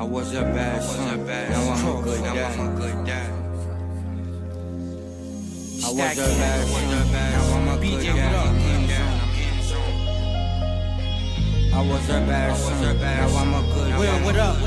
I was a bad son, now I'm a good dad. I was a bad son, now I'm a good dad. I was a bad son, now I'm a good dad. What up?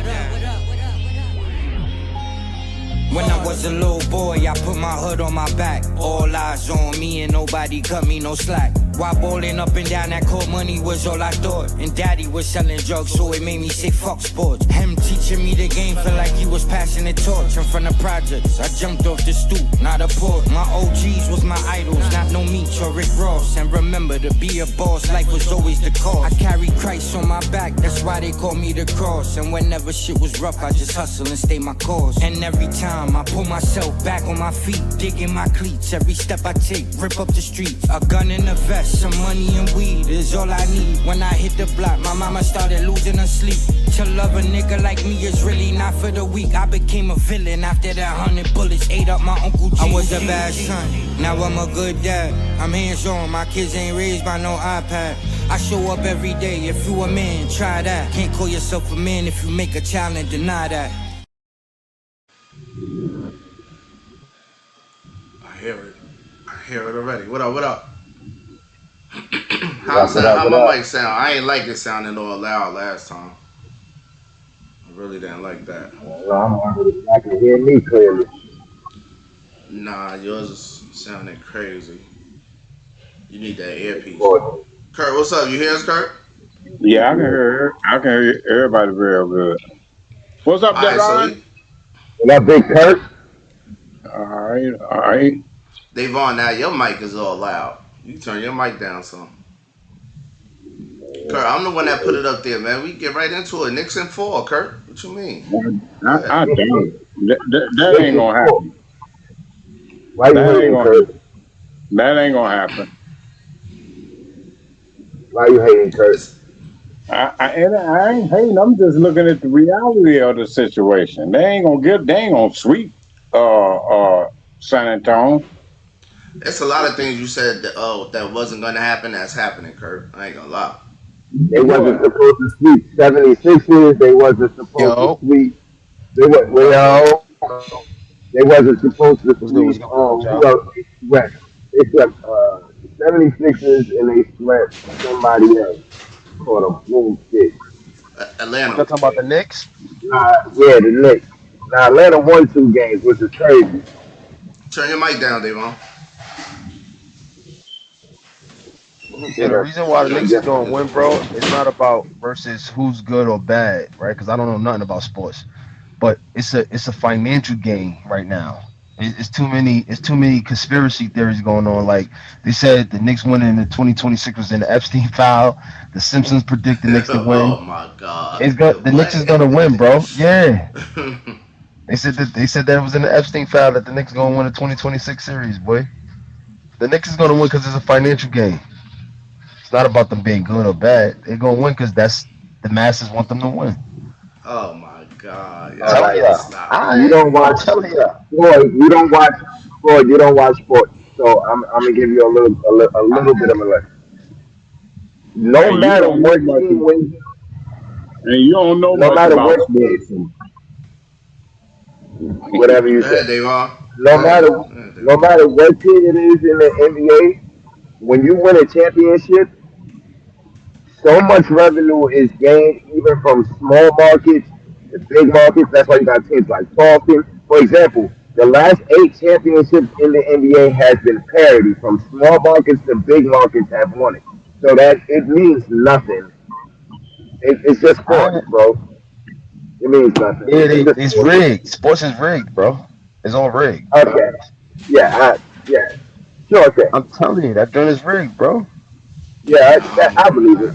When I was a little boy, I put my hood on my back. All eyes on me and nobody cut me no slack. While bowling up and down that court, money was all I thought. And daddy was selling drugs, so it made me say fuck sports. Him teaching me the game, felt like he was passing the torch. In front of projects, I jumped off the stoop, not a port. My OGs was my idols, not no Meech or Rick Ross. And remember, to be a boss, life was always the cause. I carry Christ on my back, that's why they call me the cross. And whenever shit was rough, I just hustle and stay my course. And every time I pull myself back on my feet, digging my cleats, every step I take, rip up the streets. A gun in a vest, some money and weed is all I need. When I hit the block, my mama started losing her sleep. To love a nigga like me is really not for the weak. I became a villain after that 100 bullets ate up my Uncle G. I was a bad son, now I'm a good dad. I'm hands-on, my kids ain't raised by no iPad. I show up every day, if you a man, try that. Can't call yourself a man if you make a child and deny that. I hear it already. What up? How my mic sound? I ain't like it sounding all loud last time. I really didn't like that. I can hear me clearly. Nah, yours is sounding crazy. You need that earpiece. Kurt, what's up? You hear us, Kurt? Yeah, I can hear everybody real good. What's up, Devon? What up, Big Kurt? All right. Devon, now your mic is all loud. You turn your mic down some. Kurt, I'm the one that put it up there, man. We get right into it. Knicks in 4, Kurt. What you mean? I don't. That ain't gonna happen. Why you hating, Kurt? That ain't gonna happen. Why you hating, Kurt? I ain't hating. I'm just looking at the reality of the situation. They ain't gonna sweep San Antonio. It's a lot of things you said that wasn't gonna happen that's happening, Kurt. I ain't gonna lie. They wasn't supposed to sweep 76ers. They wasn't supposed to sweep. They wasn't supposed to sweep. They swept 76ers and they swept somebody else called a bullshit. Atlanta. You're talking about the Knicks? Yeah, the Knicks. Now Atlanta won 2 games, which is crazy. Turn your mic down, Devon. Yeah, the reason why the Knicks is going to win, bro, it's not about versus who's good or bad, right? Because I don't know nothing about sports, but it's a financial game right now. It's too many conspiracy theories going on. Like they said, the Knicks winning in the 2026 was in the Epstein file. The Simpsons predict the Knicks to win. Oh my God! The Knicks is going to win, bro. Yeah. They said that it was in the Epstein file that the Knicks going to win the 2026 series, boy. The Knicks is going to win because it's a financial game. It's not about them being good or bad. They're going to win because that's the masses want them to win. Oh my God! You don't watch. Floyd, you don't watch. Floyd, you don't watch sports. So I'm gonna give you a little bit of a lesson. No matter what team wins, and you don't know no much matter about what sports. Whatever you say. No matter what team it is in the NBA, when you win a championship, so much revenue is gained even from small markets to big markets. That's why you got teams like Charleston. For example, the last 8 championships in the NBA has been parity. From small markets to big markets have won it. So that it means nothing. It's just sports, bro. It means nothing. It's rigged. Sports is rigged, bro. It's all rigged. Okay. Yeah. Sure. Okay. I'm telling you, that joint is rigged, bro. Yeah, I believe it.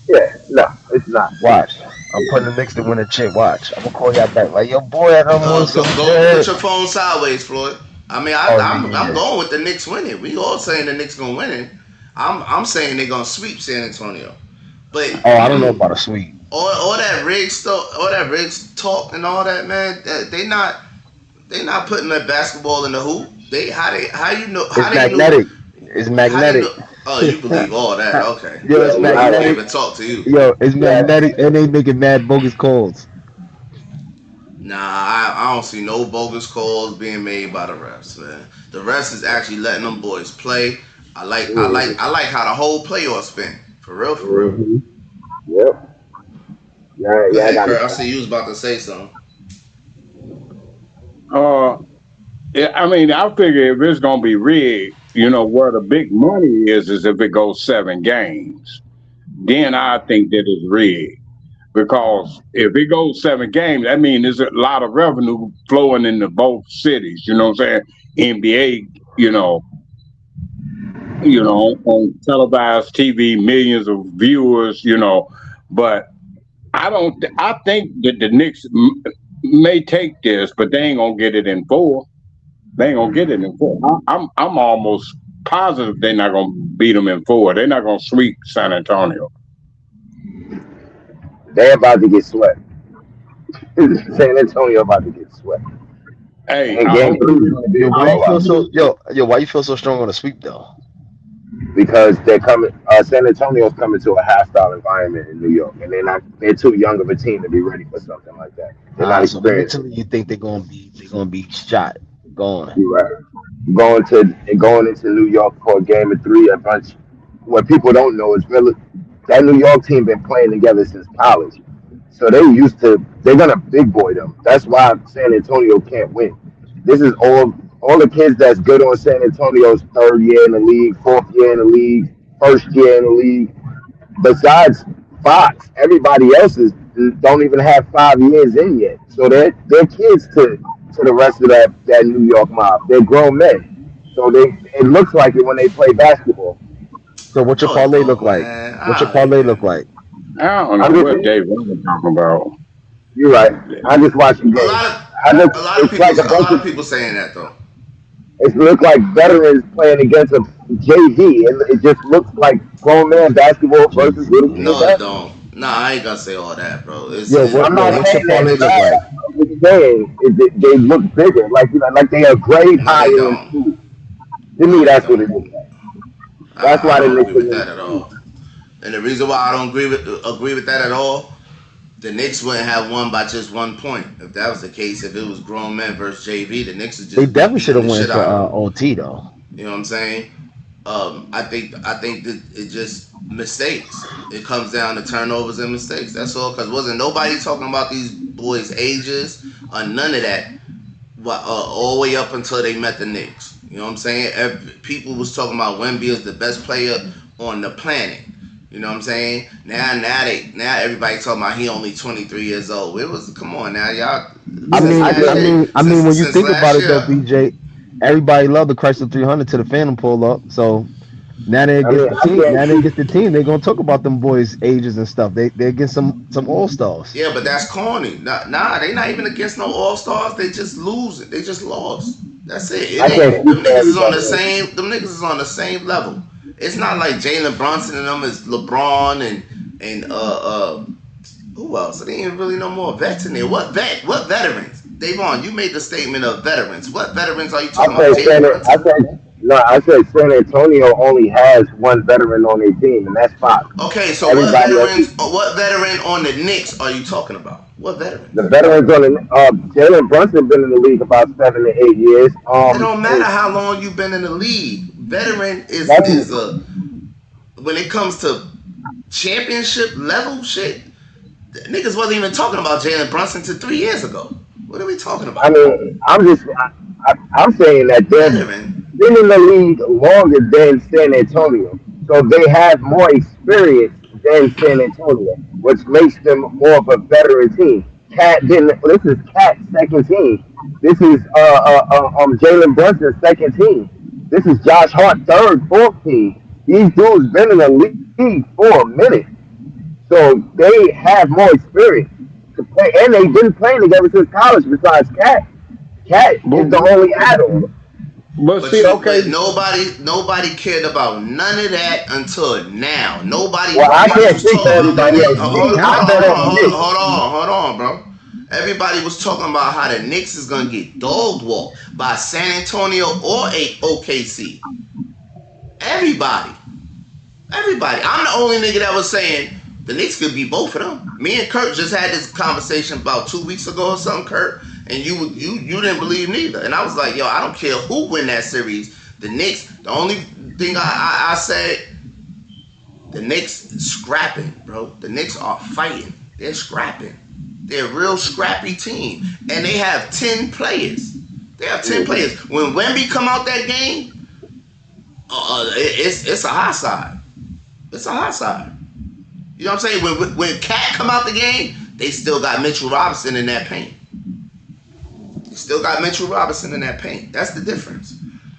Yeah, no, it's not. Watch. I'm putting the Knicks to win a chip. Watch. I'm gonna call y'all back. Like, yo, boy, I don't want Go put your phone sideways, Floyd. I mean, I'm going with the Knicks winning. We all saying the Knicks gonna win it. I'm saying they're gonna sweep San Antonio. But I don't know about a sweep. All that rigged stuff, all that rigged talk and all that, man. They not putting the basketball in the hoop. How you know? It's magnetic. It's magnetic. Oh, you believe all that? Okay. Yo, it's magnetic. I can't even talk to you. Yo, it's magnetic, and they making mad bogus calls. Nah, I don't see no bogus calls being made by the refs, man. The refs is actually letting them boys play. I like how the whole playoffs been. For real, for real. Mm-hmm. Yep. Yeah, Go yeah, I ahead, got Kurt. it. I see you was about to say something. Uh, yeah, I mean, I figure if it's gonna be rigged, where the big money is if it goes 7 games. Then I think that it's rigged. Because if it goes 7 games, that means there's a lot of revenue flowing into both cities. You know what I'm saying? NBA, on televised TV, millions of viewers. But I don't. I think that the Knicks may take this, but they ain't gonna get it in 4. They ain't gonna get it in 4. I'm almost positive they're not gonna beat them in 4. They're not gonna sweep San Antonio. They about to get swept. San Antonio about to get swept. Hey, And I game hope three is going to be Yo, a why you feel blowout so why you feel so strong on the sweep though? because they're coming. San Antonio's coming to a hostile environment in New York, and they're too young of a team to be ready for something like that. They're not So experienced. mentally you think they're gonna be shot, gone. You're right. Going into New York for a game of three, a bunch. What people don't know is really that New York team been playing together since college, so they used to. They're gonna big boy them. That's why San Antonio can't win. This is all the kids that's good on San Antonio's third year in the league, fourth year in the league, first year in the league. Besides Fox, everybody else don't even have 5 years in yet. So they're kids to the rest of that New York mob. They're grown men. So it looks like it when they play basketball. So what's your No, it parlay look don't, like? man. What's your All right, parlay look man. like? I don't I'm know just what Dave was talking about. you're right. I just watch the A game. lot of I just a lot of it's people like a a bunch lot of of people saying that though. it looks like veterans playing against a JV. It just looks like grown man basketball versus little JV. kid No, it basketball. don't. Nah, I ain't gonna say all that, bro. Yo, I'm not what's your saying they're parlay look bad. like? I'm just saying they look bigger, like they are grade no, they higher in don't. school. To No, me, they that's what don't. it looks like. That's I why the don't agree Knicks are with in that the at East. all. And the reason why I don't agree with that at all, the Knicks wouldn't have won by just 1 point. If that was the case, if it was grown men versus JV, the Knicks would They just be definitely should beating have the went shit to out of them. OT though. You know what I'm saying? I think that it just mistakes. It comes down to turnovers and mistakes. That's all. Because wasn't nobody talking about these boys' ages or none of that. All the way up until they met the Knicks. You know what I'm saying? People was talking about Wemby is the best player on the planet. You know what I'm saying? Now everybody talking about he only 23 years old. It was come on now, y'all. I Since mean, I last I just year, mean, I mean, since when you since think about last it though, year, BJ, everybody loved the Chrysler 300 to the Phantom pull up. So now they I against mean the I team. Now they can't against the team. They're gonna talk about them boys' ages and stuff. They against some all stars. yeah, but that's corny. Nah, they not even against no All Stars. They just lose it. They just lost. That's it. It I can't ain't them speak for niggas is on the everybody else. same. Them niggas is on the same level. It's not like Jalen Brunson and them is LeBron and who else? There ain't really no more vets in there. What veterans? Davon, you made the statement of veterans. What veterans are you I talking about? said Jalen Brunson? I said San Antonio only has one veteran on their team, and that's Fox. Okay, so Everybody else is what veteran on the Knicks are you talking about? What the veterans? veterans on the Jalen Brunson been in the league about 7 to 8 years. It don't matter how long you've been in the league. Veteran is That's is a when it comes to championship level shit. Niggas wasn't even talking about Jalen Brunson to 3 years ago. What are we talking I about? mean, I'm saying that they've Veteran. been in the league longer than San Antonio, so they have more experience than San Antonio, which makes them more of a veteran team. Cat didn't. This is Cat's second team. This is Jalen Brunson's second team. This is Josh Hart third, fourth team. These dudes been in the league for a minute, so they have more experience to play, and they've been playing together since college. Besides Cat, Cat But, is the only add-on. but But see, you, okay, but nobody cared about none of that until now. Nobody Well, I niggas can't was speak for talking about the everybody Knicks. else. Hold, Me, hold I on, bet hold on on, the hold on, Knicks. hold on, hold on, bro. Everybody was talking about how the Knicks is gonna get dog walked by San Antonio or OKC. Everybody, everybody. I'm the only nigga that was saying The Knicks could beat both of them. Me and Kurt just had this conversation about 2 weeks ago or something, Kurt, and you didn't believe neither. And I was like, yo, I don't care who win that series. The Knicks, the only thing I said, the Knicks scrapping, bro. The Knicks are fighting. They're scrapping. They're a real scrappy team. And they have 10 players. They have 10 players. When Wemby come out that game, it's a high side. It's a high side. You know what I'm saying? When Cat come out the game, they still got Mitchell Robinson in that paint. They still got Mitchell Robinson in that paint. That's the difference.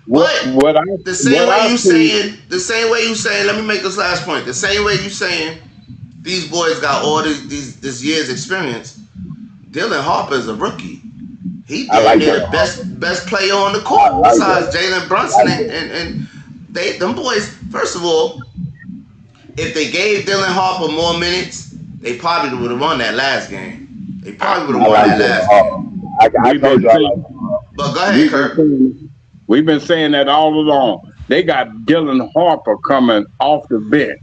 The same way you saying, let me make this last point. The same way you saying these boys got all this year's experience. Dylan Harper is a rookie. He the best player on the court besides Jalen Brunson and them boys. First of all, if they gave Dylan Harper more minutes, they probably would have won that last game. They probably would have won that last game. I told you. But go ahead, Kurt. We've been saying that all along. They got Dylan Harper coming off the bench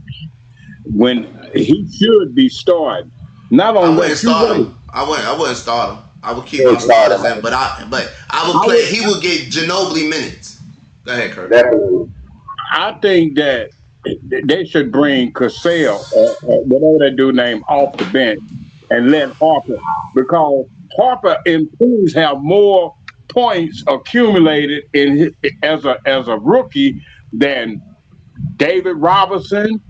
when he should be starting. Not on I wouldn't start him. I wouldn't start him. I would keep my starters in, but I would play. He would get Ginobili minutes. Go ahead, Kurt. I think that they should bring Cassell or whatever that dude name off the bench and let Harper, because Harper improves have more points accumulated in as a rookie than David Robinson,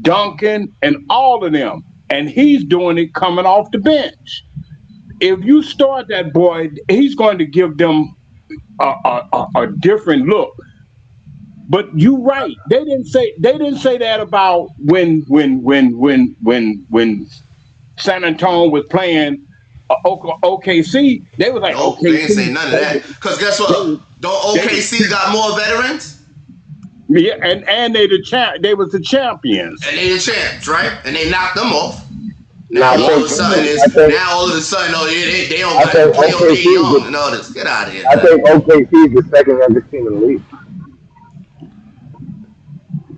Duncan, and all of them, and he's doing it coming off the bench. If you start that boy, he's going to give them a different look. But you're right. They didn't say that about when San Antonio was playing OKC. They was like, no, they didn't say none of that. Because guess what? Don't OKC got more veterans? Yeah, and they was the champions. And they the champs, right? And they knocked them off. Now all of a sudden, they don't play okay young and all this. Get out of here. I think OKC is the second youngest team in the league.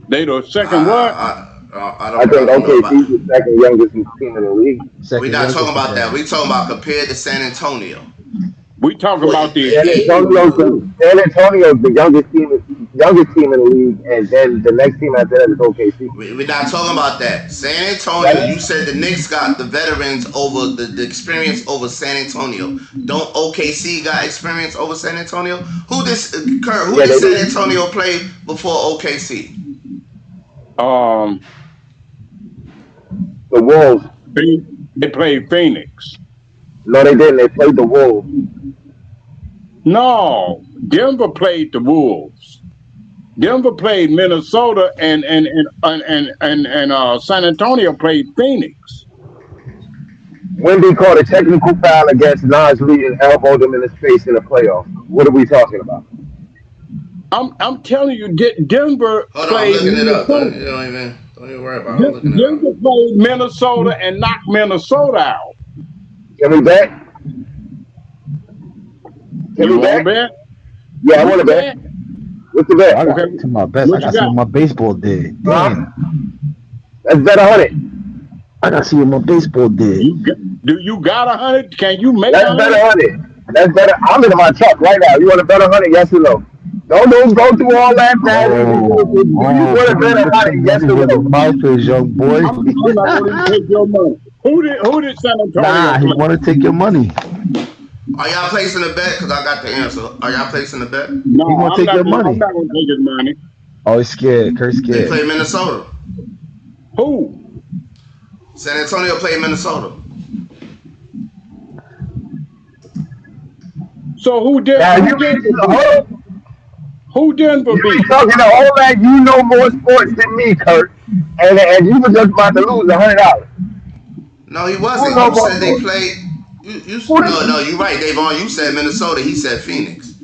They the second what? I think OKC is the second youngest team in the league. We're not talking about that. We're talking about compared to San Antonio. We talking about the San Antonio's the youngest team in the league, and then the next team after that is OKC. We're not talking about that. San Antonio, you said the Knicks got the veterans over the experience over San Antonio. Don't OKC got experience over San Antonio? Who did San Antonio play before OKC? The Wolves. They played Phoenix. No, they didn't. They played the Wolves. No, Denver played the Wolves. Denver played Minnesota, and San Antonio played Phoenix. Wemby called a technical foul against Nas Reed and elbowed him in his face in the playoffs. What are we talking about? I'm telling you, Denver Hold played. On, I'm looking it up. Don't even worry about it. Denver played Minnesota and knocked Minnesota out. Can we bet? You want to bet? Yeah, I want to bet. What's the bet? I got to my best. I got to see what my baseball did. Damn. Let's bet 100. I got to see what my baseball did. Do you got 100? Can you make? Let's bet 100. Let's bet. I'm in my truck right now. You want to bet 100? Yes or no? Don't go through all that. You want to bet 100? Yes or no? My face, young boy. I'm not going to take your money. Who did San Antonio? Nah, he want to take your money. Are y'all placing a bet? Because I got the answer. Are y'all placing a bet? No, he want to take your money. I'm not going to take his money. Oh, he's scared. Kurt's scared. They play Minnesota. Who? San Antonio played Minnesota. So who did? Who Denver beat? You talking to all that? You know more sports than me, Kurt. And you were just about to lose $100. No, he wasn't. You said they played. No, you're right, Davon. You said Minnesota. He said Phoenix.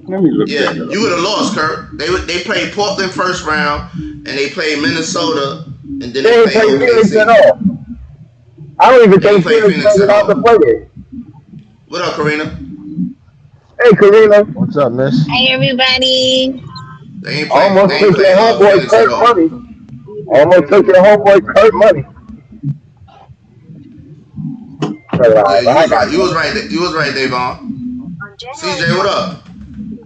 Let me look. Yeah, you would have lost, Kurt. They played Portland first round, and they played Minnesota, and then they played Phoenix at all. I don't even think Phoenix played out the play there. What up, Karina? Hey, Karina. What's up, miss? Hey, everybody. They ain't almost playing homeboy Kurt money. Almost took your homeboy Kurt money. Yeah, you I was got right. You was right. You was right, Davon. CJ, what up?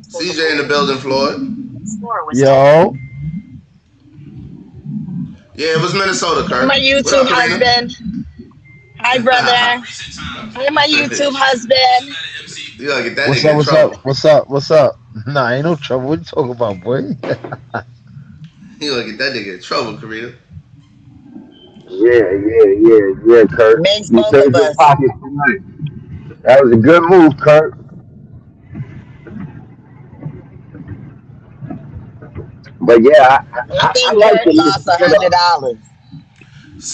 CJ in the building, Floyd. Yo, Yeah, it was Minnesota, Hi, my Kurt. What YouTube up, Karina? husband. Hi, brother. Hi, my YouTube husband. You gotta get that what's nigga up? in What's up? trouble. What's up? What's up? Nah, ain't no trouble. What you talking about, boy? You gotta get that nigga in trouble, Karina. yeah, Kurt. Makes You both of saved your us. pockets tonight. That was a good move, Kurt. But yeah, I I think like Kurt the Knicks lost setup. $100.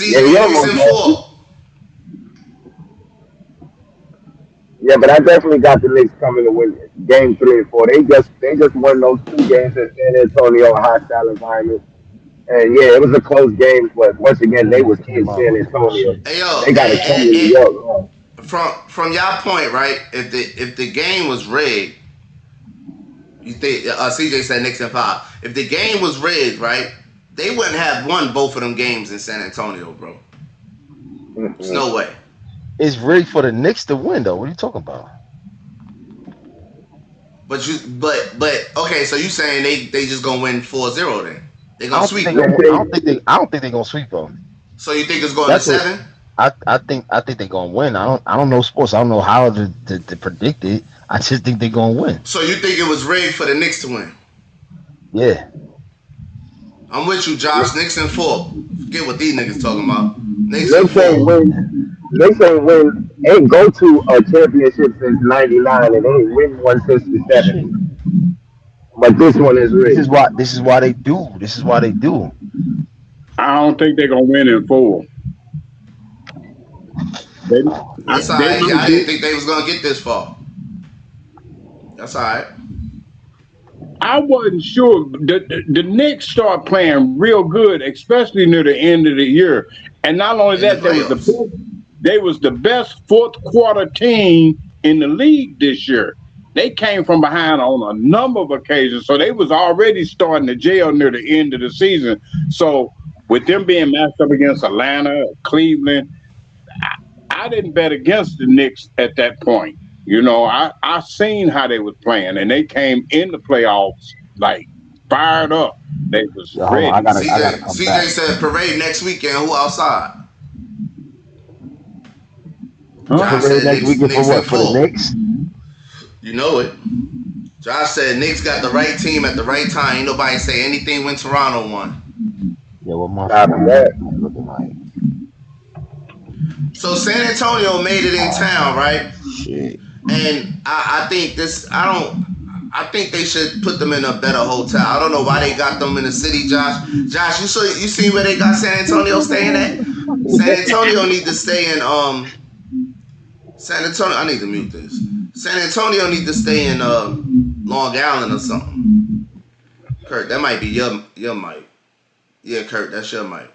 Yeah, he CJ, Knicks almost in lost it. four. Yeah, but I definitely got the Knicks coming to win game 3 and 4. They just won those 2 games in San Antonio, a hostile environment. And yeah, it was a close game, but once again, they was Almost in came out San with that Antonio. shit. Hey yo, They got to come to New York. Man. from y'all point, right? If the game was rigged, you think CJ said Knicks in five. If the game was rigged, right, they wouldn't have won both of them games in San Antonio, bro. There's Mm-hmm. no way. It's rigged for the Knicks to win, though. What are you talking about? But okay, so you saying they just gonna win 4-0 then? They I gonna don't think sweep they them. gonna. I don't think they gonna sweep them. So you think it's going to That's what 7? I think they're gonna win. I don't know sports. I don't know how to predict it. I just think they're gonna win. So you think it was rigged for the Knicks to win? Yeah. I'm with you, Josh. Knicks in 4. Forget what these niggas talking about. Knicks in Knicks ain't 4. win. Knicks ain't go to a championship since '99, and they ain't win one since the Shit. '70s. But this one is This rigged. is why. This is why they do. This is why they do. I don't think they're gonna win in 4. They, That's all they right. might I didn't get. think they was gonna get this far. That's all right. I wasn't sure. The Knicks start playing real good, especially near the end of the year. And not only In the that, playoffs. they was the best fourth quarter team in the league this year. They came from behind on a number of occasions, so they was already starting to jail near the end of the season. So with them being matched up against Atlanta, Cleveland, I didn't bet against the Knicks at that point. You know, I seen how they was playing, and they came in the playoffs like fired up. They was Yo, hold on. I ready. gotta CJ come back. said parade next weekend. Who outside? Huh? Josh Parade said next weekend for Knicks in what? For the 4. Knicks? You know it. Josh said Knicks got the right team at the right time. Ain't nobody say anything when Toronto won. Yeah, what my Copy that. looking like? So San Antonio made it in town, right? Shit. And I think I think they should put them in a better hotel. I don't know why they got them in the city, Josh. Josh, you seen where they got San Antonio staying at? San Antonio need to stay in San Antonio. I need to mute this. San Antonio need to stay in Long Island or something. Kurt, that might be your mic. Yeah, Kurt, that's your mic.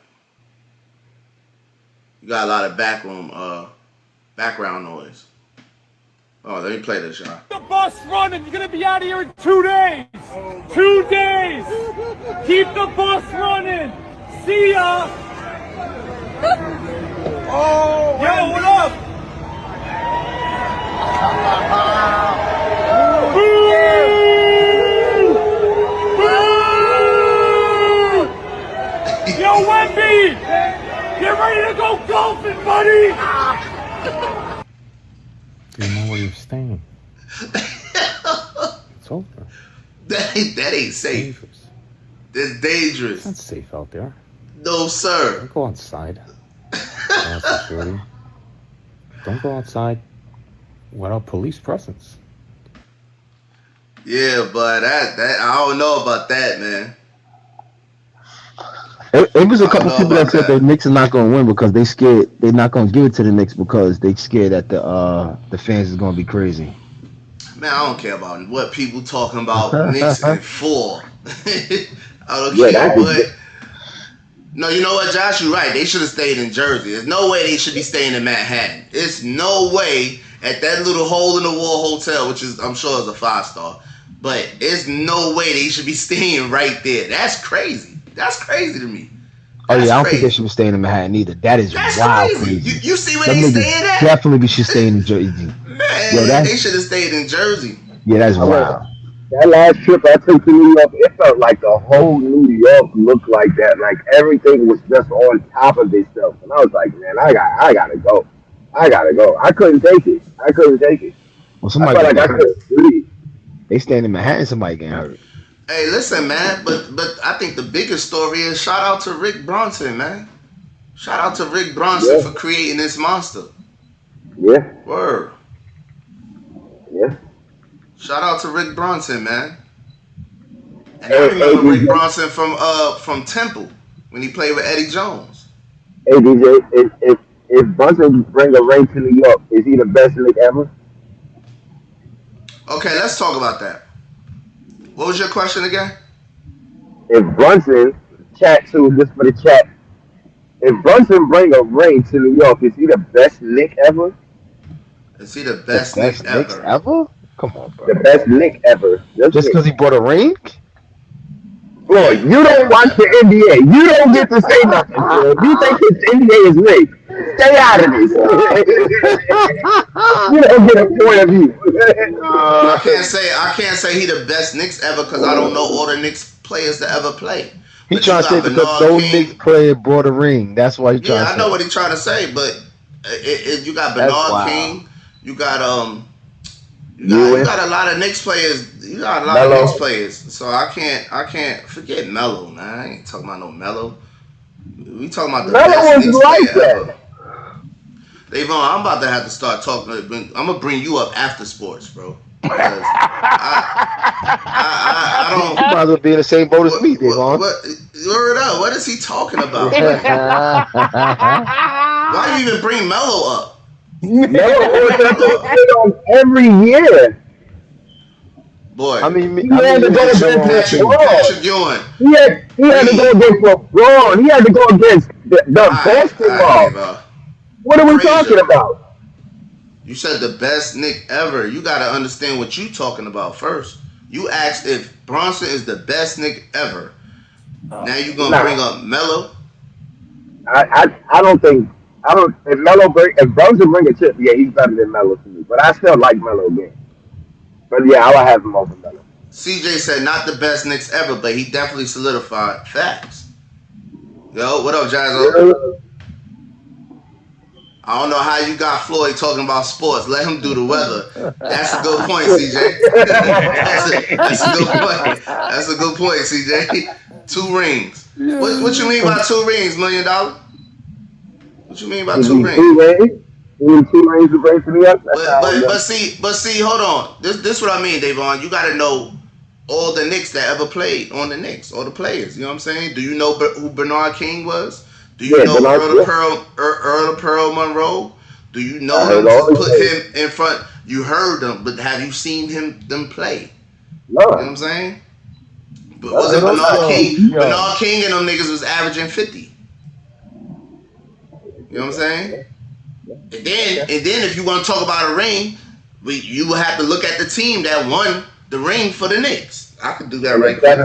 You got a lot of background noise. Oh, let me play this, y'all. The bus running. You're gonna be out of here in 2 days. 2 days. Keep the bus running. See ya. Oh, yo, what up? Boo! Boo! Yo, Wemby, get ready to go golfing, buddy. You know where you're staying. It's over. That ain't safe. Dangerous. That's It's dangerous. not safe out there. No, sir. Don't go outside without security. Don't go outside without police presence. Yeah, but that I don't know about that, man. It was a I don't couple know people about that said that. the Knicks are not going to win because they scared. They're not going to give it to the Knicks because they scared that the fans is going to be crazy. Man, I don't care about what people talking about Knicks and 4. I don't Yeah, care that is. what. No, you know what, Josh? You're right. They should have stayed in Jersey. There's no way they should be staying in Manhattan. It's no way at that little hole in the wall hotel, which is I'm sure is a 5-star. But it's no way they should be staying right there. That's crazy. That's crazy to me. Oh yeah, I don't think they crazy. should be staying in Manhattan either. That is That's wild crazy. crazy. You see where Them they niggas staying at? definitely should stay in Jersey. Yo, Man, that they should have stayed in Jersey. that's I went wild. that last trip I took to New York. It felt like the whole New York looked like that. Like everything was just on top of itself, and I was like, man, I gotta go. I gotta go. I couldn't take it. I couldn't take it. Well, I somebody felt gonna like get I hurt. couldn't breathe. They staying in Manhattan. Somebody getting hurt. Hey, listen, man, but I think the biggest story is shout out to Rick Bronson, man. Shout out to Rick Bronson Yeah, for creating this monster. yeah, Word. yeah. Shout out to Rick Bronson, man. And I Hey, remember Rick DJ, Bronson from Temple when he played with Eddie Jones. hey DJ, if Brunson bring a ring to New York, is he the best league ever? Okay, let's talk about that. What was your question again? If Brunson, chat too, just for the chat, if Brunson bring a ring to New York, is he the best Nick ever? Is he the The best Nick best Knicks ever? ever? Come on, The bro. best Nick ever. Just Just me. because he bought a ring? Floyd, Yeah. you don't watch the NBA. You don't get to say nothing, Floyd. You think this NBA is rigged. Stay out of this. You don't get a point of view. I can't say he the best Knicks ever because I don't know all the Knicks players to ever play. He But you trying to say got because Bernard no King. Knicks player bought a ring. That's why he trying Yeah, to I know say. what he's trying to say, but you got That's Bernard wild. King. You got you Ewing, got a lot of Knicks players. You got a lot of Knicks Melo. players. So I can't forget Melo, man. I ain't talking about no Melo. We talking about the Melo best was Knicks like player ever. that. Davon, I'm about to have to start talking. I'm gonna bring you up after sports, bro, because I You don't. might as well be in the same boat as me, Devon. What? Word up. What is he talking about, man? Why you even bring Melo up? Melo Bring was at Melo the up, playoffs every year. how boy. many He how many had to go years against Melo on the team? LeBron. Patrick Ewing, He had to go Reed. against LeBron. He had to go against the Boston I Mob. gave up. What are we talking Frazier. about? You said the best Nick ever. You got to understand what you talking about first. You asked if Bronson is the best Nick ever. Now you gonna bring Nah, up Melo? I don't think I don't if Brunson bring a chip, yeah, he's better than Melo to me. But I still like Melo again. But yeah, I would have him over Melo. CJ said not the best Knicks ever, but he definitely solidified facts. Yo, what up, Jazzo? Yeah. I don't know how you got Floyd talking about sports. Let him do the weather. That's a good point, CJ. That's a good point. That's a good point, CJ. 2 rings. What you mean by 2 rings, $1 million? What you mean by You 2 need rings? 2 rings. You need 2 rings to bring to me up. That's how it goes. But see, hold on. This what I mean, Davon. You got to know all the Knicks that ever played on the Knicks, all the players. You know what I'm saying? Do you know who Bernard King was? Do you Yeah, know Bernard, yeah. Earl of Pearl Monroe? Do you I know heard him all to his put names. him in front? You heard them, but have you seen them play? You No. know what I'm saying? But I wasn't heard all Bernard his King? names. Bernard King and them niggas was averaging 50. You know what I'm saying? And then if you want to talk about a ring, you would have to look at the team that won the ring for the Knicks. I could do that right quick.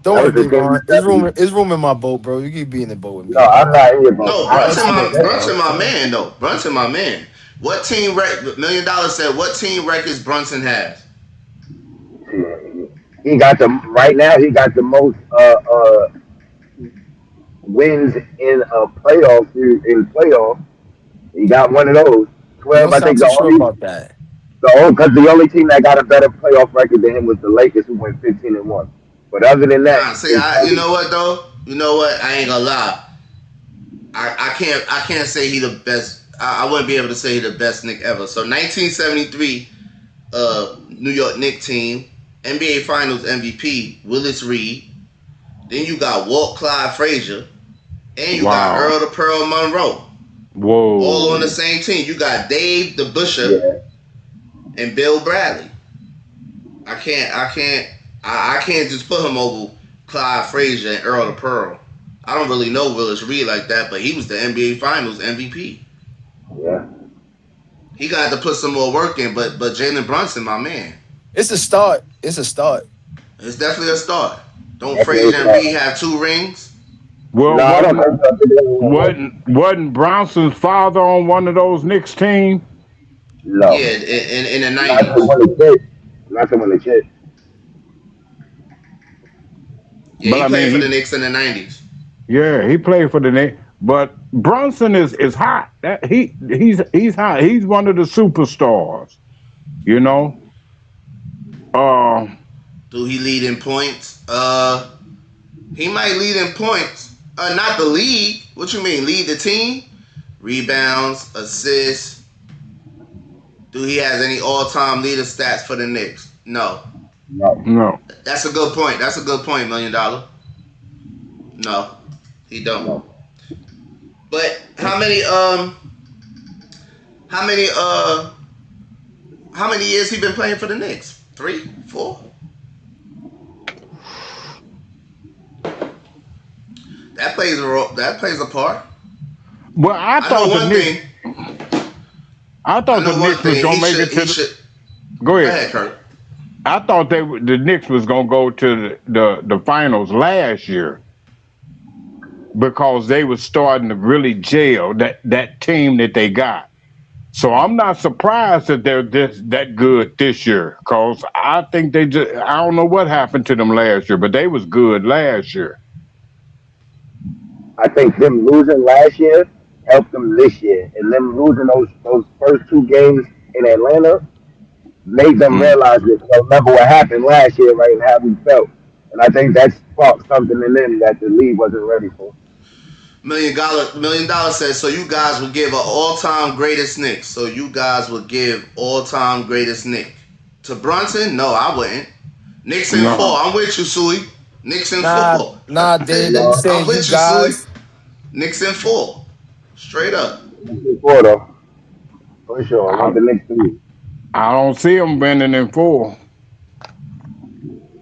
Don't That was worry, the game. Devon. It's room in my boat, bro. You can be in the boat with me. No, I'm not in your boat. No, Brunson my man though. Brunson my man. What team $1 million said what team records Brunson has? He got the right now. He got the most wins in a playoff series in playoff. He got one of those. You 12, don't I sound think too sure about that. because the only team that got a better playoff record than him was the Lakers, who went 15-1. But other than that, Nah, see, you know what though? You know what? I ain't gonna lie. I can't say he the best. I wouldn't be able to say he the best Knick ever. So 1973, New York Knicks team, NBA Finals MVP Willis Reed. Then you got Walt Clyde Frazier, and you got Earl the Pearl Monroe. Whoa. All on the same team. You got Dave the Busher yeah. and Bill Bradley. I can't just put him over Clyde Frazier and Earl the Pearl. I don't really know Willis Reed like that, but he was the NBA Finals MVP. Yeah. He got to put some more work in, but Jalen Brunson, my man. It's a start. It's a start. It's definitely a start. Don't Frazier and Reed have 2 rings? Well, No, I don't think so. wasn't Bronson's father on one of those Knicks teams? No, Yeah, in the not to '90s. win the chip. Not to win the chip. Yeah, But he I played mean, for the Knicks in the '90s. he played for the Knicks. But Bronson is hot. He's hot. He's one of the superstars. You know. Uh, Do he lead in points? He might lead in points. Not the league. What you mean? Lead the team? Rebounds, assists. Do he has any all-time leader stats for the Knicks? No. No. no. That's a good point. That's a good point, $1 million. No, he don't. No. But how many years he been playing for the Knicks? 3, 4? That plays a part. Well, I thought the Knicks. I thought the Knicks was gonna make it to. Go ahead, Kurt. I thought the Knicks was gonna go to the finals last year because they was starting to really gel that team that they got. So I'm not surprised that they're that good this year because I think I don't know what happened to them last year, but they was good last year. I think them losing last year helped them this year, and them losing those first 2 games in Atlanta made them realize that remember what happened last year, right, and how we felt. And I think that sparked something in them that the league wasn't ready for. $1 million says, so you guys would give an all-time greatest Knicks. So you guys would give all-time greatest Nick to Brunson? No, I wouldn't. Knicks in 4. I'm with you, Suey. Knicks in 4. Nah, dude. I'm with you, Suey. Knicks in 4. Straight up. Knicks in 4, though. For sure. I want the Knicks to be. I don't see them bending in 4.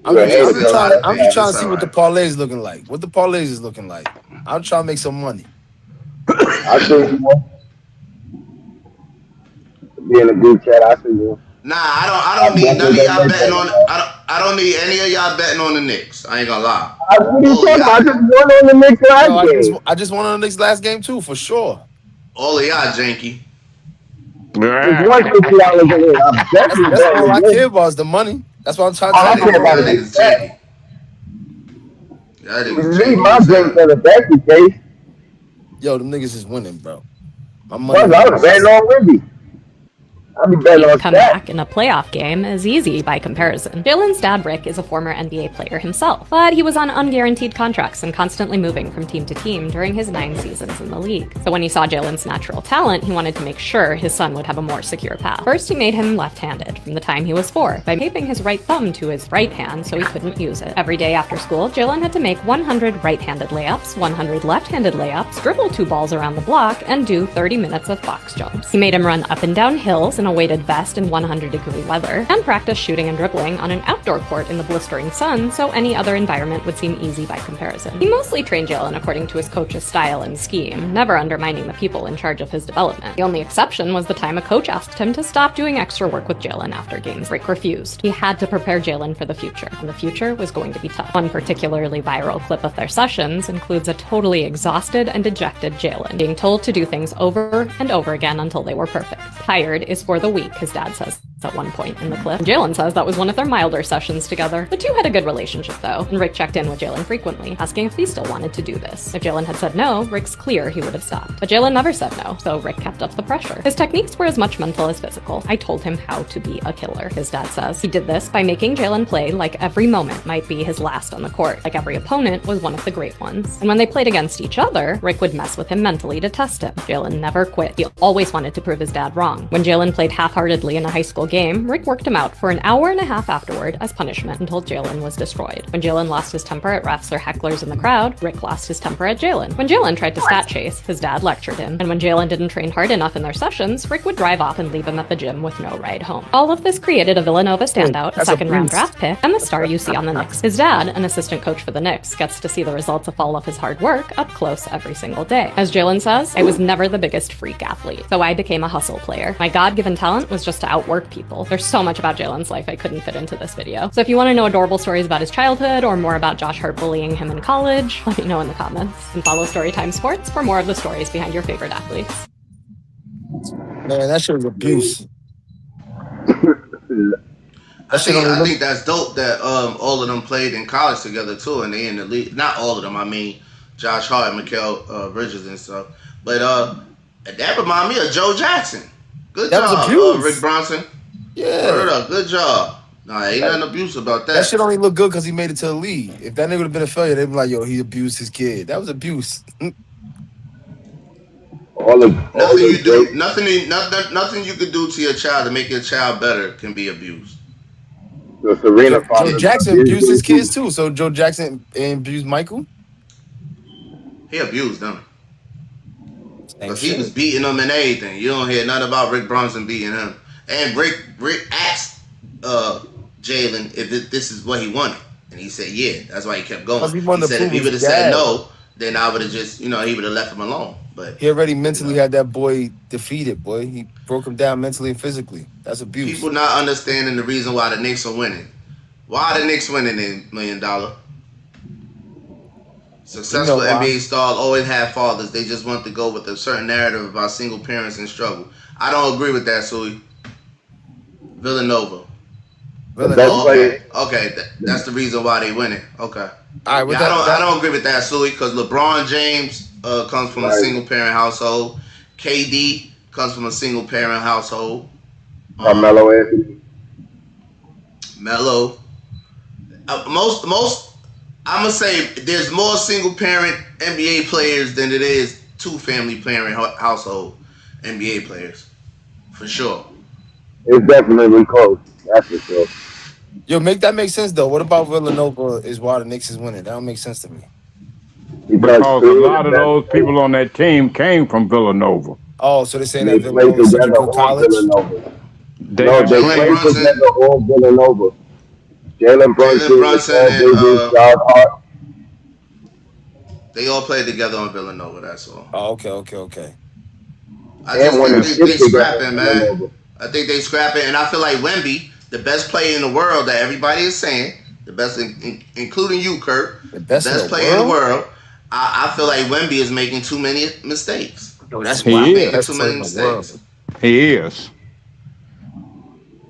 I'm just trying to see what the parlay is looking like. What the parlays is looking like. I'm trying to make some money. I see you. Be in a group chat. I see you. Nah, I don't need none of y'all betting on. I don't need any of y'all betting on the Knicks. I ain't gonna lie. What are you talking about? I just won on the Knicks last game. I just won on the Knicks last game too, for sure. All of y'all janky. There's $150 in here. That's all I care about is the money. That's what I'm trying to tell you. Y'all niggas janky. Y'all niggas janky. Leave my drink for the Becky case. Yo, them niggas is winning, bro. My money. I was betting on Wendy. Comeback in a playoff game is easy by comparison. Jalen's dad, Rick, is a former NBA player himself, but he was on unguaranteed contracts and constantly moving from team to team during his 9 seasons in the league. So when he saw Jalen's natural talent, he wanted to make sure his son would have a more secure path. First, he made him left-handed from the time he was 4 by taping his right thumb to his right hand so he couldn't use it. Every day after school, Jalen had to make 100 right-handed layups, 100 left-handed layups, dribble 2 balls around the block, and do 30 minutes of box jumps. He made him run up and down hills in a weighted vest in 100-degree weather, and practice shooting and dribbling on an outdoor court in the blistering sun so any other environment would seem easy by comparison. He mostly trained Jalen according to his coach's style and scheme, never undermining the people in charge of his development. The only exception was the time a coach asked him to stop doing extra work with Jalen after games. Rick refused. He had to prepare Jalen for the future, and the future was going to be tough. One particularly viral clip of their sessions includes a totally exhausted and dejected Jalen being told to do things over and over again until they were perfect. Tired is for the weak, his dad says at one point in the clip. Jalen says that was one of their milder sessions together. The two had a good relationship though, and Rick checked in with Jalen frequently, asking if he still wanted to do this. If Jalen had said no, Rick's clear he would have stopped. But Jalen never said no, so Rick kept up the pressure. His techniques were as much mental as physical. I told him how to be a killer, his dad says. He did this by making Jalen play like every moment might be his last on the court, like every opponent was one of the great ones. And when they played against each other, Rick would mess with him mentally to test him. Jalen never quit. He always wanted to prove his dad wrong. When Jalen played half-heartedly in a high school game, Rick worked him out for an hour and a half afterward as punishment until Jalen was destroyed. When Jalen lost his temper at refs or hecklers in the crowd, Rick lost his temper at Jalen. When Jalen tried to stat chase, his dad lectured him. And when Jalen didn't train hard enough in their sessions, Rick would drive off and leave him at the gym with no ride home. All of this created a Villanova standout, a second-round draft pick, and the star you see on the Knicks. His dad, an assistant coach for the Knicks, gets to see the results of all of his hard work up close every single day. As Jalen says, I was never the biggest freak athlete, so I became a hustle player. My God-given talent was just to outwork people. people. There's so much about Jalen's life I couldn't fit into this video. So if you want to know adorable stories about his childhood or more about Josh Hart bullying him in college, let me know in the comments. And follow Storytime Sports for more of the stories behind your favorite athletes. Man, that shit was abuse. I think that's dope that all of them played in college together too, and they in the league. Not all of them. I mean, Josh Hart and Mikal Bridges and stuff. But that remind me of Joe Jackson. Good job, Rick Bronson. Yeah. Word up, good job. Nah, ain't nothing abuse about that. That shit only look good because he made it to the league. If that nigga would have been a failure, they'd be like, yo, he abused his kid. That was abuse. Nothing you could do to your child to make your child better can be abused. So Serena Joe Jackson abused his kids too. So Joe Jackson abused Michael? He abused them. Because he was beating them and everything. You don't hear nothing about Rick Bronson beating him. And Rick asked Jalen if this is what he wanted. And he said, yeah. That's why he kept going. He said if he would have said no, then I would have just, he would have left him alone. But he already mentally had that boy defeated, boy. He broke him down mentally and physically. That's abuse. People not understanding the reason why the Knicks are winning. Why are the Knicks winning in $1 million? Successful NBA stars always have fathers. They just want to go with a certain narrative about single parents and struggle. I don't agree with that, Suey. Villanova. Okay, that's the reason why they winning. Okay. All right, I don't agree with that, Suey, because LeBron James comes from a single parent household. KD comes from a single parent household. Karmelo Anthony. Melo. Most. I'm gonna say there's more single parent NBA players than it is two family parent household NBA players, for sure. It's definitely close. That's for sure. Yo, that makes sense though. What about Villanova is why the Knicks is winning? That don't make sense to me. Because a lot of those people on that team came from Villanova. Oh, so they're saying that Villanova is such a good college? They played together on Villanova. Jalen Brunson and Josh Hart. They all played together on Villanova, that's all. Oh, okay. I think they scrapping, man. I think they scrapping, and I feel like Wemby, the best player in the world that everybody is saying, the best, including you, Kurt, the best player in the world. I feel like Wemby is making too many mistakes. Yo, that's he is. Too many mistakes. He is.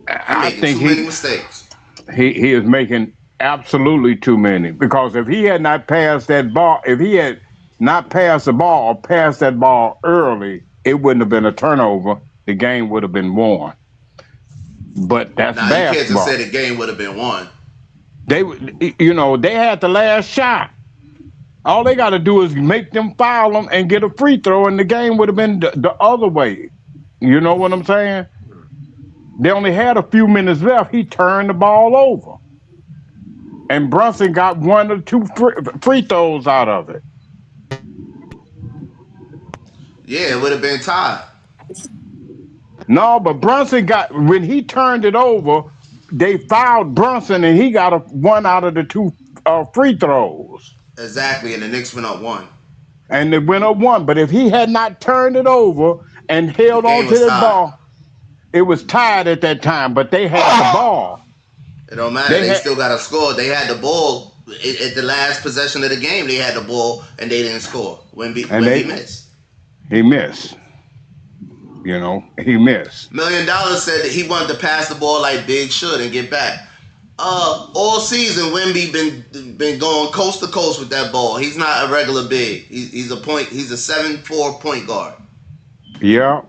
I think too many mistakes. He is making absolutely too many, because if he had not passed that ball, if he had not passed the ball or passed that ball early, it wouldn't have been a turnover. The game would have been won. But that's basketball. You can't just say the game would have been won. They had the last shot. All they got to do is make them foul them and get a free throw, and the game would have been the other way. You know what I'm saying? They only had a few minutes left. He turned the ball over. And Brunson got one or two free throws out of it. Yeah, it would have been tied. No, but Brunson when he turned it over, they fouled Brunson and he got one out of the two free throws. Exactly, and the Knicks went up one. And they went up one. But if he had not turned it over and held on to the ball, it was tied at that time, but they had the ball. It don't matter. They still got to score. They had the ball at the last possession of the game. They had the ball, and they didn't score. Wemby missed. He missed. He missed. $1 Million said that he wanted to pass the ball like Big should and get back. All season, Wemby been going coast to coast with that ball. He's not a regular big. He's a 7'4" point guard. Yeah.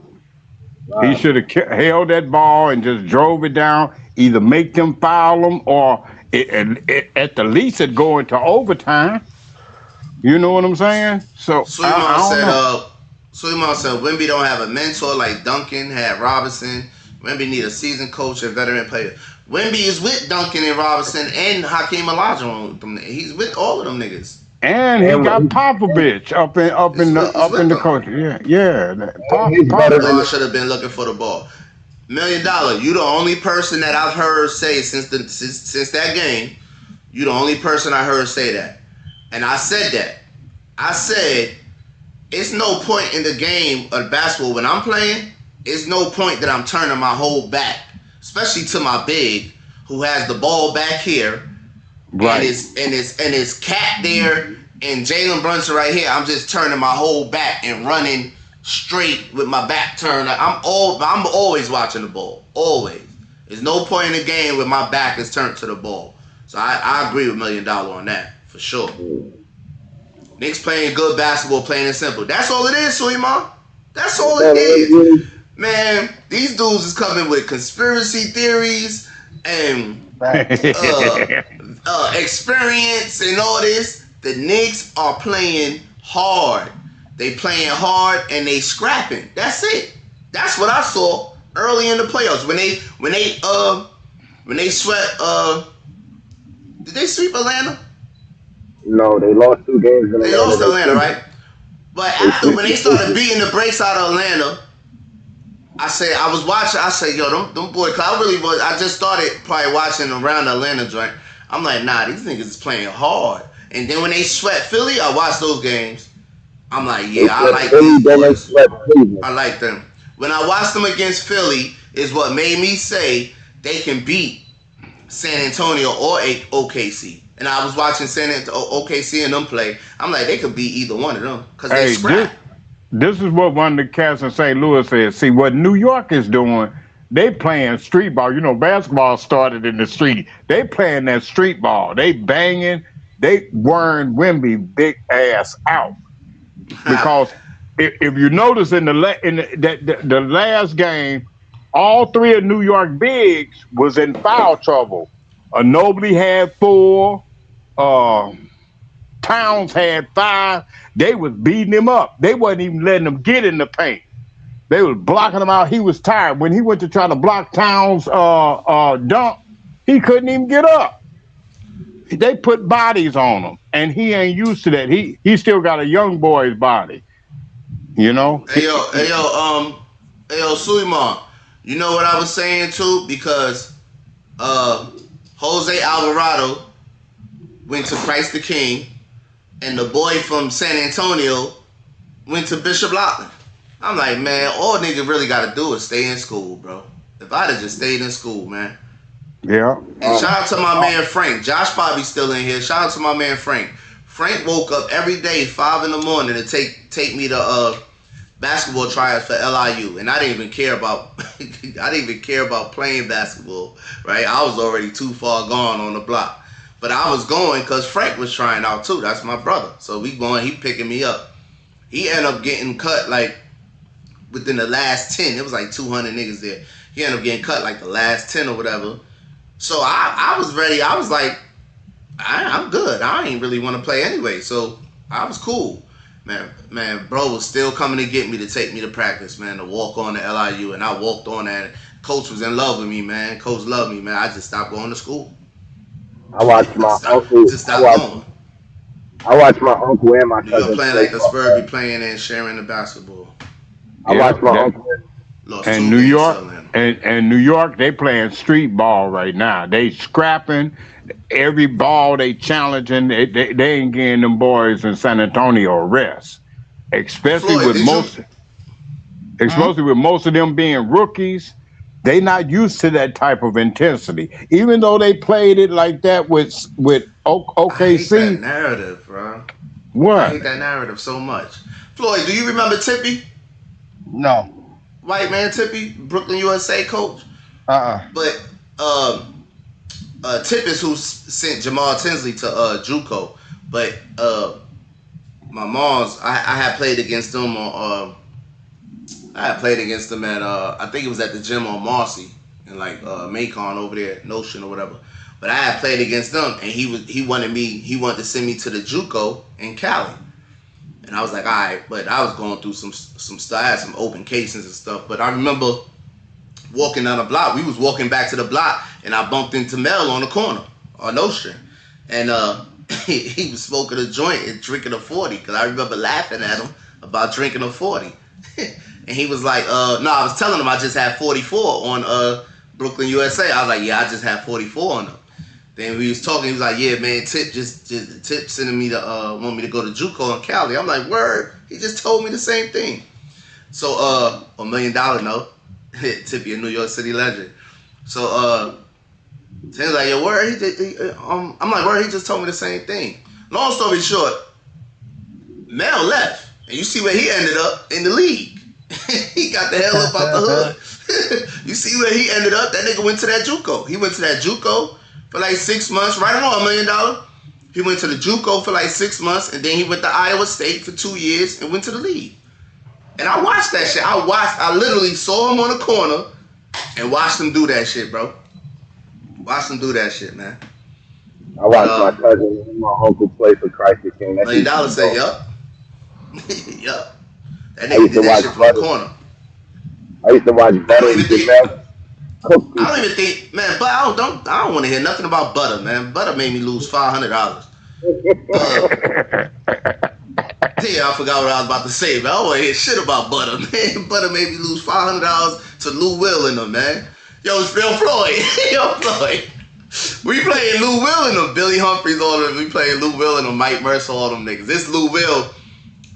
Wow. He should have held that ball and just drove it down. Either make them foul them, or at the least it go into overtime. You know what I'm saying? So Suleiman said Wemby don't have a mentor like Duncan had Robinson. Wemby need a seasoned coach and veteran player. Wemby is with Duncan and Robinson and Hakeem Olajuwon. He's with all of them niggas. And he got Popovich up in the coach. Yeah. Popovich should have been looking for the ball. $1 Million. You the only person that I've heard say since that game. You the only person I heard say that. And I said that. I said it's no point in the game of basketball when I'm playing. It's no point that I'm turning my whole back especially to my big, who has the ball back here, Right. and his cat there, and Jalen Brunson right here. I'm just turning my whole back and running straight with my back turned. I'm always watching the ball. Always. There's no point in the game where my back is turned to the ball. So I agree with $1 Million on that for sure. Knicks playing good basketball, plain and simple. That's all it is, Suleiman. That's all it is. Man, these dudes is coming with conspiracy theories and experience and all this. The Knicks are playing hard. They playing hard and they scrapping. That's it. That's what I saw early in the playoffs when they swept. Did they sweep Atlanta? No, they lost 2 games in Atlanta. They lost to Atlanta, right? But after when they started beating the brakes out of Atlanta, I was watching. I said, yo, them boys. Cause I just started probably watching around the Atlanta joint. I'm like, nah, these niggas is playing hard. And then when they swept Philly, I watched those games. I'm like, yeah, I like these boys. I like them. When I watched them against Philly, is what made me say they can beat San Antonio or OKC. And I was watching OKC and them play. I'm like, they could beat either one of them because they scrap. This is what one of the cats in St. Louis said. See, what New York is doing, they playing street ball. You know, basketball started in the street. They playing that street ball. They banging. They wearing Wemby big ass out. Because if you notice in the last game, all 3 of New York bigs was in foul trouble. Nobody had 4. Towns had 5. They was beating him up. They wasn't even letting him get in the paint. They was blocking him out. He was tired. When he went to try to block Towns' dunk, he couldn't even get up. They put bodies on him, and he ain't used to that. He still got a young boy's body, you know. Hey yo, Suleiman. You know what I was saying too? Because Jose Alvarado went to Christ the King, and the boy from San Antonio went to Bishop Loughlin. I'm like, man, all nigga really got to do is stay in school, bro. If I'd have just stayed in school, man. Yeah. And shout out to my man Frank. Josh probably still in here. Shout out to my man Frank. Frank woke up every day 5 in the morning to take me to basketball tryouts for LIU, and I didn't even care about playing basketball. Right, I was already too far gone on the block, but I was going because Frank was trying out too. That's my brother, so we going. He picking me up. He ended up getting cut like within the last 10. It was like 200 niggas there. He ended up getting cut like the last 10 or whatever. So I was ready. I was like, I'm good. I ain't really want to play anyway. So I was cool. Man, bro was still coming to get me to take me to practice, man, to walk on to LIU. And I walked on that. Coach was in love with me, man. Coach loved me, man. I just stopped going to school. I watched my uncle. I watched my uncle and my cousin. You're playing like the Spurs be playing and sharing the basketball. I watched my uncle. And New York, they playing street ball right now. They scrapping every ball. They challenging. They ain't getting them boys in San Antonio a rest, especially with most of them being rookies. They not used to that type of intensity. Even though they played it like that with OKC. I hate that narrative, bro. What? I hate that narrative so much. Floyd, do you remember Tippy? No. White man Tippy, Brooklyn USA coach. But Tip is who sent Jamal Tinsley to JUCO. But my mom's, I had played against them on. I had played against him at I think it was at the gym on Marcy in like Macon over there, Notion or whatever. But I had played against them, and he wanted to send me to the JUCO in Cali. And I was like, all right, but I was going through some stuff. I had some open cases and stuff. But I remember walking down the block. We was walking back to the block, and I bumped into Mel on the corner on Nostrand. And he was smoking a joint and drinking a 40, because I remember laughing at him about drinking a 40. And he was like, no, I was telling him I just had 44 on Brooklyn USA. I was like, yeah, I just had 44 on them. Then we was talking. He was like, "Yeah, man, Tip sending me to want me to go to JUCO in Cali." I'm like, "Word." He just told me the same thing. So $1 million note, Tippy, a New York City legend. So he's like, yo, where I'm like, where he just told me the same thing. Long story short, Mel left, and you see where he ended up in the league. He got the hell up out the hood. You see where he ended up? That nigga went to that JUCO. He went to that JUCO for like 6 months, right around $1 million. He went to the JUCO for like 6 months, and then he went to Iowa State for 2 years and went to the league. And I watched that shit. I literally saw him on the corner and watched him do that shit, bro. Watched him do that shit, man. I watched my cousin and my uncle play for Crisis King. $1 million said, yup. Yup. That nigga did that shit from the corner. I used to watch Butter and Jamel. I don't even think, man, but I don't want to hear nothing about Butter, man. Butter made me lose $500. Yeah, I forgot what I was about to say, man. I don't want to hear shit about Butter, man. Butter made me lose $500 to Lou Will in them, man. Yo, Floyd. Yo, Floyd. We playing Lou Will and them, Billy Humphries, all of them. We playing Lou Will and them, Mike Mercer, all them niggas. This Lou Will,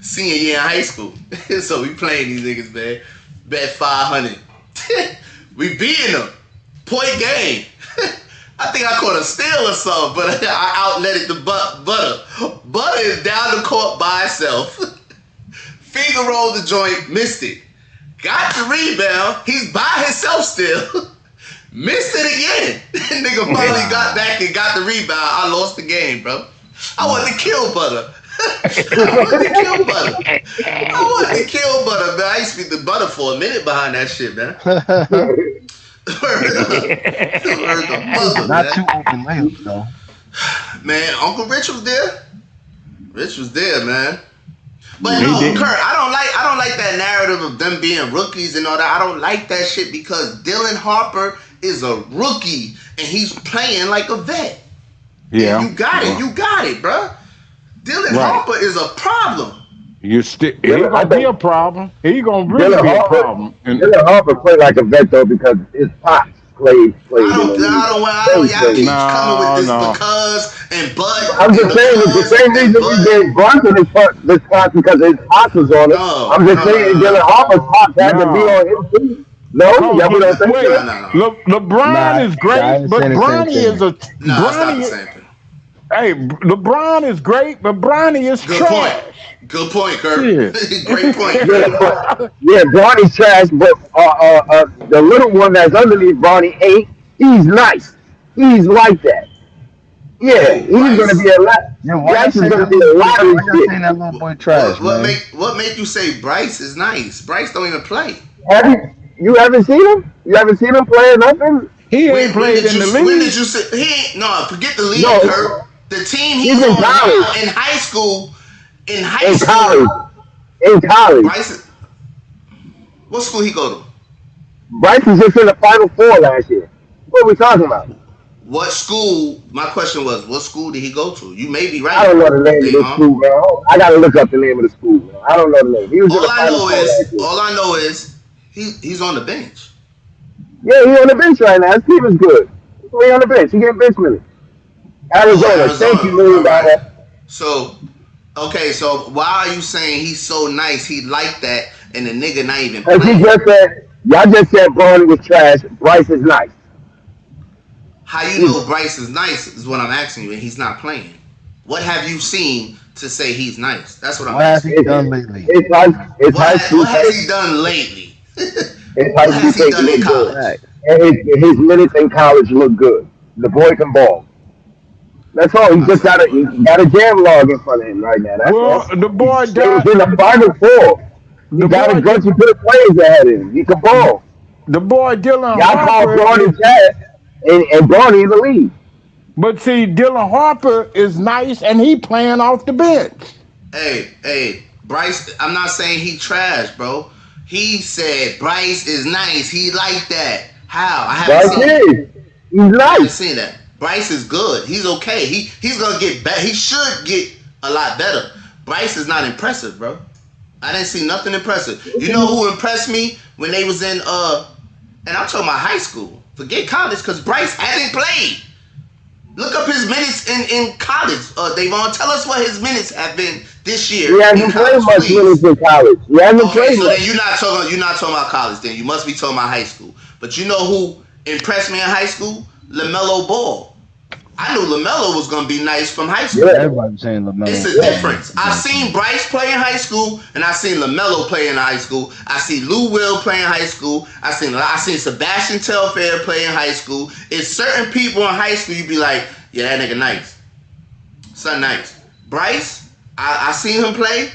senior year in high school. So we playing these niggas, man. Bet 500. We beating them. Point game. I think I caught a steal or something, but I outletted the Butter. Butter is down the court by itself. Finger rolled the joint, missed it. Got the rebound. He's by himself still. Missed it again. Nigga finally got back and got the rebound. I lost the game, bro. I wanted to kill Butter. I wanted to kill Butter, man. I used to be the Butter for a minute behind that shit, man. Not too open layups, though. Man, Uncle Rich was there. Rich was there, man. But no, Kurt, I don't like that narrative of them being rookies and all that. I don't like that shit because Dylan Harper is a rookie and he's playing like a vet. Yeah, and you got it, bro. Dylan Harper is a problem. He gonna be a problem. He gonna really be a problem. Dylan Harper played like a vet though because his pops played. Y'all keep coming with this because and but. I'm just saying it's the same reason we gave Brunson this spot because his pops was on it. I'm just saying Dylan Harper's pops had to be on him too. No, y'all don't think so? LeBron is great, but Bronny is a Bronny. Hey, LeBron is great, but Bronny is trash. Good point, Kurt. Yeah. Great point. Yeah, Bronny's trash, but the little one that's underneath Bronny ain't. He's nice. He's like that. Yeah, he's gonna be a lot. Bryce is gonna be a lot of shit. That little boy trash. What make you say Bryce is nice? Bryce don't even play. You haven't seen him? You haven't seen him play nothing? He ain't played in the league. When did you say he ain't? No, forget the league, Kurt. The team he's on now in high school. In college. Bryce, what school he go to? Bryce was just in the Final Four last year. What are we talking about? What school? My question was, what school did he go to? You may be right. I don't know the name of the school, man. I gotta look up the name of the school, man. I don't know the name. He was all I know is he's on the bench. Yeah, he's on the bench right now. His team is good. He's on the bench. He getting bench minutes. Arizona. Thank you, million dollars. So, okay, so why are you saying he's so nice? He like that, and the nigga not even playing? Y'all just said Bronny was trash. Bryce is nice. How you know Bryce is nice is what I'm asking you, and he's not playing. What have you seen to say he's nice? That's what I'm asking. What has he done lately? What has he done lately? What has he done in college? And his minutes in college look good. The boy can ball. That's all. He just got a jam log in front of him right now. That's all. The boy he was in the Final Four. He got a bunch of good players ahead of him. He can ball. The boy Dylan Y'all call Bronny trash, and Bronny in the league. But see, Dylan Harper is nice, and he playing off the bench. Hey, Bryce, I'm not saying he trash, bro. He said Bryce is nice. He like that. How? I haven't seen it. He's nice. I haven't seen that. Bryce is good. He's okay. He's gonna get better. He should get a lot better. Bryce is not impressive, bro. I didn't see nothing impressive. You know who impressed me when they was in and I'm talking about high school. Forget college, because Bryce hasn't played. Look up his minutes in college. Davon, tell us what his minutes have been this year. He hasn't played much minutes in college. He hasn't played much. Then you're not talking about college. Then you must be talking about high school. But you know who impressed me in high school? LaMelo Ball. I knew LaMelo was gonna be nice from high school. Yeah, everybody's saying LaMelo. It's a difference. I've seen Bryce play in high school, and I've seen LaMelo play in high school. I see Lou Will play in high school. I seen Sebastian Telfair play in high school. It's certain people in high school you be like, yeah, that nigga nice. Son nice. Bryce, I seen him play.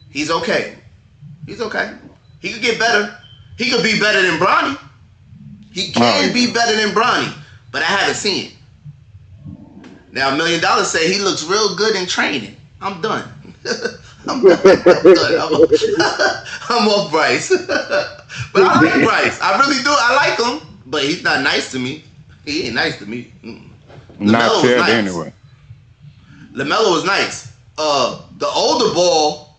He's okay. He's okay. He could get better. He could be better than Bronny. He can be better than Bronny, but I haven't seen it. Now, $1 Million say he looks real good in training. I'm done. I'm done. I'm off Bryce. But I like Bryce. I really do. I like him, but he's not nice to me. He ain't nice to me. Not said nice. Anyway. LaMelo was nice. The older Ball,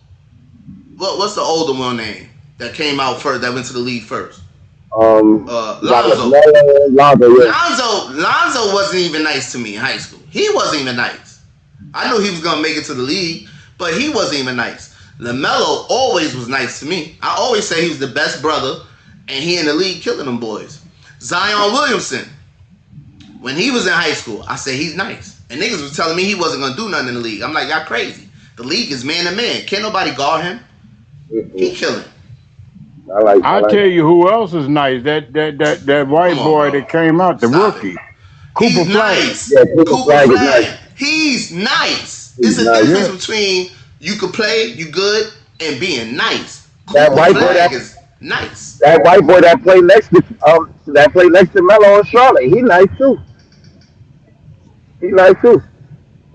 what's the older one name that came out first, that went to the league first? Lonzo. Lonzo wasn't even nice to me in high school. He wasn't even nice. I knew he was gonna make it to the league, but he wasn't even nice. LaMelo always was nice to me. I always say he was the best brother, and he in the league killing them boys. Zion Williamson, when he was in high school, I said he's nice, and niggas was telling me he wasn't gonna do nothing in the league. I'm like, y'all crazy. The league is man to man. Can't nobody guard him. He killing. I'll tell you who else is nice. That white boy that came out, the rookie. He's nice. Yeah, Cooper Flag. He's nice. It's a difference between you could play, you good, and being nice. That white boy is nice. That white boy that played next to Melo in Charlotte. He nice too.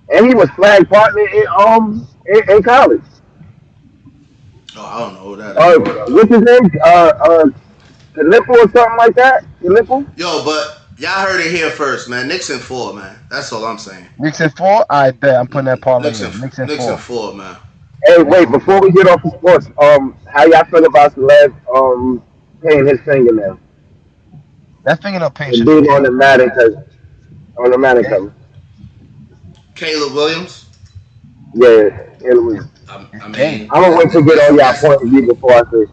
And he was flag partner in college. Oh, I don't know who that is. What's his name? Kalippo or something like that? Kalippo? Yo, but y'all heard it here first, man. Knicks in 4, man. That's all I'm saying. Knicks in 4? I bet. I'm putting that parlay in. Knicks in 4, man. Hey, wait, before we get off of sports, how y'all feel about Celeb painting his fingernail? That fingernail paint being on the Madden cover. Caleb Williams? Yeah, Caleb Williams. I mean, I'm gonna wait to get all y'all point of view before I say.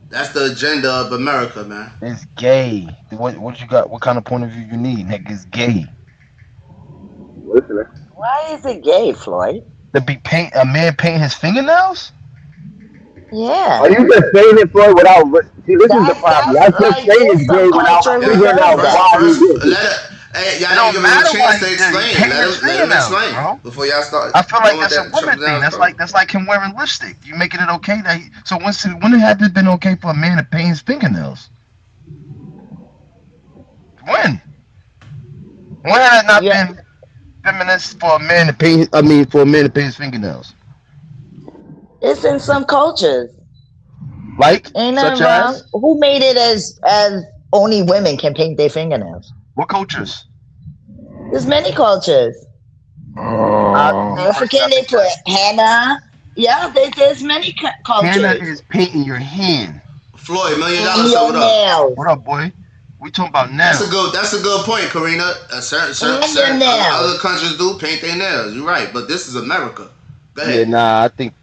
That's the agenda of America, man. It's gay. What you got? What kind of point of view you need? Nigga, it's gay. Listen. Why is it gay, Floyd? To be a man painting his fingernails? Yeah. Are you just saying it, Floyd, without? See, this is the problem. Y'all just saying it's gay without figuring out why you did it. Hey, y'all didn't give him a chance to explain. Let him explain, bro. Before y'all start. I feel like that's a woman thing. That's like him wearing lipstick. You making it okay that so when had it been okay for a man to paint his fingernails? When had it not been feminist for a man to paint? For a man to paint his fingernails. It's in some cultures. Like ain't nothing wrong. Who made it as only women can paint their fingernails? What cultures? There's many cultures. African, they put henna. Yeah, there's many cultures. Henna is painting your hand. Floyd, $1 Million. What up? What up, boy? We talking about nails. That's a good point, Karina. Certain other countries do paint their nails. You're right, but this is America. Go ahead. Yeah, nah. I think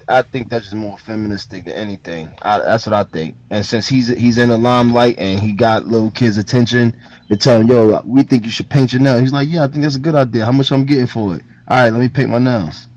that's just more feministic than anything. That's what I think. And since he's in the limelight and he got little kids' attention, they tell him, "Yo, we think you should paint your nails." He's like, "Yeah, I think that's a good idea. How much I'm getting for it? All right, let me paint my nails."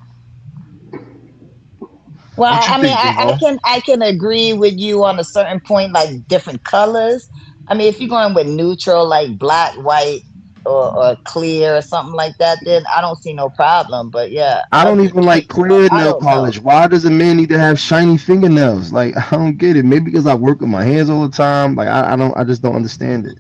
Well, I can agree with you on a certain point, like different colors. I mean, if you're going with neutral, like black, white, or clear or something like that, then I don't see no problem. But yeah, I don't even like clear nail polish. Why does a man need to have shiny fingernails? Like, I don't get it. Maybe because I work with my hands all the time. Like, I just don't understand it.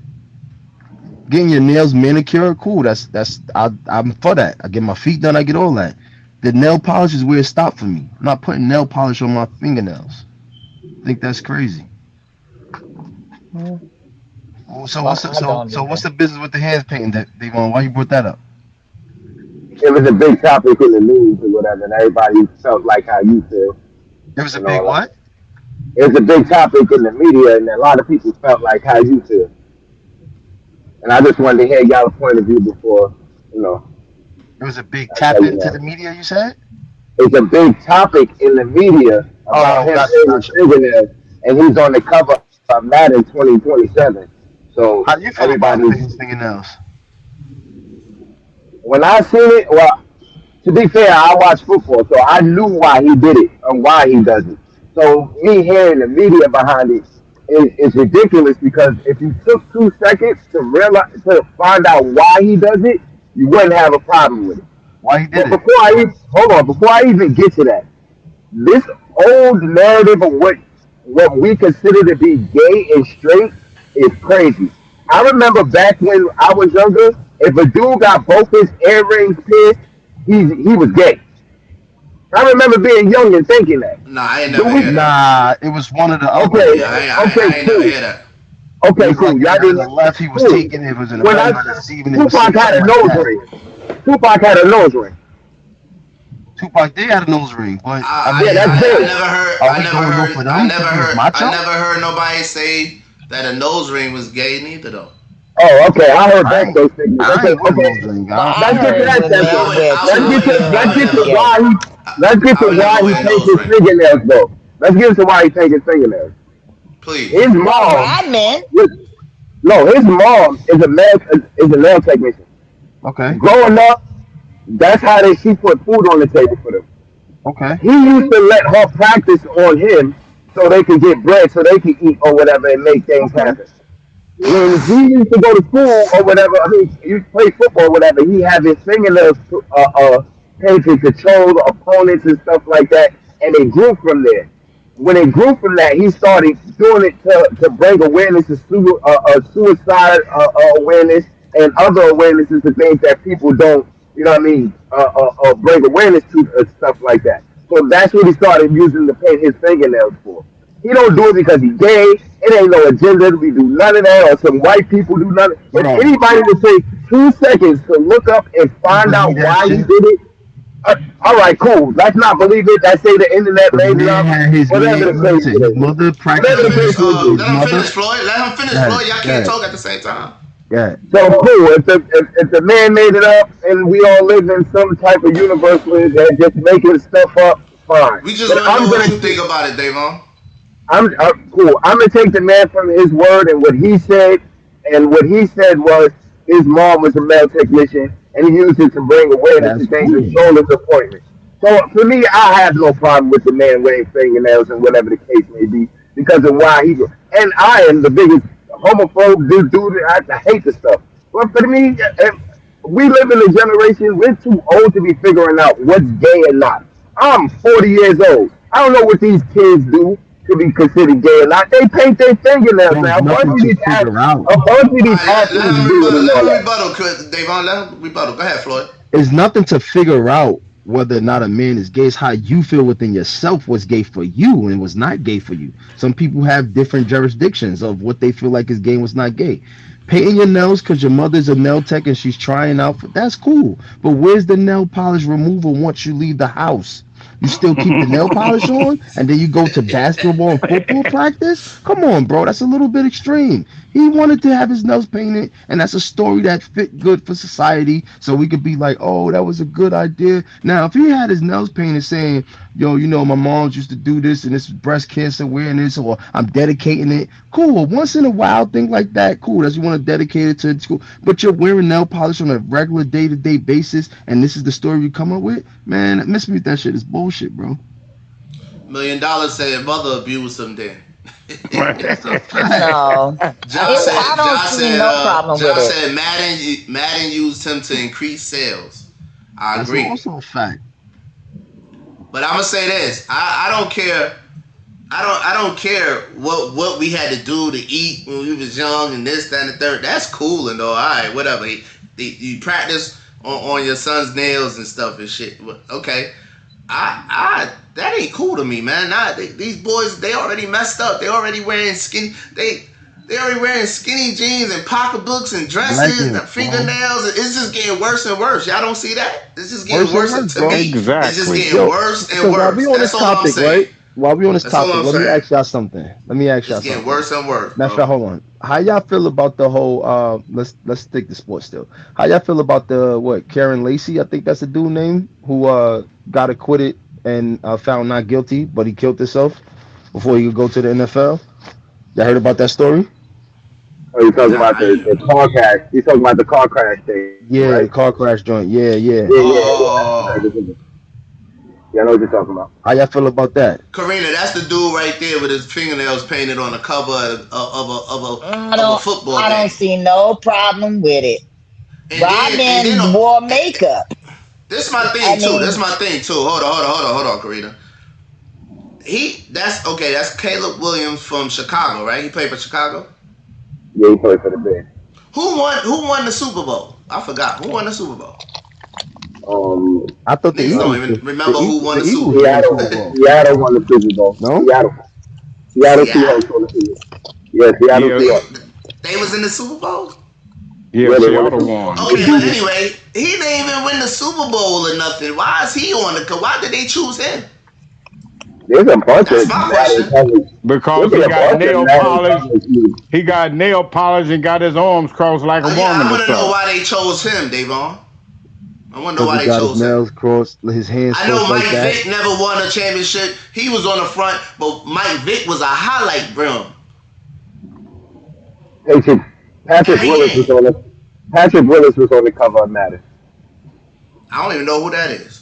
Getting your nails manicured, cool. I'm for that. I get my feet done. I get all that. The nail polish is where it stopped for me. I'm not putting nail polish on my fingernails. I think that's crazy. So what's the business with the hands painting, Devon? Why you brought that up? It was a big topic in the news or whatever, and everybody felt like how you feel. It was a big what? It was a big topic in the media, and a lot of people felt like how you feel. And I just wanted to hear y'all's point of view before, It was a big tap into the media, you said? It's a big topic in the media about him painting his fingernails, and he's on the cover of Madden 2027. So How do you feel about him painting everybody's his fingernails? when I seen it. Well, to be fair, I watch football, so I knew why he did it and why he does it. So me hearing the media behind it is ridiculous because if you took 2 seconds to realize to find out why he does it, you wouldn't have a problem with it. Why he did But it? before I even get to that, this old narrative of what we consider to be gay and straight is crazy. I remember back when I was younger, if a dude got both his earrings pierced, he was gay. I remember being young and thinking that. Nah, I ain't Do never we? hear that. Nah, it was one or the other. Okay, Yeah, okay, I ain't never cool, hear that. It okay, was like cool. if Y'all it was in didn't. the left, he was Cool. taking it. If it was in the When right, I he was receiving it. Tupac had Something a like nose that. ring. Tupac had a nose ring. Tupac did have a nose ring, but I Yeah, that's mean, big. are we going off for them because he was I macho? never heard nobody say that a nose ring was gay neither though. Oh, okay. I heard I both ain't, those things. I Okay, ain't with a okay. nose ring. But I don't I Let's care. get to heard that women section. wear I Let's would get Tupac to never why earrings. I would never he wear a paints nose his ring. fingernails though. Let's get into why he paints his fingernails. Please. His Well, mom, Rodman, no, his mom is a nail technician. Okay, Growing up, that's how she put food on the table for them. okay, He used to let her practice on him so they could get bread, so they could eat or whatever and make things okay. happen. When he used to go to school or whatever, I mean, he play football or whatever, he had his fingernails painted to control the opponents and stuff like that, and it grew from there. When it grew from that, he started doing it to bring awareness to suicide awareness and other awarenesses to things that people don't, you know what I mean, bring awareness to stuff like that. So that's what he started using to paint his fingernails for. He don't do it because he's gay. It ain't no agenda. We do none of that, or some white people do none. If Bro, anybody would take 2 seconds to look up and you find out believe that why he shit? did it, all right, cool. Let's not believe it. Let's say the internet The made it man up. had his Whatever the man. case Listen, his is. mother Whatever Let the him practiced. finish case is. His mother. Floyd. Let him finish, Yeah, Floyd. Y'all can't yeah, talk at the same time. yeah. So cool. If the man made it up and we all live in some type of universe where they're just making stuff up, fine. We just But want to know what you think about it, Davon. I'm cool. I'm gonna take the man from his word and what he said, and what he said was his mom was a male technician, and he used it to bring awareness to That's things and cool. show his appointment. So for me, I have no problem with the man wearing fingernails and whatever the case may be because of why he. And I am the biggest homophobe, this dude. I hate the stuff. But for me, we live in a generation. We're too old to be figuring out what's gay and not. I'm 40 years old. I don't know what these kids do to be considered gay or not. They paint their fingernails There's now. nothing to figure out. A bunch of All these right, athletes do it and let all him that. rebuttal, Davon. Let him rebuttal. Go ahead, Floyd. It's nothing to figure out whether or not a man is gay. It's how you feel within yourself what's gay for you and what's not gay for you. Some people have different jurisdictions of what they feel like is gay and what's not gay. Painting your nails because your mother's a nail tech and she's trying out for that's cool. But where's the nail polish removal once you leave the house? You still keep the nail polish on and then you go to basketball and football practice? Come on, bro. That's a little bit extreme. He wanted to have his nails painted, and that's a story that fit good for society. So we could be like, oh, that was a good idea. Now, if he had his nails painted saying, yo, you know, my mom's used to do this and this is breast cancer awareness, or I'm dedicating it, cool. Once in a while, thing like that, cool. That's you want to dedicate it to school. But you're wearing nail polish on a regular day-to-day basis, and this is the story you come up with, man, miss me with that shit is bullshit, bro. $1 million said mother abused him then. no. I don't see no problem with Josh it. said Madden used him to increase sales. I That's agree. also a fact. But I'm gonna say this. I don't care. I don't care what we had to do to eat when we was young and this, that, and the third. That's cool and all right, whatever. You practice on your son's nails and stuff and shit. Okay. I that ain't cool to me, man. These boys, they already messed up. They already wearing skinny. They already wearing skinny jeans and pocketbooks and dresses and fingernails. It's just getting worse and worse. Y'all don't see that? It's just getting worse to me. Exactly. It's just getting worse and worse. While we on this topic, right? While we on this That's all topic, I'm let me saying. ask y'all something. It's getting worse and worse. Now, hold on. How y'all feel about the whole? Let's stick to sports still. How y'all feel about the Karen Lacey? I think that's the dude name who got acquitted and found not guilty, but he killed himself before he could go to the NFL. Y'all heard about that story? Oh, you talking about the car crash? You talking about the car crash thing, Yeah, right? the car crash joint. Yeah. Oh, Yeah, I know what you're talking about. How y'all feel about that? Karina, that's the dude right there with his fingernails painted on the cover I of a don't football I game. don't see no problem with it. And then Rodman wore makeup. this is my I thing too. This is mean, my thing too. Hold on, Karina. That's Caleb Williams from Chicago, right? He played for Chicago. Yeah, he played for the Bears. Who won the Super Bowl? I forgot. Who won the Super Bowl? I thought the Niggas Eagles. don't even remember who won the Super Eagles Bowl. won the Super Bowl. Seattle won the Super Bowl. No? Seattle Seahawks won the Super Bowl. Yeah, Seattle Seahawks. They was in the Super Bowl? Yeah, Seattle won. Okay, but anyway, he didn't even win the Super Bowl or nothing. Why is he on the? Why did they choose him? There's a bunch That's of my question. Because he got nail polish. He got nail polish and got his arms crossed like a woman. I want to know why they chose him, Davon. I want to know why they chose him. Nails crossed, his hands. I know Mike like Vick never won a championship. He was on the front, but Mike Vick was a highlight brim. Patrick Willis was on the cover of Madden. I don't even know who that is.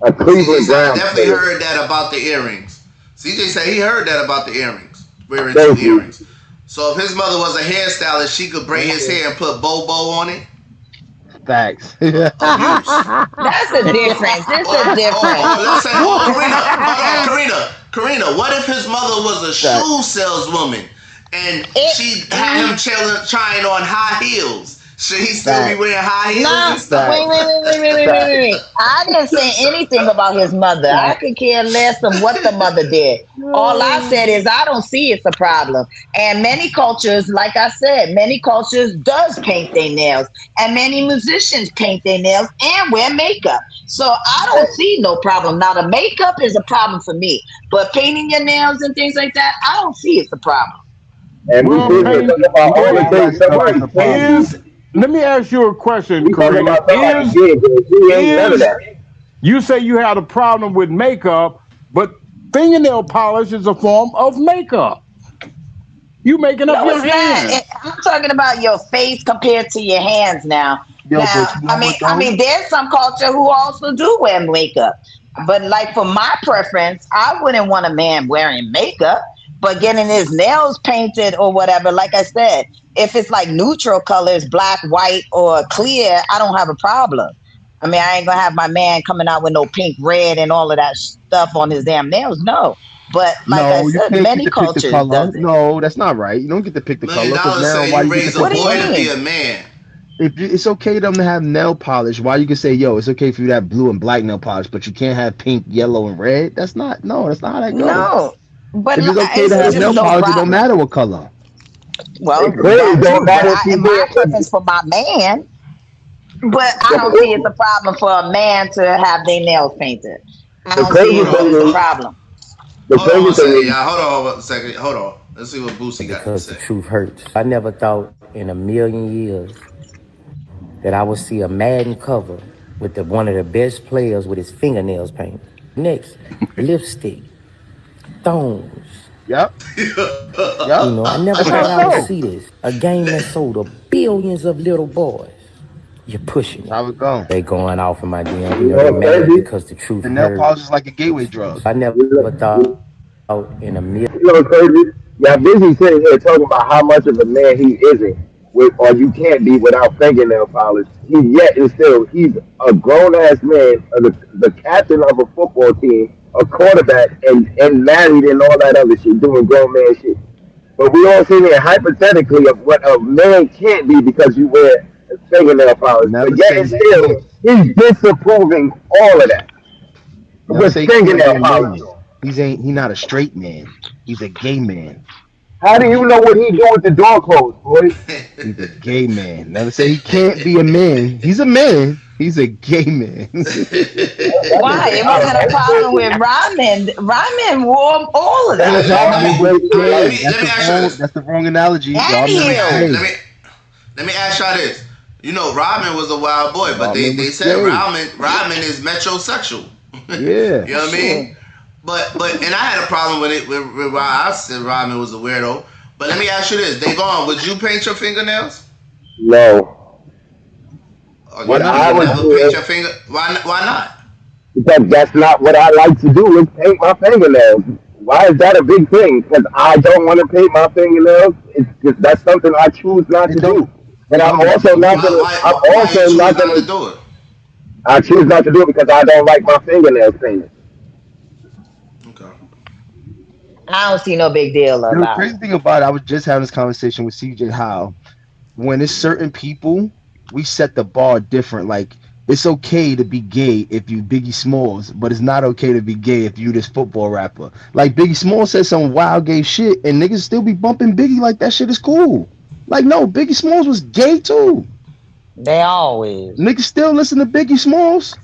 A Cleveland Browns. I definitely heard that about the earrings. CJ said he heard that about the earrings. Wearing two earrings. So if his mother was a hairstylist, she could braid his hair and put Bobo on it. Facts. That's a difference. It's a difference. Let's say, Karina, what if his mother was a shoe saleswoman and she had him trying on high heels? Should he still be wearing high heels and stuff? Wait. I didn't say anything about his mother. I could care less of what the mother did. All I said is I don't see it's a problem. And many cultures, like I said, many cultures does paint their nails. And many musicians paint their nails and wear makeup. So I don't see no problem. Now, the makeup is a problem for me. But painting your nails and things like that, I don't see it's a problem. And let me ask you a question, Karina. You say you had a problem with makeup, but fingernail polish is a form of makeup. You making up your hands. I'm talking about your face compared to your hands now. I mean, there's some culture who also do wear makeup. But like for my preference, I wouldn't want a man wearing makeup, but getting his nails painted or whatever, like I said, if it's like neutral colors, black, white, or clear, I don't have a problem. I mean, I ain't gonna have my man coming out with no pink, red, and all of that stuff on his damn nails. No. But like I said, many cultures does it. No, that's not right. You don't get to pick the color. Now, you raise a boy to be a man. If it's okay to them to have nail polish, why you can say, yo, it's okay for you to have blue and black nail polish, but you can't have pink, yellow, and red? That's not how that goes. No. But if it's okay to have nail polish, it don't matter what color. Well, my preference for my man, but I don't see it's a problem for a man to have their nails painted. I don't see it's a problem. Hold on a second. Hold on. Let's see what Boosie got to say. Because the truth hurts. I never thought in a million years that I would see a Madden cover with one of the best players with his fingernails painted. Next, lipstick, thongs. Yep. You know, I never thought I would see this. A game that sold to billions of little boys. You're pushing it. How it go? They going off in my DM. You know, they mad because the truth hurts. The nail polish is like a gateway drug. I never thought in a million. You know, crazy. Y'all busy sitting here talking about how much of a man he isn't, or you can't be without fingernail polish. He's a grown ass man, the captain of a football team, a quarterback, and married and all that other shit, doing grown man shit. But we all sitting here hypothetically of what a man can't be because you wear fingernail polish. But yet and still, he's disapproving all of that with fingernail polish. He's not a straight man. He's a gay man. How do you know what he do with the door closed, boy? He's a gay man. Never say he can't be a man. He's a man. He's a gay man. Why? It wasn't a problem with Rodman. Rodman wore all of that. That's the wrong analogy. Let me ask y'all this. You know, Rodman was a wild boy, but they said Rodman is metrosexual. Yeah. You know what I mean? But and I had a problem with it with why I said Rodman was a weirdo. But let me ask you this, Davon, would you paint your fingernails? No. Or What you I would would never do paint is your finger? Why not? because that's not what I like to do is paint my fingernails. Why is that a big thing? Because I don't want to paint my fingernails. It's just that's something I choose not It to don't do. And it I'm don't have also to not be. gonna. I'm Why you also choose not not to gonna. do it? I choose not to do it because I don't like my fingernails painted. Okay. I don't see no big deal The about it. crazy thing about it, I was just having this conversation with CJ how when it's certain people, we set the bar different. Like it's okay to be gay if you Biggie Smalls, but it's not okay to be gay if you this football rapper. Like Biggie Smalls said some wild gay shit, and niggas still be bumping Biggie like that shit is cool. Like no, Biggie Smalls was gay too. They always. Niggas still listen to Biggie Smalls.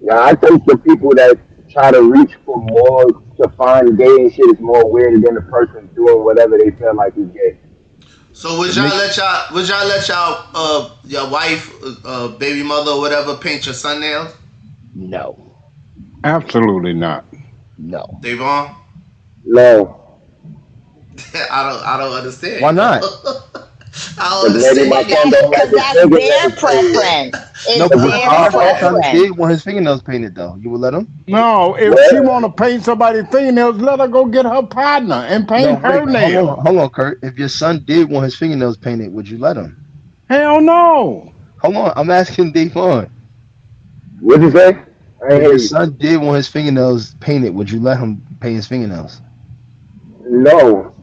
Yeah, I think the people that try to reach for more to find gay and shit is more weird than the person doing whatever they feel like is gay. So would y'all let your wife, baby mother or whatever paint your son nails? No, Absolutely not. no. Davon? No, I don't understand. Why not? I don't because maybe my understand. son don't like Because his that's their fingernails painted. preference. No, It's but what their if our son preference. did want his fingernails painted though? You would let him? No, if she What? want to paint somebody's fingernails, let her go get her partner and No, paint wait, her nails. hold on, Kurt. If your son did want his fingernails painted, would you let him? Hell no. Hold on, I'm asking Devon. What'd you say? I ain't If hear your you. son did want his fingernails painted, would you let him paint his fingernails? No,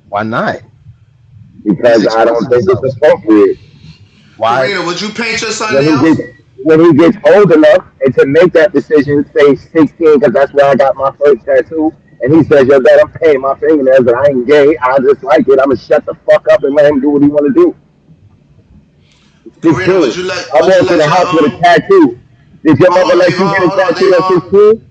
Why not? He's because I don't expressing think it's himself. appropriate. Why? Karina, would you paint your son When he nails? gets old enough and to make that decision, say 16, because that's where I got my first tattoo. And he says, "Yo, Dad, I'm painting my fingernails, but I ain't gay. I just like it. I'ma shut the fuck up and let him do what he want to do." Karina, 16. I would you walked in let the your house with a tattoo. Did your hold mother on, let you get a Davon, tattoo at 16?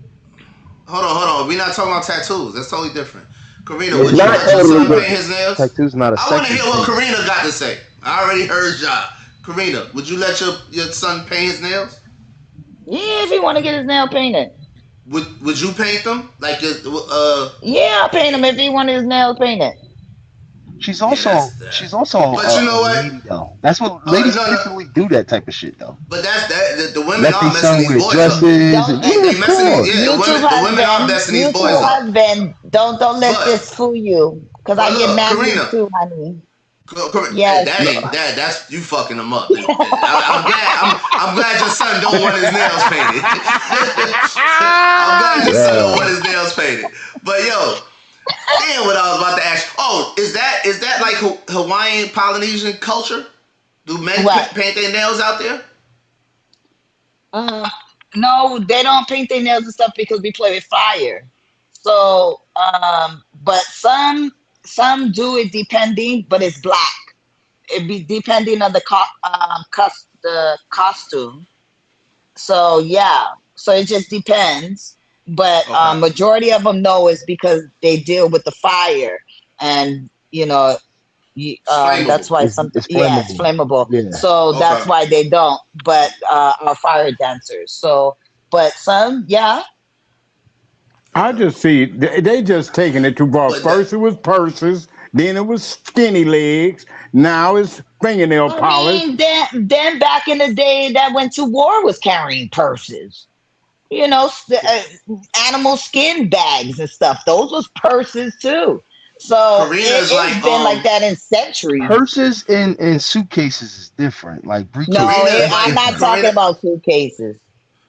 hold on. We're not talking about tattoos. That's totally different. Karina, It's would you not let your totally son paint different. his nails? Tattoo's not a I want to sexual hear what thing. Karina got to say. I already heard y'all. Karina, would you let your son paint his nails? Yeah, if he want to get his nail painted. Would you paint them? Like Yeah, I'll paint him if he want his nails painted. She's yeah, also that's that. she's also But you a know what? lady though. That's what ladies No. typically do that type of shit though. But that's that. The women Let their are messing son these wear boys up. dresses. Don't And, yeah, They of messing these. course. Yeah, YouTube the women are husband, messing these boys YouTube up. husband, don't let But this fool you. Cause I get look, married Karina, too, honey. Hey, Yes. that No, ain't that. That's you fucking them up. I'm glad. I'm glad your son don't want his nails painted. I'm glad your son don't want Yeah. his nails painted. But yo, damn, what I was about to ask. Oh, is that like Hawaiian Polynesian culture? Do men What? paint their nails out there? Uh, no, they don't paint their nails and stuff because we play with fire. So, but some do it depending, but it's black. It be depending on the costume. So yeah, so it just depends. But Okay. majority of them know is because they deal with the fire, and It's that's flammable. why it's yeah, it's flammable. flammable. Yeah. So Okay. that's why they don't. But are fire dancers. So, but some, yeah, I Okay. just see they just taking it too far. But that. First it was purses, then it was skinny legs, now it's fingernail I polish. mean, then back in the day, that went to war was carrying purses. Animal skin bags and stuff. Those was purses too. So Karina is it's like been like that in centuries. Purses and suitcases is different. Like No, Karina briefcases, is that's I'm like not different. talking about suitcases.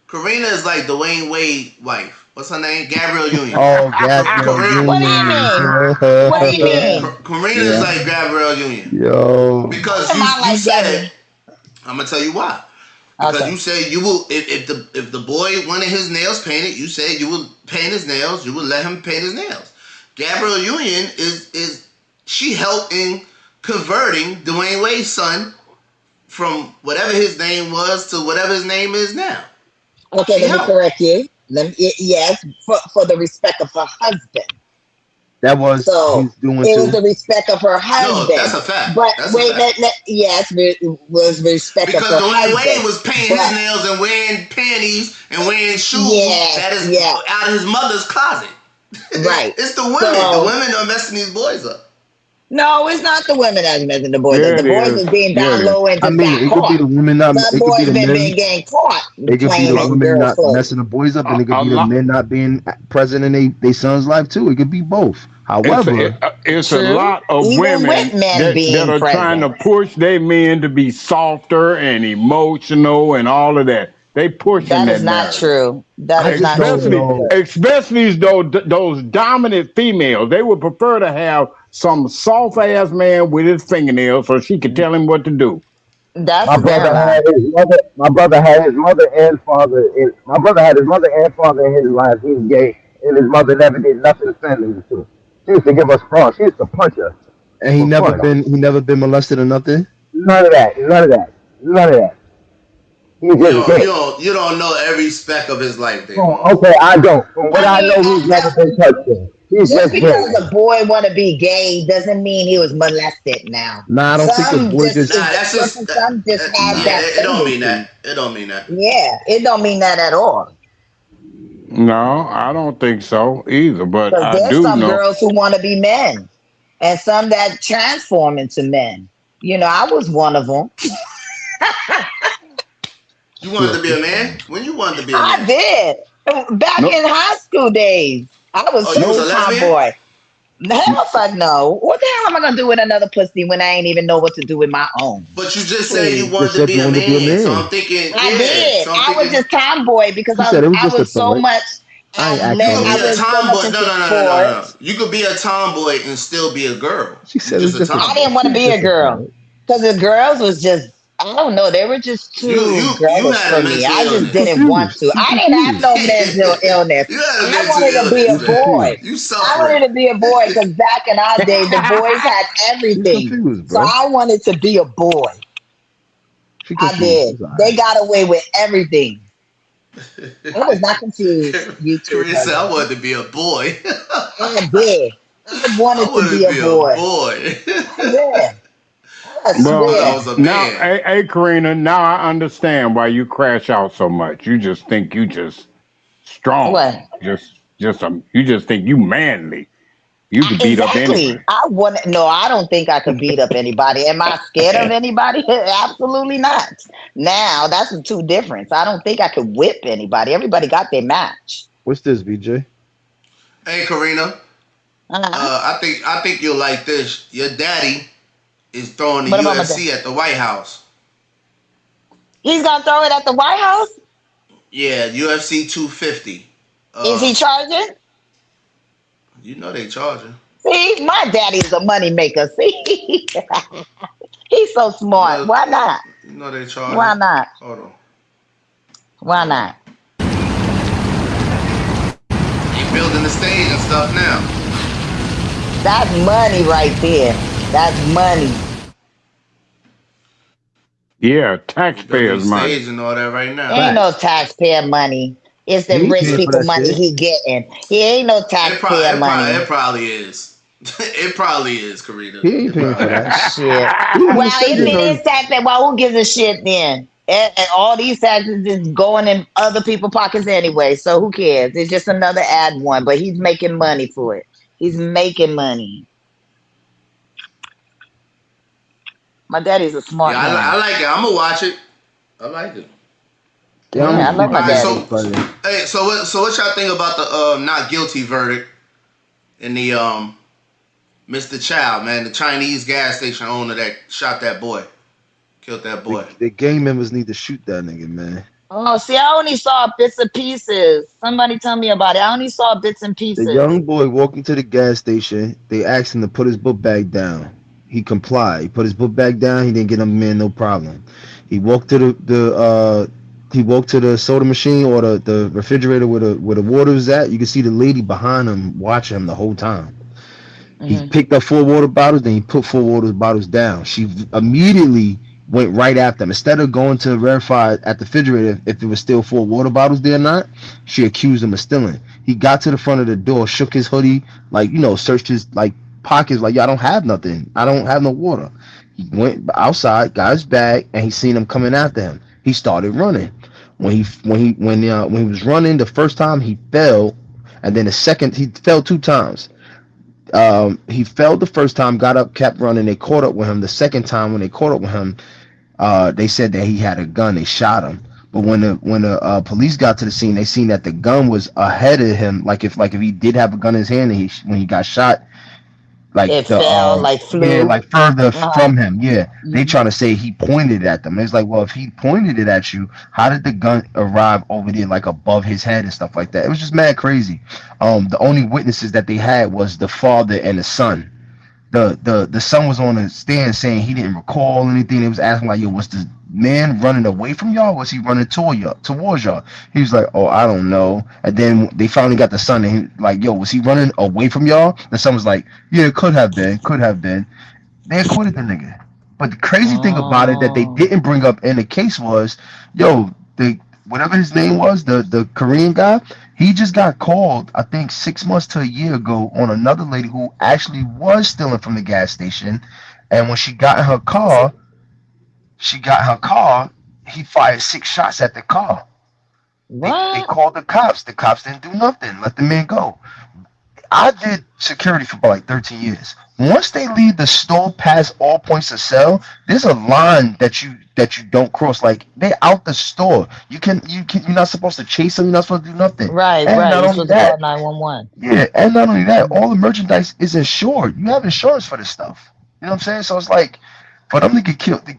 Karina is like Dwayne Wade wife. What's her name? Gabrielle Union. Oh, Gabrielle What do you Union. mean? What do you mean? Karina is Yeah. like Gabrielle Union Yo. What because am I you like, said Gabby? I'm gonna tell you why. Because Okay. you said you will if the boy wanted his nails painted, you said you would paint his nails. You would let him paint his nails. Gabrielle Union is she helped in converting Dwayne Wade's son from whatever his name was to whatever his name is now. Okay, She let me helped. correct you. Yes, for the respect of her husband. That was So he's doing it was too. the respect of her No, that's husband. a fact. But That's a wait, fact. yes, it was respect of Because her Dwayne Wade husband. was painting his But nails and wearing panties and wearing shoes yes, that is yes, out of his mother's closet. Right. It's the women. The So women are messing these boys up. no, it's not the women that's messing the boys up. Yeah, The it boys is. is being Yeah, down it is. low and I just mean, got it could be caught. the women not. Some It could be boys the been men. getting caught It could be playing the in women girls' not clothes. messing the boys up, and it could A be the lot. men not being present in their son's life too. It could be both. However, It's a True. lot of Even with women men that being are trying to present. push their men to be softer and emotional and all of that. They pushing That is that not narrative. true. That I is just not don't true, Especially, know. sir. especially those dominant females. They would prefer to have some soft ass man with his fingernails so she could tell him what to do. That's My their brother lie. had his mother. My brother had his mother and father. My brother had his mother and father in his life. He was gay, and his mother never did nothing to send him to. She used to give us fun. She used to punch us And for fun. he never been molested or nothing. None of that. None of that. None of that. He's You just don't you gay. don't you don't know every speck of his life, Oh, Davon. okay, I don't. From what I I mean, know, he's never been touched. He's just just gay. because a boy want to be gay doesn't mean he was molested. Now, Nah, I don't think the some boy just Nah, just. is that's just different. Some just have yeah. that It don't mean tendency. that. It don't mean that. Yeah, it don't mean that at all. No, I don't think so either. But Because I there's do some know. girls who want to be men, and some that transform into men. You know, I was one of them. You wanted to be a man? When you wanted to be a I man? did back No, in high school days. I was Oh, you was true a lesbian? tomboy. Hell, fuck no. What the hell am I gonna do with another pussy when I ain't even know what to do with my own? But you just said you Please. wanted Just to said be you a wanted to be a man. So I'm man. thinking, I yeah. did. So I'm I was thinking just tomboy because She said it was I just a was so thought. much I ain't asking you could her be I that. a was so much tomboy. No, into no, no, no, no, no. sports. You could be a tomboy and still be a girl. She You said it just was a just a. I tomboy. didn't want She to was be a just a girl thought. because the girls was just I don't know. They were just You too you you girlish had a for me. mental I just She illness. didn't want confused. to. She I didn't have confused. no mental illness. You had a I mental wanted to be a She illness, man. boy. confused. You I suffering. wanted to be a boy because back in our day, the boys had She's everything. confused, So bro. I wanted to be a boy. She I confused. did. It's alright. They got away with everything. I was not confused, you two Korea said, "I husbands. wanted to be a boy. I did. I I wanted to wanted be to a be a boy. boy. I did. I I thought I swear. well, was a now, man." hey, Karina, now I understand why you crash out so much. You just think you just strong. What? You just think you manly. You could beat up Exactly. anybody. I want no, I don't think I could beat up anybody. Am I scared of anybody? Absolutely not. Now that's the two difference. I don't think I could whip anybody. Everybody got their match. What's this, BJ? Hey, Karina. Uh-huh. I think you'll like this. Your daddy is throwing the What about my dad? UFC at the White House. He's gonna throw it at the White House? Yeah, UFC 250. Is he charging? You know they charging. See, my daddy is a money maker. See, he's so You smart. know, Why not? you know they Why charging. not? Hold on, Why hold on. not? He building the stage and stuff now. That's money right there. That's money. Yeah, He building the taxpayers' money. stage and all that right now. Ain't no Facts. taxpayer money. It's He the ain't rich paying for people that money shit. he getting. He ain't no taxpayer It money. probably is. It probably is, Karina. He ain't It paying for probably that. is. Shit. He ain't even Well, say if this it on. is taxpayer, well, who gives a shit then? And all these taxes is going in other people's pockets anyway. So who cares? It's just another ad one, but he's making money for it. He's making money. My daddy's a Yeah, smart I man. like it. I'm gonna watch it. I like it. Yeah, I'm Yeah, gonna I see love if I my All can right, watch daddy. it so Friday. hey, so what y'all think about the not guilty verdict in the Mr. Chow, man, the Chinese gas station owner that shot that boy, killed that boy. The gang members need to shoot that nigga, man. Oh, see, I only saw bits and pieces. Somebody tell me about it. I only saw bits and The pieces. young boy walked into the gas station. They asked him to put his book bag down. He complied. He put his book bag down. He didn't get him in, no problem. He walked to the soda machine or the refrigerator where the water was at. You can see the lady behind him watching him the whole time. He Hmm. picked up 4 water bottles, then he put 4 water bottles down. She immediately went right after him. Instead of going to verify at the refrigerator if it was still 4 water bottles there or not, she accused him of stealing. He got to the front of the door, shook his hoodie, like, searched his like pockets, like, yeah, I don't have nothing. I don't have no water. He went outside, got his bag, and he seen him coming after him. He started running. When he was running the first time, he fell And then the second, he fell 2 times. He fell the first time, got up, kept running. They caught up with him. The second time, when they caught up with him, they said that he had a gun. They shot him. But when the police got to the scene, they seen that the gun was ahead of him. Like if he did have a gun in his hand, and when he got shot, like it fell, like flew. Yeah, like further from him. Yeah, they trying to say he pointed at them. It's like, well, if he pointed it at you, how did the gun arrive over there, like above his head and stuff like that? It was just mad crazy. The only witnesses that they had was the father and the son. The son was on the stand saying he didn't recall anything. They was asking like, yo, was the man running away from y'all? Was he running towards y'all? He was like, oh, I don't know. And then they finally got the son, and he like, yo, was he running away from y'all? The son was like, yeah, it could have been. They acquitted the nigga. But the crazy thing about it that they didn't bring up in the case was, yo, whatever his name was, the Korean guy, he just got called, I think 6 months to a year ago, on another lady who actually was stealing from the gas station. And when she got in her car, he fired 6 shots at the car. What? They called the cops. The cops didn't do nothing. Let the man go. I did security for about like 13 years. Once they leave the store past all points of sale, there's a line that you don't cross. Like, they're out the store. You're not supposed to chase them. You're not supposed to do nothing. Right. And You're supposed to call 911. Yeah, and not only that, all the merchandise is insured. You have insurance for this stuff. You know what I'm saying? So it's like, for them to get killed,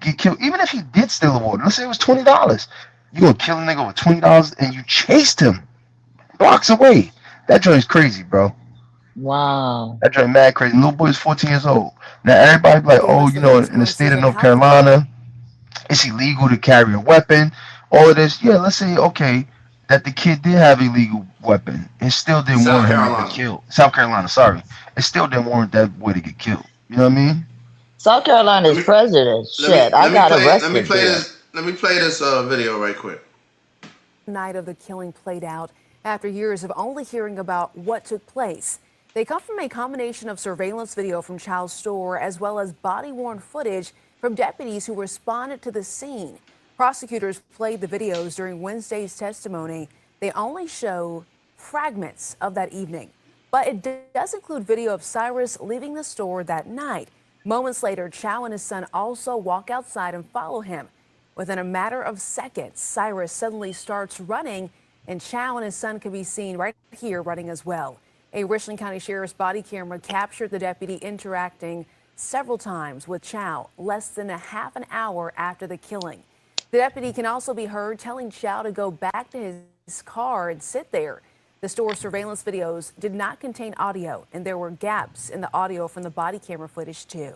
even if he did steal the water, let's say it was $20, you gonna kill a nigga with $20 and you chased him blocks away. That joint's crazy, bro. Wow. That joint mad crazy. Little boy is 14 years old. Now everybody be like, oh, you know, in the state of North Carolina, it's illegal to carry a weapon. All of this. Yeah, let's say, okay, that the kid did have a legal weapon. It still didn't warrant him to get killed. South Carolina, sorry. It still didn't warrant that boy to get killed. You know what I mean? South Carolina's president. Shit, I got arrested. Let me play this video right quick. Night of the killing played out after years of only hearing about what took place. They come from a combination of surveillance video from Chow's store as well as body-worn footage from deputies who responded to the scene. Prosecutors played the videos during Wednesday's testimony. They only show fragments of that evening, but it does include video of Cyrus leaving the store that night. Moments later, Chow and his son also walk outside and follow him. Within a matter of seconds, Cyrus suddenly starts running, and Chow and his son can be seen right here running as well. A Richland County Sheriff's body camera captured the deputy interacting several times with Chow less than a half an hour after the killing. The deputy can also be heard telling Chow to go back to his car and sit there. The store's surveillance videos did not contain audio, and there were gaps in the audio from the body camera footage, too.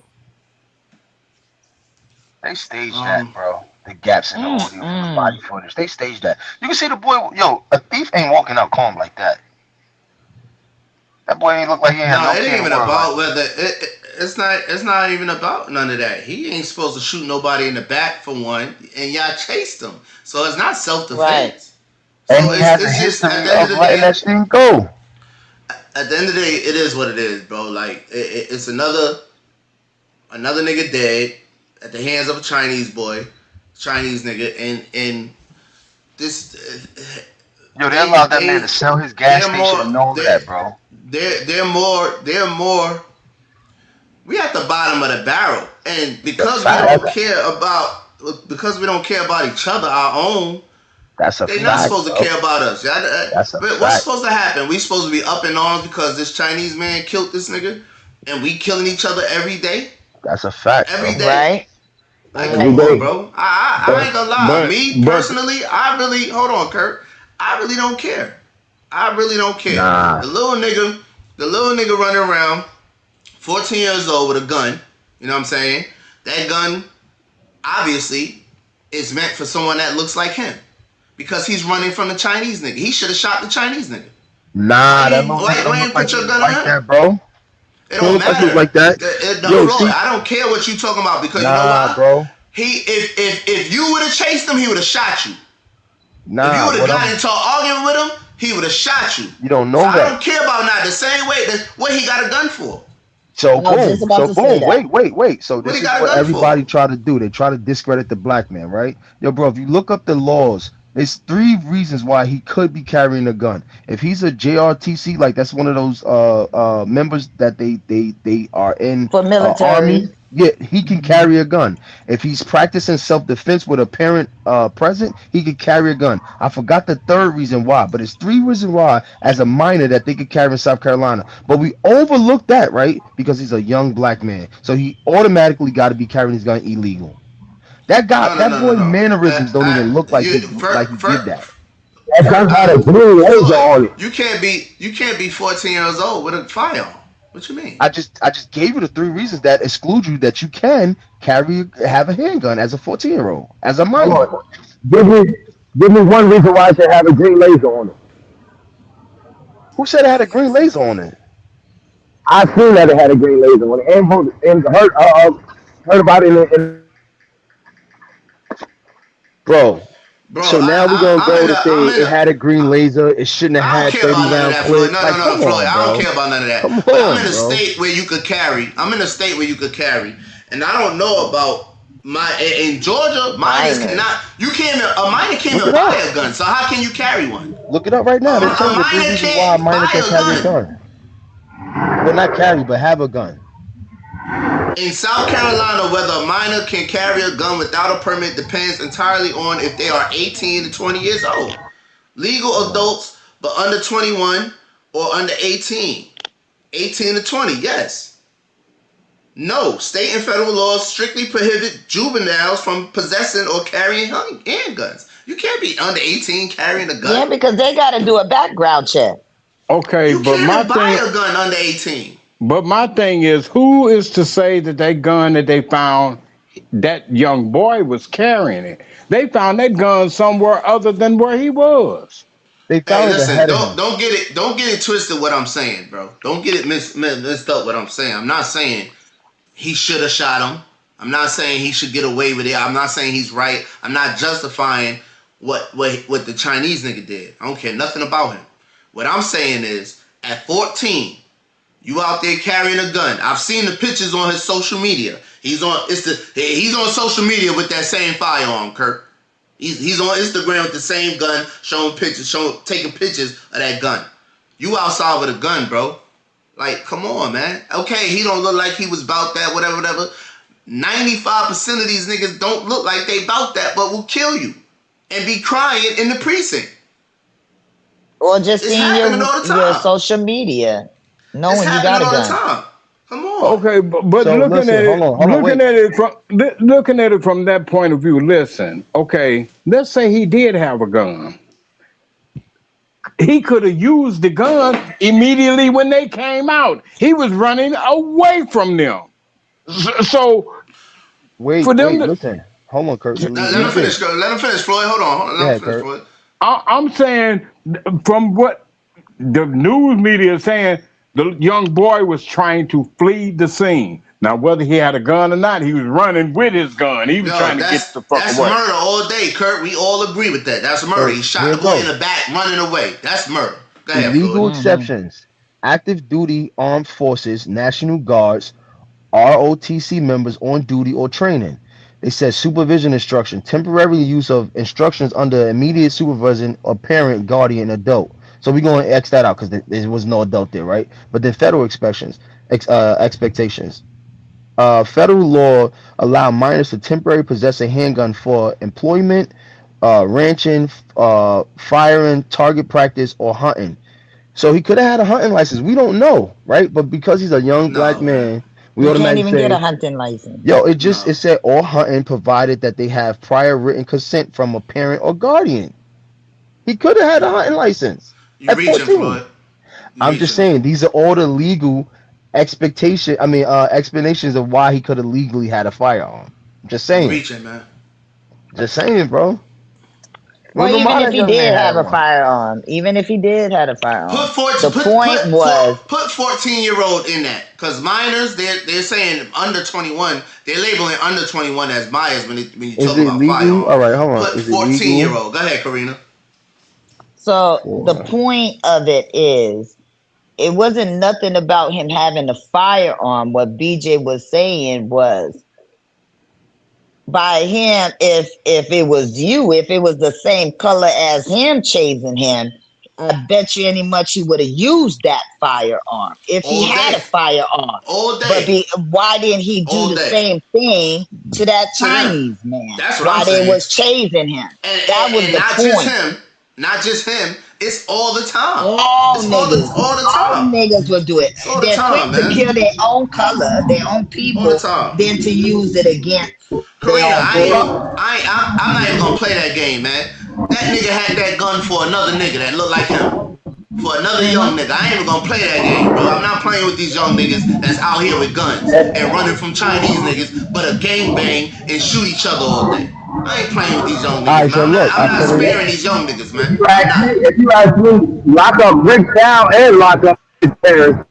They staged that, bro. The gaps in the audio from the body footage. They staged that. You can see the boy, yo, a thief ain't walking out calm like that. That boy ain't look like he had no. It ain't even about whether it's not even about none of that. He ain't supposed to shoot nobody in the back for one, and y'all chased him. So it's not self-defense. Right. So and he has a history of letting that thing go. At the end of the day, it is what it is, bro. Like it's another nigga dead at the hands of a Chinese nigga, and this. Yo, they allowed that man to sell his gas station and all that, bro. They're more. We at the bottom of the barrel, and because we don't care about each other, our own. That's a fact. They're not supposed to care about us. That's a fact. What's supposed to happen? We supposed to be up in arms because this Chinese man killed this nigga, and we killing each other every day. That's a fact. Every day, right? Like, come on, bro. I ain't gonna lie. Me personally, hold on, Kurt. I really don't care. Nah. The little nigga running around, 14 years old with a gun. You know what I'm saying? That gun, obviously, is meant for someone that looks like him. Because he's running from the Chinese nigga. He should have shot the Chinese nigga. Nah, that look put your gun on that, bro. It don't matter. Like that. I don't care what you talking about because you know why? Bro. If you would have chased him, he would have shot you. Nah, if you would have gotten into an argument with him, he would have shot you. You don't know that. I don't care about that. The same way what he got a gun for. So boom. Wait. So this is what everybody try to do. They try to discredit the black man, right? Yo, bro, if you look up the laws There's 3 reasons why he could be carrying a gun. If he's a JRTC, like that's one of those members that they are in For military. army. Yeah, he can carry a gun. If he's practicing self-defense with a parent present, he could carry a gun. I forgot the 3rd reason why, but it's 3 reasons why as a minor that they could carry in South Carolina. But we overlook that, right? Because he's a young black man, so he automatically got to be carrying his gun illegal. That guy, that boy mannerisms don't even look like he did that. That gun had a green laser on it. You can't be 14 years old with a firearm. What you mean? I just gave you the 3 reasons that exclude you that you can have a handgun as a 14-year-old, as a minor. Give me one reason why it should have a green laser on it. Who said it had a green laser on it? I seen that it had a green laser on it and heard about it in Bro, so now we're gonna go to say it had a green laser. It shouldn't have had 30-round clips. No, Floyd. I don't care about none of that. I'm in a state where you could carry. And I don't know about in Georgia. Minors cannot. A minor can't even buy a gun. So how can you carry one? Look it up right now. They're telling you the 3 reasons why a minor can carry a gun. Well, not carry, but have a gun. In South Carolina, whether a minor can carry a gun without a permit depends entirely on if they are 18 to 20 years old. Legal adults, but under 21 or under 18. 18 to 20, yes. No, state and federal laws strictly prohibit juveniles from possessing or carrying handguns. You can't be under 18 carrying a gun. Yeah, because they got to do a background check. Okay, you can't buy a gun under 18. But my thing is, who is to say that gun that they found, that young boy was carrying it? They found that gun somewhere other than where he was. They found don't get it twisted what I'm saying, bro. Don't get it messed up what I'm saying. I'm not saying he should have shot him. I'm not saying he should get away with it. I'm not saying he's right. I'm not justifying what the Chinese nigga did. I don't care nothing about him. What I'm saying is, at 14, you out there carrying a gun. I've seen the pictures on his social media. He's on social media with that same firearm, Kirk. He's on Instagram with the same gun, taking pictures of that gun. You outside with a gun, bro. Like, come on, man. Okay, he don't look like he was about that, whatever. 95% of these niggas don't look like they about that, but will kill you and be crying in the precinct. Or just seeing your social media. Knowing you got a gun. Come on. Okay, but so looking at it from that point of view, listen. Okay, let's say he did have a gun. He could have used the gun immediately when they came out. He was running away from them. So listen. Hold on, Kurt. Let him finish. Let him finish, Floyd. Hold on. Let him finish, Floyd. I'm saying from what the news media is saying, the young boy was trying to flee the scene. Now, whether he had a gun or not, he was running with his gun. He was trying to get the fuck away. That's murder all day, Kurt. We all agree with that. That's murder. He shot the boy in the back, running away. That's murder. Go ahead, legal exceptions. Active duty armed forces, National Guards, ROTC members on duty or training. They said supervision instruction, temporary use of instructions under immediate supervision of parent, guardian, adult. So we're going to X that out because there was no adult there, right? But the federal expectations. Federal law allow minors to temporarily possess a handgun for employment, ranching, firing, target practice, or hunting. So he could have had a hunting license. We don't know, right? But because he's a young black man, we can't even get a hunting license. It said all hunting provided that they have prior written consent from a parent or guardian. He could have had a hunting license. You're reaching, Floyd. I'm just saying these are all the legal explanations of why he could have legally had a firearm. I'm just saying. You're reaching, man. Just saying, bro. Well, even if he did have a firearm, put 14-year-old in that, because minors they're saying under 21. They're labeling under 21 as bias when you talk about firearms. All right, hold on. Put 14-year-old. Go ahead, Karina. So the point of it is, it wasn't nothing about him having a firearm. What BJ was saying was, by him if it was you, if it was the same color as him chasing him, I bet you any much he would have used that firearm if he all had day, a firearm. all But day, why didn't he do all the day same thing to that to them. Chinese man? That's what Why I'm they saying. was chasing him? That was And the not just point. him, not just him. It's all the time. All It's niggas, all the all time. niggas will do it. It's all the They're quick time, to man. kill their own color, their own All the people, time. than to use it against their Karina, own people. I'm not even gonna play that game, man. That nigga had that gun for another nigga that looked like him. For another young nigga. I ain't even gonna play that game, bro. I'm not playing with these young niggas that's out here with guns and running from Chinese niggas, but a gang bang and shoot each other all day. I ain't playing with these young All niggas, right, so man. look, I'm I not said sparing these young niggas, man. I'm not. if you ask me, lock up Rick Down and lock up his parents.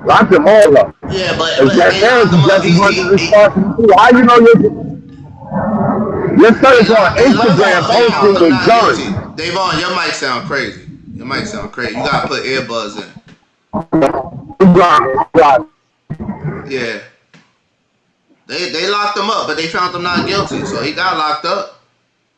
Lock them all up. Yeah, And but they parents locked him is up. just as much responsible too. How you know your son is on They locked him Instagram up. They posting found him with not guilty. guns? Davon, your mic sound crazy. Your mic sound crazy. You gotta put earbuds in. Yeah. They locked him up, but they found him not guilty, so he got locked up.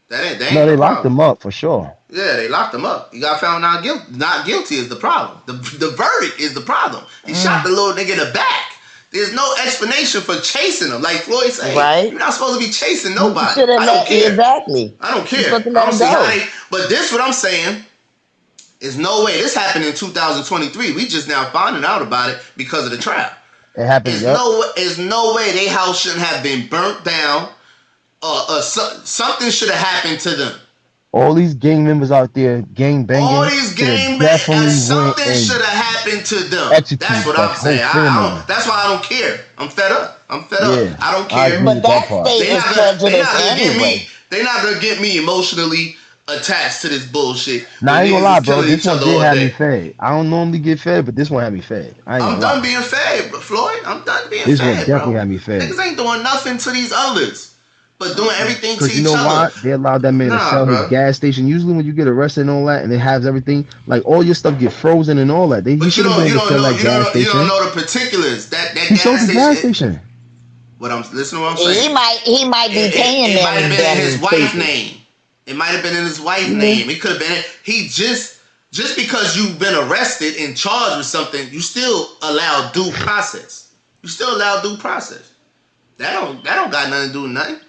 They ain't No, they the locked problem. him up for sure. Yeah, they locked him up. He got found not guilty. Not guilty is the problem. The verdict is the problem. He shot the little nigga in the back. There's no explanation for chasing him. Like Floyd said, Right? you're not supposed to be chasing nobody. You I don't care. Exactly. I don't You're care. supposed to I let don't him see how go. they. But this, what I'm saying, is no way. This happened in 2023. We just now finding out about it because of the trial. It happened. There's no way they house shouldn't have been burnt down. Something should have happened to them. All these gang members out there, gang banging. All these gang bangers, something should have happened to them. That's what I'm saying. That's why I don't care. I'm fed up. Yeah, I don't care. But that state is prejudice anyway. They're not gonna get me emotionally attached to this bullshit. Nah, I ain't gonna lie, bro. This one did have day. me fed. I don't normally get fed, but this one had me fed. I'm done being fed, Floyd. I'm done being this fed. This one definitely bro. had me fed. Niggas ain't doing nothing to these others, but doing everything to each other. Because you know why? They allowed that man to sell his gas station. Usually when you get arrested and all that, and it has everything, like all your stuff get frozen and all that. He should have been able to sell that gas station. You don't know the particulars. He sold the gas station. What I'm listening to what I'm saying. He might be paying them. It might have been in his wife's name. It might have been in his wife's name. It could have been. He just because you've been arrested and charged with something, you still allow due process. You still allow due process. That don't got nothing to do with nothing.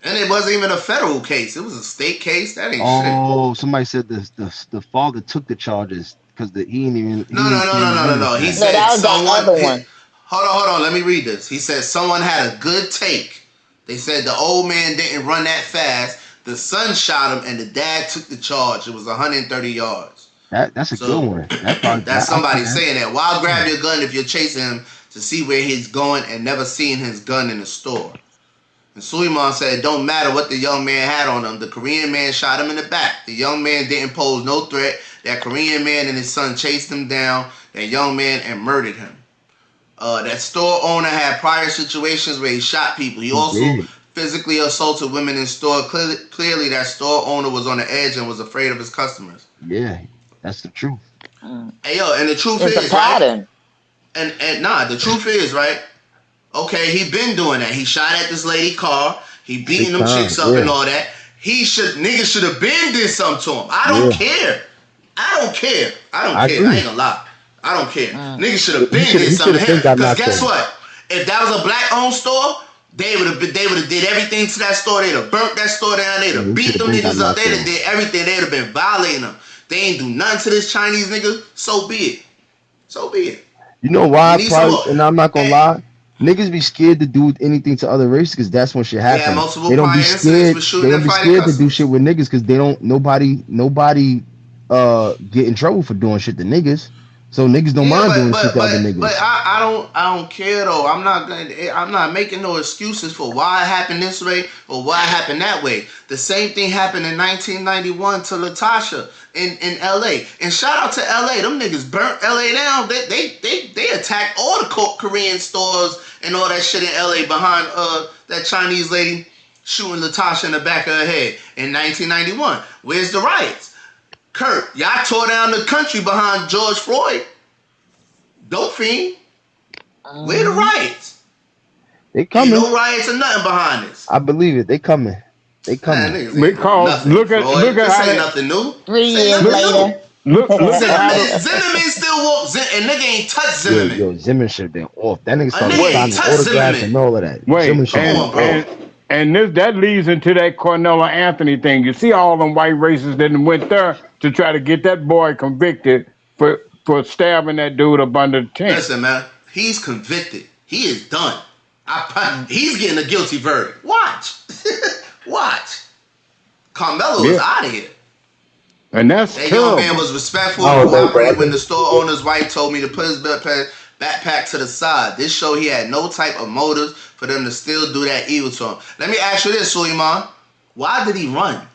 And it wasn't even a federal case. It was a state case. That ain't shit. Oh, somebody said the father took the charges because he ain't even. No. He said that was someone. The other one. Hold on. Let me read this. He said someone had a good take. They said the old man didn't run that fast. The son shot him, and the dad took the charge. It was 130 yards. That's a good one. That's somebody saying that. Why grab your gun if you're chasing him to see where he's going and never seen his gun in the store? And Suleiman said it don't matter what the young man had on him. The Korean man shot him in the back. The young man didn't pose no threat. That Korean man and his son chased him down, that young man, and murdered him. That store owner had prior situations where he shot people. He also physically assaulted women in store. Clearly, that store owner was on the edge and was afraid of his customers. Yeah, that's the truth. Hey, yo, and the truth is, right? And the truth is, right? Okay, he been doing that. He shot at this lady car. He beating them chicks up and all that. Niggas should have been did something to him. I don't care. I don't care. I ain't gonna lie. I don't care. Niggas should have been did something to him. Because guess what? If that was a black-owned store, they would have did everything to that store. They'd have burnt that store down. They'd have beat them niggas up. They'd have did everything. They'd have been violating them. They ain't do nothing to this Chinese nigga. So be it. You know why? And I'm not gonna lie. Niggas be scared to do anything to other races because that's when shit happens. They don't be scared. They don't be scared to do shit with niggas because they don't. Nobody get in trouble for doing shit to niggas. So niggas don't mind doing shit to other niggas. But I don't care though. I'm not making no excuses for why it happened this way or why it happened that way. The same thing happened in 1991 to Latasha in LA. And shout out to LA. Them niggas burnt LA down. They attacked all the Korean stores and all that shit in LA behind that Chinese lady shooting Latasha in the back of her head in 1991. Where's the riots? Kurt, y'all tore down the country behind George Floyd. Dope fiend. Where the riots? They coming. Ain't no riots or nothing behind this. I believe it. They coming. They coming. Man, niggas ain't doing nothing. Look at this how ain't nothing new. 3 years later. Look at how Zimmerman still walks. And nigga ain't touched Zimmerman. Yo, Zimmerman should have been off. That nigga started signing autographs and all of that. And that leads into that Carmelo Anthony thing. You see all them white racists that went there to try to get that boy convicted for stabbing that dude up under the tent. Listen, man, he's convicted. He is done. He's getting a guilty verdict. Watch. Watch. Carmelo is out of here. And that's that terrible. Young man was respectful and cooperative when the store owner's wife told me to put his backpack to the side. This showed he had no type of motives for them to still do that evil to him. Let me ask you this, Suleiman. Why did he run?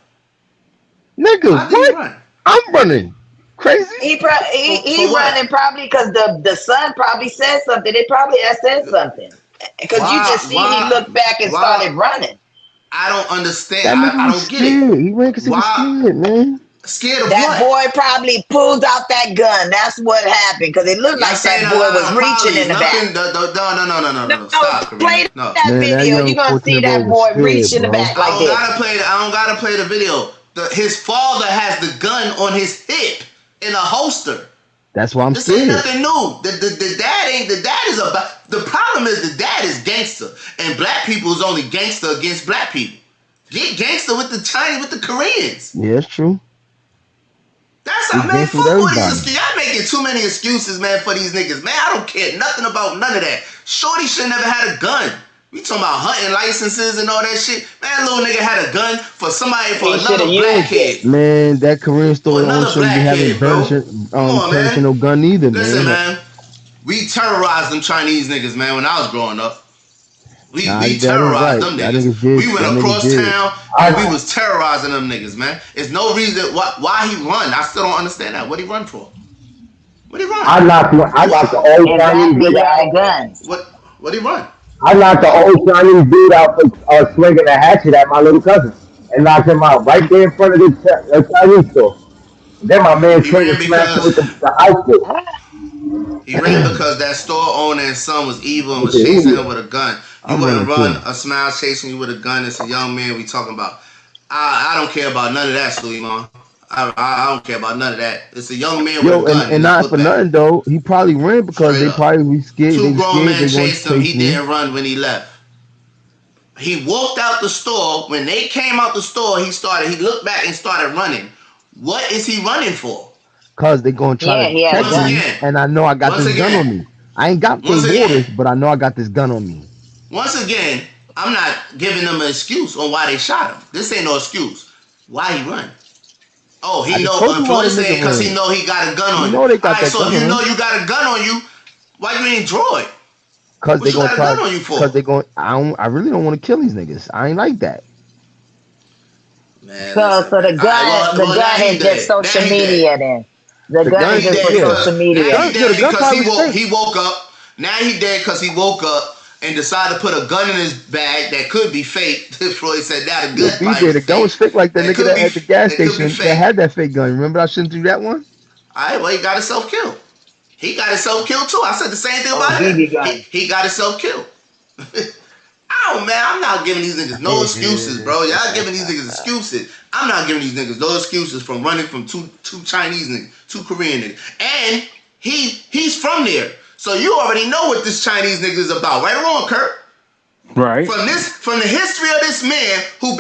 Nigga, what? I'm running. Crazy? He running probably because the son probably said something. They probably had said something. Because you just see he looked back and started running. I don't understand. I don't get it. He ran because he was scared, man. Scared of that what? boy probably pulled out that gun. That's what happened. Because it looked like that boy was reaching in the back. No. Stop. Play that video. You're going to see that boy reach in the back like this. I don't got to play the video. His father has the gun on his hip in a holster. That's why I'm this scared. Ain't nothing new. The dad is about. The problem is the dad is gangster, and black people is only gangster against black people. Get gangster with the Chinese, with the Koreans. Yeah, it's true. That's how, man. Fuck all these excuses. Y'all making too many excuses, man, for these niggas. Man, I don't care nothing about none of that. Shorty should never had a gun. We talking about hunting licenses and all that shit. Man, little nigga had a gun for somebody, for another black kid. Man, that Korean story don't show you having no gun either, man. Listen, man. We terrorized them Chinese niggas, man, when I was growing up. We terrorized them niggas. We went across town and we was terrorizing them niggas, man. There's no reason why he run. I still don't understand that. What he run for? What he run? I knocked the old Chinese nigga out. What he run? I knocked the old Chinese dude out for swinging a hatchet at my little cousin and knocked him out right there in front of the Chinese store. Then my man swinging smashed him with the ice pick. He ran because that store owner and son was evil and was chasing him with a gun. You wouldn't run a smile chasing you with a gun. It's a young man we talking about. I don't care about none of that, Suleiman. I don't care about none of that. It's a young man with a gun. And not for nothing though. He probably ran because they probably be scared. Two grown men chased him. He didn't run when he left. He walked out the store. When they came out the store, he looked back and started running. What is he running for? Because they're going to try to catch me. And I know I got this gun on me. I ain't got those orders, but I know I got this gun on me. Once again, I'm not giving them an excuse on why they shot him. This ain't no excuse. Why he run? Oh, he know employees saying because he know he got a gun on you. Know they got that so gun if you know you got a gun on you, why you ain't draw it? Because they gonna try. Because they going. I really don't want to kill these niggas. I ain't like that. Man, so the gun is just social media then. The gun is just social media. He woke up. Now he dead because he woke up and decided to put a gun in his bag that could be fake. Floyd said that a gun. He did. The gun was fake like that nigga that at the gas station that had that fake gun. Remember I shouldn't do that one? Alright, well he got himself killed. He got himself killed too. I said the same thing about him. He got himself killed. Oh man, I'm not giving these niggas no excuses, bro. Y'all giving these niggas excuses. I'm not giving these niggas no excuses from running from two Chinese niggas, two Korean niggas. And he's from there. So you already know what this Chinese nigga is about, right or wrong, Kurt? Right. From the history of this man who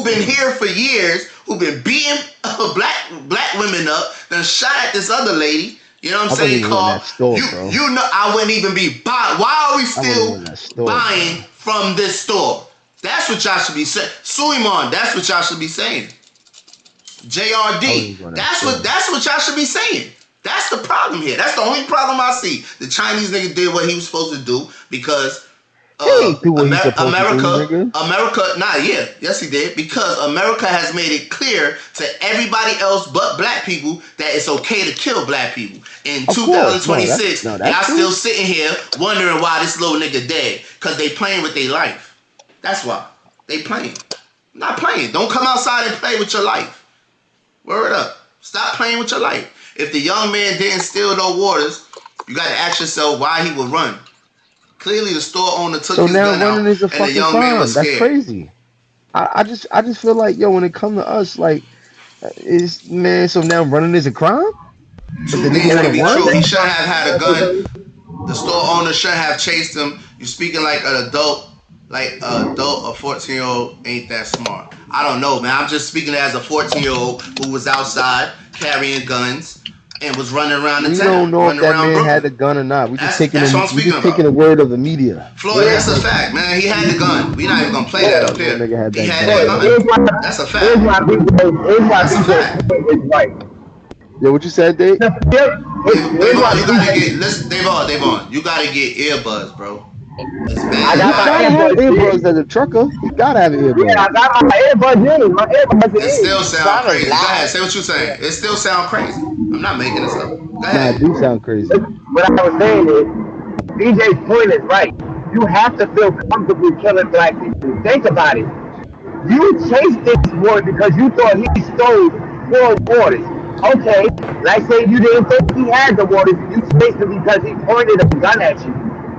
been here for years, who been beating black women up, then shot at this other lady. You know what I'm saying? You know I wouldn't even be buying. Why are we still buying from this store? That's what y'all should be saying. Suleiman, that's what y'all should be saying. JRD, that's what y'all should be saying. That's the problem here. That's the only problem I see. The Chinese nigga did what he was supposed to do because America, yes he did, because America has made it clear to everybody else but black people that it's okay to kill black people. In 2026, y'all still sitting here wondering why this little nigga dead, because they playing with their life. That's why. They playing. Not playing. Don't come outside and play with your life. Word up. Stop playing with your life. If the young man didn't steal no waters, you got to ask yourself why he would run. Clearly, the store owner took So his now gun out, running is a and the fucking young man was crime. That's scared. crazy. I just feel like, yo, when it come to us, like, is man. So now running is a crime, but Two the nigga things would can have be won. true. He shouldn't have had a gun. The store owner shouldn't have chased him. You speaking like an adult, a 14-year-old ain't that smart. I don't know, man. I'm just speaking as a 14-year-old who was outside carrying guns and was running around the We town, don't know if running that around man had Brooklyn. a gun or not. That's what I'm speaking taking about. the word of the media. Floyd, that's a fact, man. He had the gun. We're not even gonna play that up No here. nigga had He that had gun. that Here's gun. why, That's a here's fact. why That's a fact. BJ is right. Yo, what you said, Dave? Here's why Davon, you gotta BJ. get listen, Davon, you gotta get earbuds, bro. It's I bad. You got He my gotta gotta get. have earbuds earbuds in. as a trucker. He gotta have Yeah, I earbuds. got my earbuds in. My earbuds It are still in. sound Sounded crazy. Go ahead, loud. say what you're saying. It still sound crazy. I'm not making this up. Go Nah, it ahead. do sound crazy. What I was saying is, BJ's point is right. You have to feel comfortable killing black people. Think about it. You chased this boy because you thought he stole 4 waters. Okay, like say you didn't think he had the waters, you chased him because he pointed a gun at you.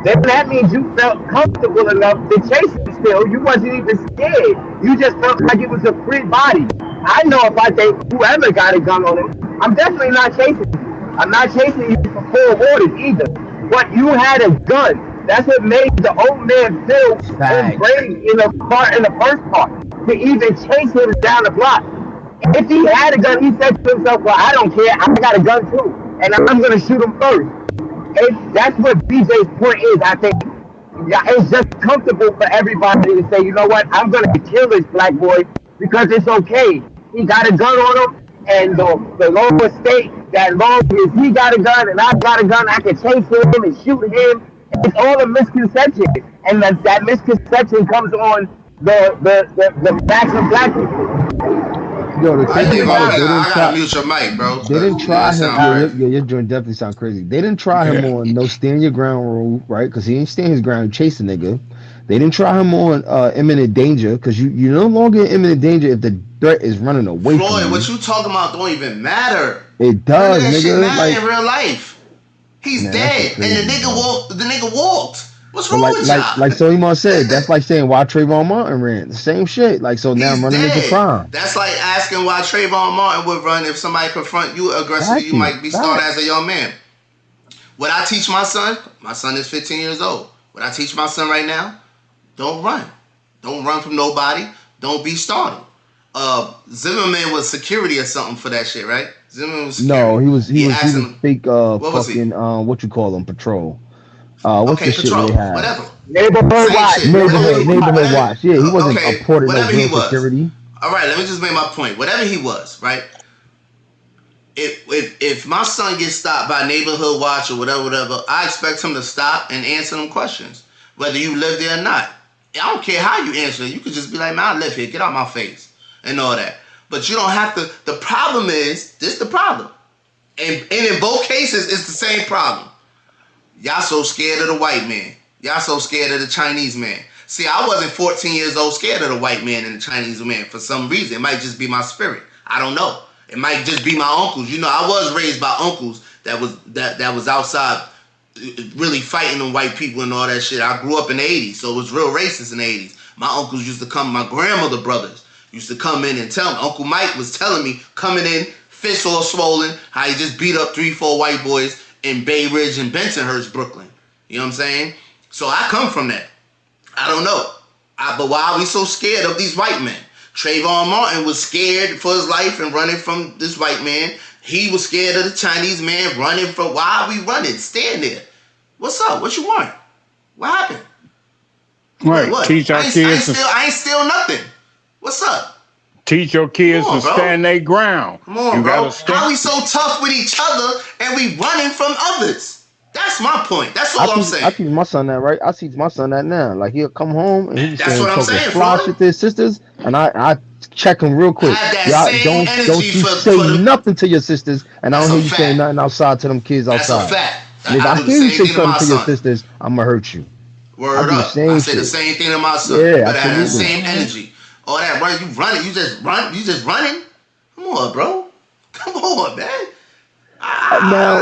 Then that means you felt comfortable enough to chase him still. You wasn't even scared. You just felt like it was a free body. I know if I think whoever got a gun on him, I'm definitely not chasing you. I'm not chasing you for 4 waters either. But you had a gun. That's what made the old man feel Facts. brave in the first part to even chase him down the block. If he had a gun, he said to himself, "Well, I don't care. I got a gun too, and I'm gonna shoot him first." That's what BJ's point is. I think it's just comfortable for everybody to say, "You know what? I'm gonna kill this black boy because it's okay. He got a gun on him, and the law will state that long as he got a gun and I got a gun, I can chase him and shoot him." It's all a misconception, and that misconception comes on the backs of black people. Yo, the All right, crazy part Davon, is they didn't I gotta try. mute your mic, bro, They because didn't try that him. sound crazy. Your joint definitely sound crazy. They didn't try him Yeah. on no stand your ground rule, right? Because he ain't stand his ground, chase a nigga. They didn't try him on imminent danger because you're no longer in imminent danger if the threat is running away from Floyd, you. what you talking about don't even matter. It None does, of that shit nigga. matter Like, in real life. He's man, that shit dead, and crazy. the nigga walked. What's But wrong with y'all? Soima said, that's like saying why Trayvon Martin ran. The same shit. Like, so now He's running is a dead. crime. That's like asking why Trayvon Martin would run if somebody confront you aggressively. You might be started as a young man. What I teach my son is 15 years old. What I teach my son right now, don't run. Don't run from nobody. Don't be startled. Zimmerman was security or something for that shit, right? Zimmerman was security. No, he was fake what was fucking he? what you call them, patrol. What's Okay, the patrol, shit they have? whatever. Neighborhood watch. Neighborhood watch. Yeah, he wasn't Okay, a port of no whatever he real was. security. All right, let me just make my point. Whatever he was, right? If my son gets stopped by neighborhood watch or whatever, I expect him to stop and answer them questions, whether you live there or not. I don't care how you answer it. You could just be like, man, I live here. Get out my face and all that. But you don't have to. The problem is, this is the problem. And in both cases, it's the same problem. Y'all so scared of the white man. Y'all so scared of the Chinese man. See, I wasn't 14 years old scared of the white man and the Chinese man for some reason. It might just be my spirit. I don't know. It might just be my uncles. You know, I was raised by uncles that was outside really fighting them white people and all that shit. I grew up in the 80s, so it was real racist in the 80s. My uncles used to come, my grandmother brothers used to come in and tell me. Uncle Mike was telling me, coming in, fists all swollen, how he just beat up 3-4 white boys in Bay Ridge and Bensonhurst, Brooklyn. You know what I'm saying? So I come from that. I don't know. But why are we so scared of these white men? Trayvon Martin was scared for his life and running from this white man. He was scared of the Chinese man running from. Why are we running? Stand there. What's up? What you want? What happened? Right. What? Teach our kids. I ain't steal nothing. What's up? Teach your kids to stand their ground. Come on, bro. How we so tough with each other and we running from others? That's my point. That's all I'm saying. I teach my son that, right? I teach my son that now. Like, he'll come home and he's That's what I'm saying, fly Floyd. shit to his sisters, and I check him real quick. Have that Y'all same don't energy you for say the. nothing to your sisters, and I That's don't a hear you saying fact. nothing outside to them kids That's a outside. fact. And if I do the hear you same say thing to my something to your son. sisters, I'm gonna hurt you. Word do the up. same I say the shit. same thing to my son. Yeah, You better have that absolutely. same energy. All that running, you just running. Come on, bro. Come on, man. Now,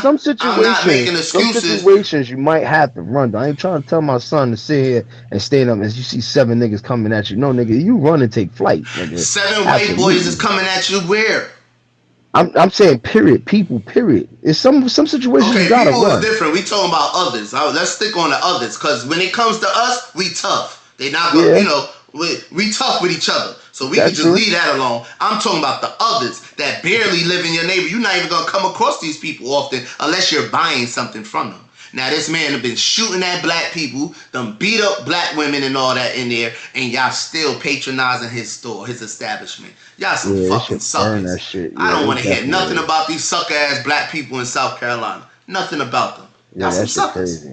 some I'm not making excuses. you might have to run. I ain't trying to tell my son to sit here and stand up as you see 7 niggas coming at you. No, nigga, you run and take flight, nigga. 7 white boys is coming at you where? I'm saying period. People, period. It's some situations you gotta people run. is different. We talking about others. Let's stick on the others, because when it comes to us, we tough. They not gonna, we tough with each other. So we can just leave that alone. I'm talking about the others that barely live in your neighborhood. You're not even gonna come across these people often unless you're buying something from them. Now this man have been shooting at black people, them beat up black women and all that in there, and y'all still patronizing his store, his establishment. Y'all some fucking suckers. I don't want to hear nothing about these sucker ass black people in South Carolina. Nothing about them. Y'all some suckers.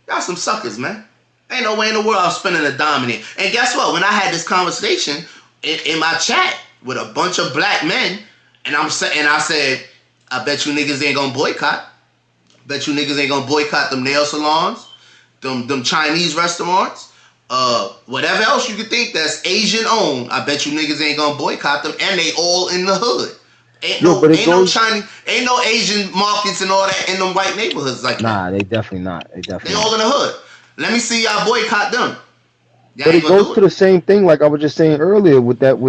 Y'all some suckers, man. Ain't no way in the world I'm spending a dime in it. And guess what? When I had this conversation in my chat with a bunch of black men, and I said, I bet you niggas ain't gonna boycott. Bet you niggas ain't gonna boycott them nail salons, them Chinese restaurants, whatever else you could think that's Asian owned. I bet you niggas ain't gonna boycott them, and they all in the hood. Ain't no Asian markets and all that in them white neighborhoods like that. Nah, they definitely not. They all in the hood. Let me see y'all boycott them. But it goes to the same thing, like I was just saying earlier with that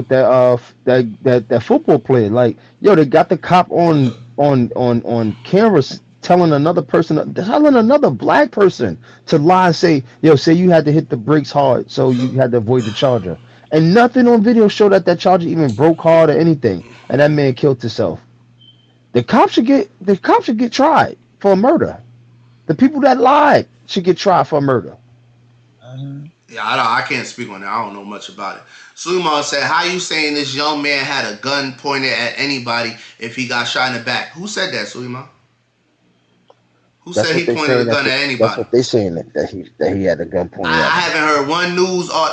football player. Like, yo, they got the cop on cameras telling another black person to lie and say, yo, say you had to hit the brakes hard, so you had to avoid the charger. And nothing on video showed that charger even broke hard or anything, and that man killed himself. The cops should get tried for murder. The people that lied should get tried for murder. Yeah, I can't speak on that. I don't know much about it. Suleiman said, how you saying this young man had a gun pointed at anybody if he got shot in the back? Who said that, Suleiman? Who said he pointed a gun at anybody? That's what they saying, that he had a gun pointed at him. I haven't heard one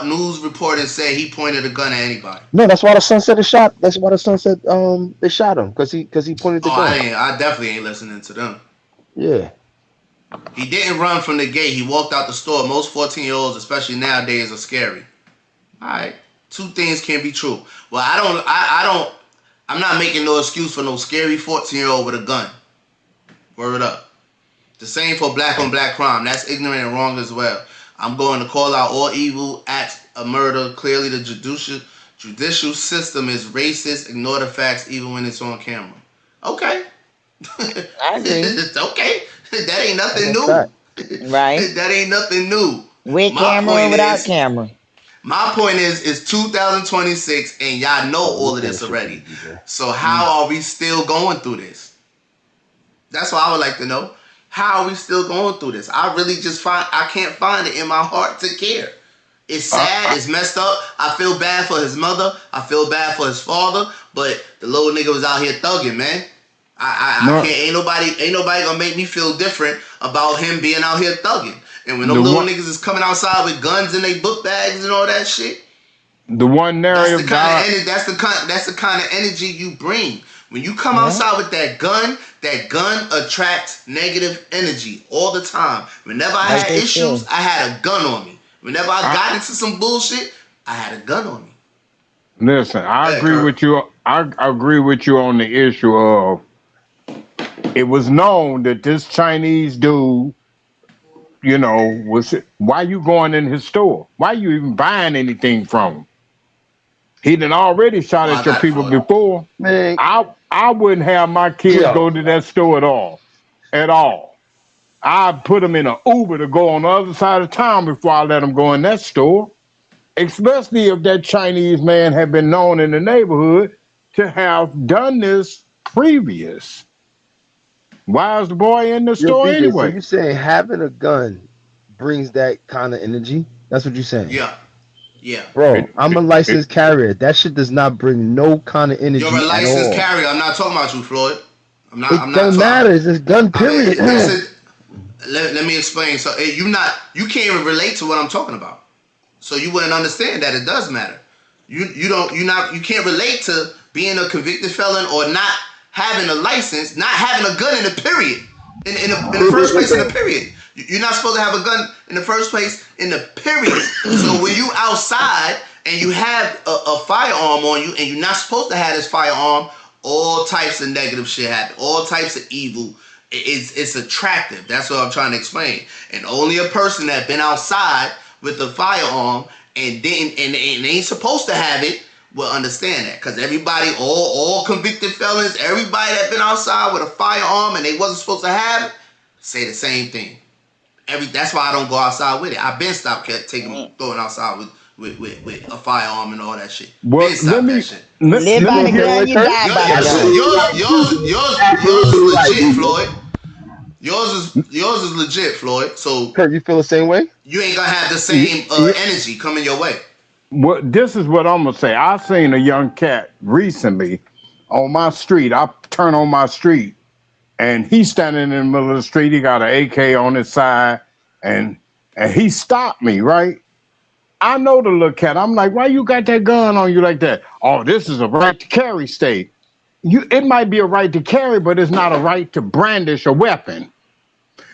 news report that said he pointed a gun at anybody. No, that's why the son said That's why the son said they shot him because he pointed the gun. I definitely ain't listening to them. Yeah. He didn't run from the gate. He walked out the store. Most 14-year-olds, especially nowadays, are scary. All right. 2 things can be true. Well, I'm not making no excuse for no scary 14-year-old with a gun. Word up. The same for black on black crime. That's ignorant and wrong as well. I'm going to call out all evil acts of murder. Clearly, the judicial system is racist. Ignore the facts even when it's on camera. Okay. I agree. Okay. That ain't nothing new. Right. That ain't nothing new. With camera or without camera. My point is, it's 2026 and y'all know all of this already. So how are we still going through this? That's what I would like to know. How are we still going through this? I really I can't find it in my heart to care. It's sad. It's messed up. I feel bad for his mother. I feel bad for his father. But the little nigga was out here thugging, man. I can't. Ain't nobody gonna make me feel different about him being out here thugging. And when them little niggas is coming outside with guns in their book bags and all that shit, the one narrative that's the kind of energy you bring. When you come outside with that gun attracts negative energy all the time. Whenever I had issues, I had a gun on me. Whenever I got into some bullshit, I had a gun on me. Listen, I agree with you. I agree with you on the issue of, it was known that this Chinese dude, why you going in his store? Why you even buying anything from him? He done already shot at your people before. Man, I wouldn't have my kids go to that store at all. I'd put them in an Uber to go on the other side of town before I let them go in that store. Especially if that Chinese man had been known in the neighborhood to have done this previous. Why is the boy in the store anyway? So you saying having a gun brings that kind of energy? That's what you're saying? Yeah. Bro, I'm a licensed carrier. That shit does not bring no kind of energy. You're a licensed carrier. I'm not talking about you, Floyd. It don't matter. It's just gun, period. Let me explain. So you can't even relate to what I'm talking about. So you wouldn't understand that it does matter. You can't relate to being a convicted felon or not having a license, not having a gun in the period. In the first place in the period. You're not supposed to have a gun in the first place in the period. So when you outside and you have a firearm on you and you're not supposed to have this firearm, all types of negative shit happen. All types of evil. It's attractive. That's what I'm trying to explain. And only a person that been outside with a firearm and ain't supposed to have it will understand that. Because everybody, all convicted felons, everybody that been outside with a firearm and they wasn't supposed to have it, say the same thing. That's why I don't go outside with it. I've been stopped throwing outside with a firearm and all that shit. Well, live by the gun, you die by the gun. Yours is legit, Floyd. Yours is legit, Floyd. So Kurt, you feel the same way? You ain't gonna have the same energy coming your way. Well, this is what I'm gonna say. I seen a young cat recently on my street. I turn on my street, and he's standing in the middle of the street. He got an AK on his side, and he stopped me, right? I know the little cat. I'm like, why you got that gun on you like that? Oh, this is a right to carry state. It might be a right to carry, but it's not a right to brandish a weapon.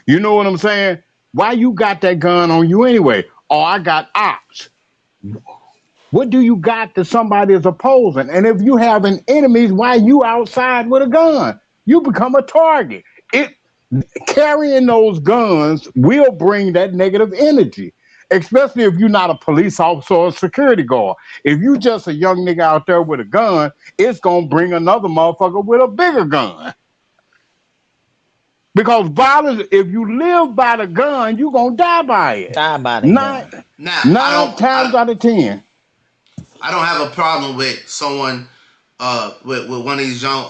You know what I'm saying? Why you got that gun on you anyway? Oh, I got ops. What do you got that somebody is opposing? And if you having enemies, why you outside with a gun? You become a target. Carrying those guns will bring that negative energy, especially if you're not a police officer or a security guard. If you just a young nigga out there with a gun, it's going to bring another motherfucker with a bigger gun. Because violence, if you live by the gun, you're going to die by it. Die by the gun. Nine times out of 10. I don't have a problem with someone, with one of these young,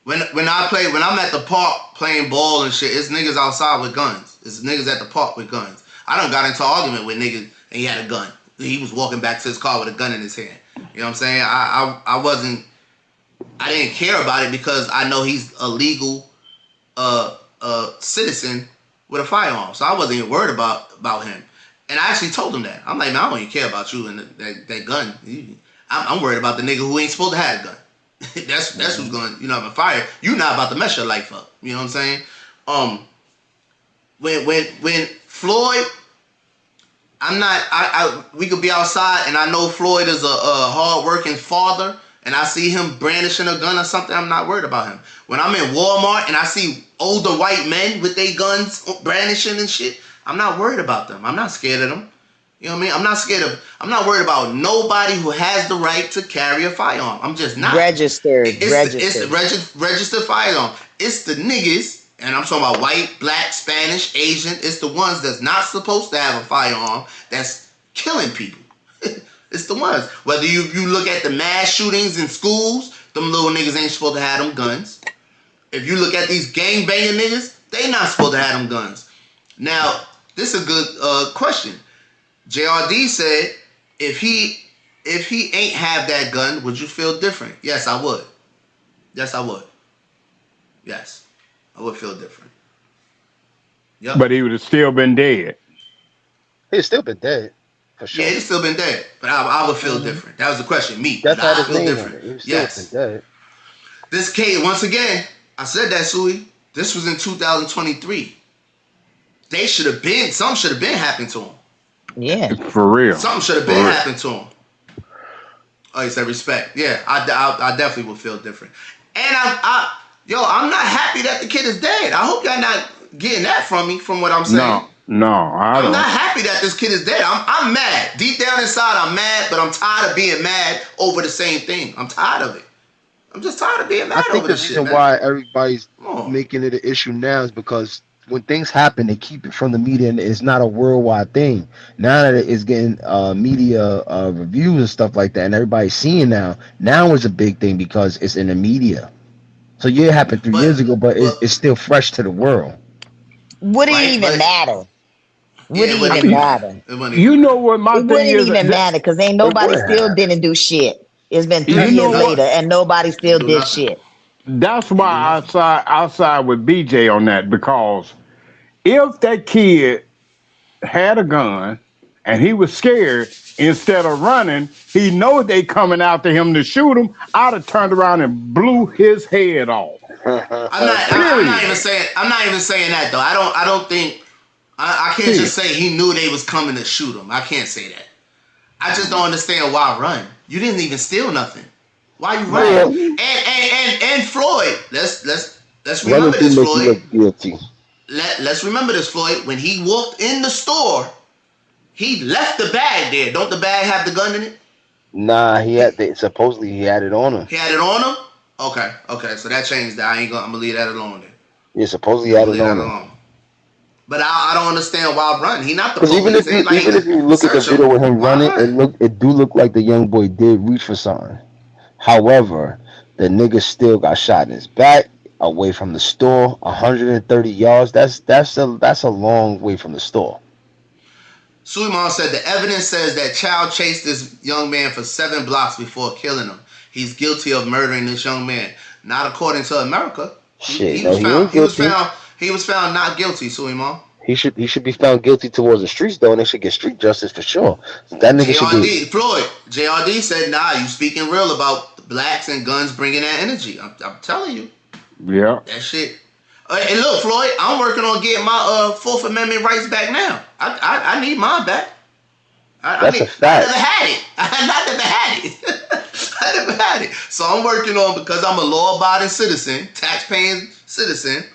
when I'm at the park playing ball and shit, it's niggas outside with guns. It's niggas at the park with guns. I done got into an argument with niggas and he had a gun. He was walking back to his car with a gun in his hand. You know what I'm saying? I didn't care about it because I know he's a legal citizen with a firearm. So I wasn't even worried about him. And I actually told him that. I'm like, man, I don't even care about you and that gun. I'm worried about the nigga who ain't supposed to have a gun. That's who's going to fire. You not about to mess your life up. You know what I'm saying? When Floyd, we could be outside and I know Floyd is a hard-working father and I see him brandishing a gun or something, I'm not worried about him. When I'm in Walmart and I see older white men with their guns brandishing and shit, I'm not worried about them. I'm not scared of them. You know what I mean? I'm not worried about nobody who has the right to carry a firearm. I'm just not. Registered. It's the registered firearm. It's the niggas, and I'm talking about white, black, Spanish, Asian. It's the ones that's not supposed to have a firearm that's killing people. It's the ones. Whether you look at the mass shootings in schools, them little niggas ain't supposed to have them guns. If you look at these gang banging niggas, they not supposed to have them guns. Now, this is a good question. JRD said, if he ain't have that gun, would you feel different? Yes, I would. Yes, I would. Yes, I would feel different. Yep. But he would have still been dead. He'd still been dead, for sure. Yeah, he'd still been dead, but I would feel different. That was the question. Me, that's how I feel different. Yes. Been dead. This case, once again, I said that, Suey. This was in 2023. Something should have been happening to him. Yeah, for real. Something should have been happening to him. Oh, he said respect. Yeah, I definitely would feel different. And I'm not happy that the kid is dead. I hope y'all not getting that from me, from what I'm saying. No, I don't. I'm not happy that this kid is dead. I'm mad. Deep down inside, I'm mad, but I'm tired of being mad over the same thing. I'm tired of it. I'm just tired of being mad over this shit. I think the reason why everybody's making it an issue now is because when things happen, they keep it from the media, and it's not a worldwide thing. Now that it's getting media reviews and stuff like that, and everybody's seeing now it's a big thing because it's in the media. So yeah, it happened 3 years ago, but it's still fresh to the world. Would it even matter? Would it even matter? You know what my thing is? It wouldn't even matter because ain't nobody still didn't do shit. It's been 3 years later, and nobody still did shit. That's why I side with BJ on that, because if that kid had a gun and he was scared, instead of running, he knows they coming after him to shoot him, I'd have turned around and blew his head off. I'm not even saying that though. I don't think I can't just say he knew they was coming to shoot him. I can't say that. I just don't understand why run. You didn't even steal nothing. Why you running? And Floyd, let's Running remember do this, make you Floyd. look guilty. Let's remember this, Floyd. When he walked in the store, he left the bag there. Don't the bag have the gun in it? Nah, supposedly he had it on him. He had it on him? Okay. So that changed that. I'm gonna leave that alone then. Yeah, supposedly he had it on him. But I don't understand why run. He not the Because police. even if you look at the video with him running, it do look like the young boy did reach for something. However, the nigga still got shot in his back, away from the store, 130 yards. That's a long way from the store. Suleiman said the evidence says that Chow chased this young man for 7 blocks before killing him. He's guilty of murdering this young man. Not according to America. He was found not guilty, Suleiman. He should be found guilty towards the streets though, and they should get street justice for sure. That nigga should be. Floyd, JRD said, nah, you speaking real about blacks and guns bringing that energy. I'm telling you. Yeah. That shit. And look, Floyd, I'm working on getting my 4th Amendment rights back now. I need mine back. That's a fact. I never had it. So I'm working on, because I'm a law-abiding citizen, tax-paying citizen,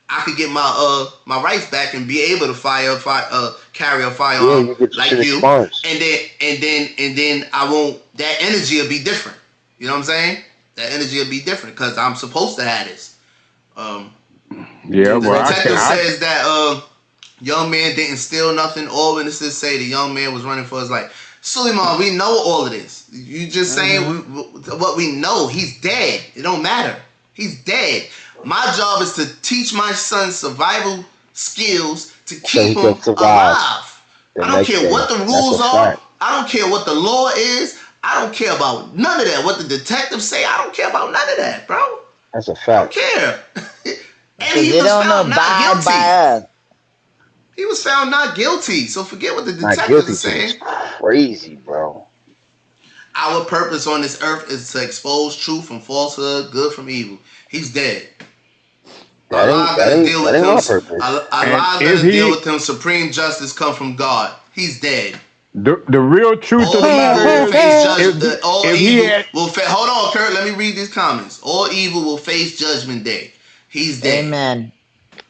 I could get my rights back and be able to carry a firearm like you. And then I won't. That energy will be different. You know what I'm saying? That energy will be different because I'm supposed to have this. The detective says that young man didn't steal nothing. All witnesses say the young man was running for his life. Suleiman, we know all of this. You just saying what we know. He's dead. It don't matter. He's dead. My job is to teach my son survival skills to keep him alive. I don't care what the rules are. I don't care what the law is. I don't care about none of that. What the detectives say, I don't care about none of that, bro. That's a fact. I don't care. And he was found not guilty. He was found not guilty. So forget what the detectives are saying. Crazy, bro. Our purpose on this earth is to expose truth from falsehood, good from evil. He's dead. Allah gonna deal with him. Supreme justice come from God. He's dead. The real truth of the matter is, hold on, Kurt. Let me read these comments. All evil will face judgment day. He's dead. Amen.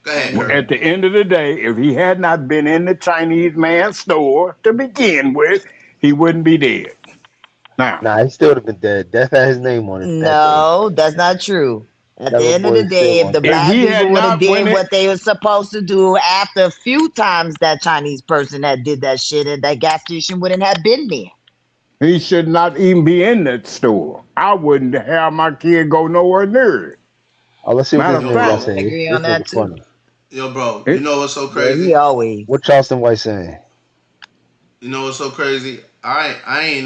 Go ahead, Kurt. At the end of the day, if he had not been in the Chinese man's store to begin with, he wouldn't be dead. Nah, he still would have been dead. Death had his name on it. No, that's not true. At the end of the day, if the black people would have did what they were supposed to do after a few times that Chinese person that did that shit at that gas station wouldn't have been there. He should not even be in that store. I wouldn't have my kid go nowhere near it. Oh, let's see what this nigga say. I agree on that too. Funny. Yo, bro, you know what's so crazy? He always. What Charleston White saying? You know what's so crazy? I ain't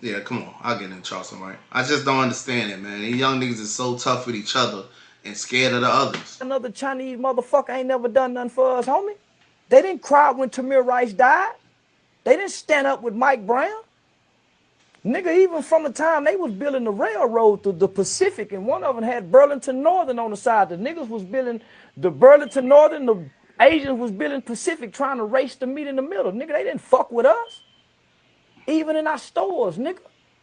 Yeah, come on. I'll get in Charleston, right? I just don't understand it, man. These young niggas is so tough with each other and scared of the others. Another Chinese motherfucker ain't never done nothing for us, homie. They didn't cry when Tamir Rice died. They didn't stand up with Mike Brown. Nigga, even from the time they was building the railroad through the Pacific, and one of them had Burlington Northern on the side. The niggas was building the Burlington Northern, the Asians was building Pacific, trying to race to meet in the middle. Nigga, they didn't fuck with us. Even in our stores, nigga.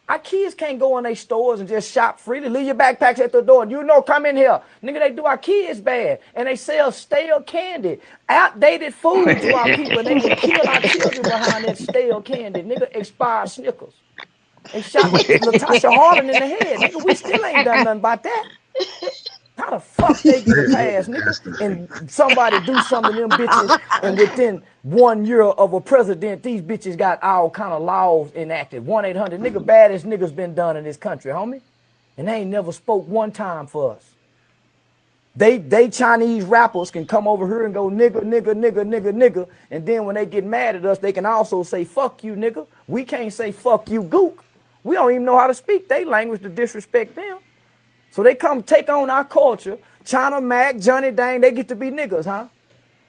Our kids can't go in their stores and just shop freely. Leave your backpacks at the door. You know, come in here. Nigga, they do our kids bad. And they sell stale candy, outdated food to our people. And they will kill our children behind that stale candy. Nigga, expired Snickers. They shot Latasha Harden in the head. Nigga, we still ain't done nothing about that. How the fuck they get a pass, nigga? And somebody do something to them bitches, and within 1 year of a president, these bitches got all kind of laws enacted. 1-800, nigga, baddest niggas been done in this country, homie. And they ain't never spoke one time for us. They Chinese rappers can come over here and go nigga, nigga, nigga, nigga, nigga. And then when they get mad at us, they can also say fuck you, nigga. We can't say fuck you, gook. We don't even know how to speak they language to disrespect them. So they come take on our culture. China Mac, Johnny Dang, they get to be niggas, huh?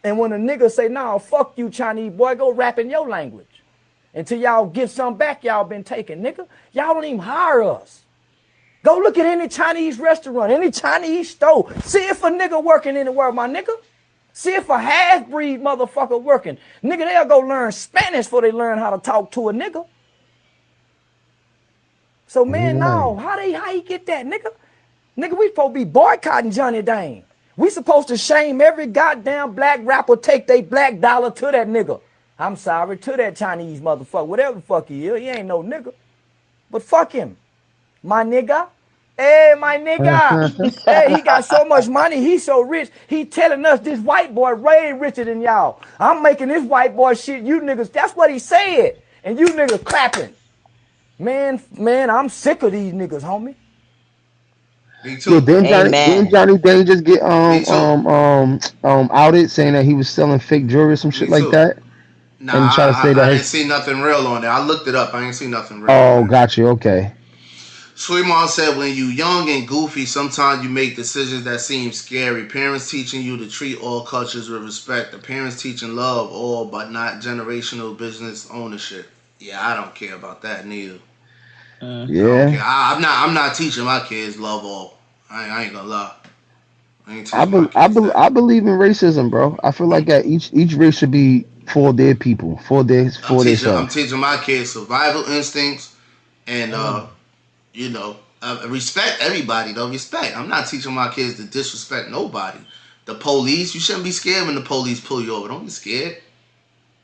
And when a nigga say, nah, fuck you, Chinese boy, go rap in your language. Until y'all get some back y'all been taking, nigga. Y'all don't even hire us. Go look at any Chinese restaurant, any Chinese store. See if a nigga working anywhere, my nigga. See if a half-breed motherfucker working. Nigga, they'll go learn Spanish before they learn how to talk to a nigga. So man, no, how he get that, nigga? Nigga, we supposed to be boycotting Johnny Dane. We supposed to shame every goddamn black rapper, take they black dollar to that nigga. I'm sorry, to that Chinese motherfucker, whatever the fuck he is, he ain't no nigga. But fuck him, my nigga. Hey, my nigga. Hey, he got so much money, he's so rich, he telling us this white boy way richer than y'all. I'm making this white boy shit, you niggas, that's what he said. And you niggas clapping. Man, I'm sick of these niggas, homie. Me too. Yo, didn't Johnny Dane just get outed saying that he was selling fake jewelry or some shit like that? Nah, and try to say that I didn't see nothing real on there. I looked it up. I ain't see nothing real. Oh, got you. Okay. Sweet Mom said, when you young and goofy, sometimes you make decisions that seem scary. Parents teaching you to treat all cultures with respect. The parents teaching love all, but not generational business ownership. Yeah, I don't care about that neither. Yeah. I'm not teaching my kids love all. I ain't gonna lie. I believe in racism, bro. I feel like that each race should be for their people, for their I'm teaching my kids survival instincts and respect everybody though. Respect. I'm not teaching my kids to disrespect nobody. The police, you shouldn't be scared when the police pull you over. Don't be scared.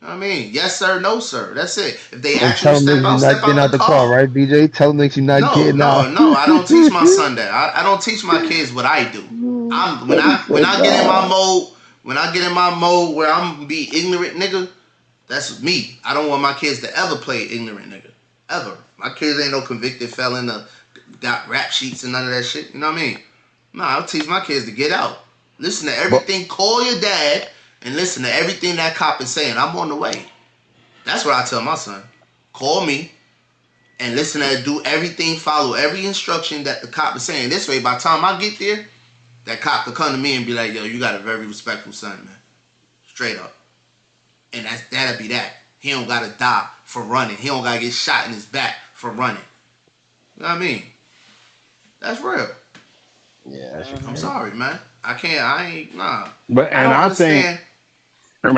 You know what I mean? Yes sir, no sir. That's it. If they actually step out the car, right, BJ? Tell them that you're not getting out. No, I don't teach my son that. I don't teach my kids what I do. When I get in my mode where I'm gonna be ignorant nigga, that's me. I don't want my kids to ever play ignorant nigga. Ever. My kids ain't no convicted felon got rap sheets and none of that shit. You know what I mean? No, I'll teach my kids to get out. Listen to everything. Call your dad and listen to everything that cop is saying. I'm on the way. That's what I tell my son. Call me and listen to do everything, follow every instruction that the cop is saying. This way, by the time I get there, that cop could come to me and be like, yo, you got a very respectful son, man. Straight up. And that'll be that. He don't got to die for running. He don't got to get shot in his back for running. You know what I mean? That's real. Yeah. I'm sorry, man. I ain't, nah. But, and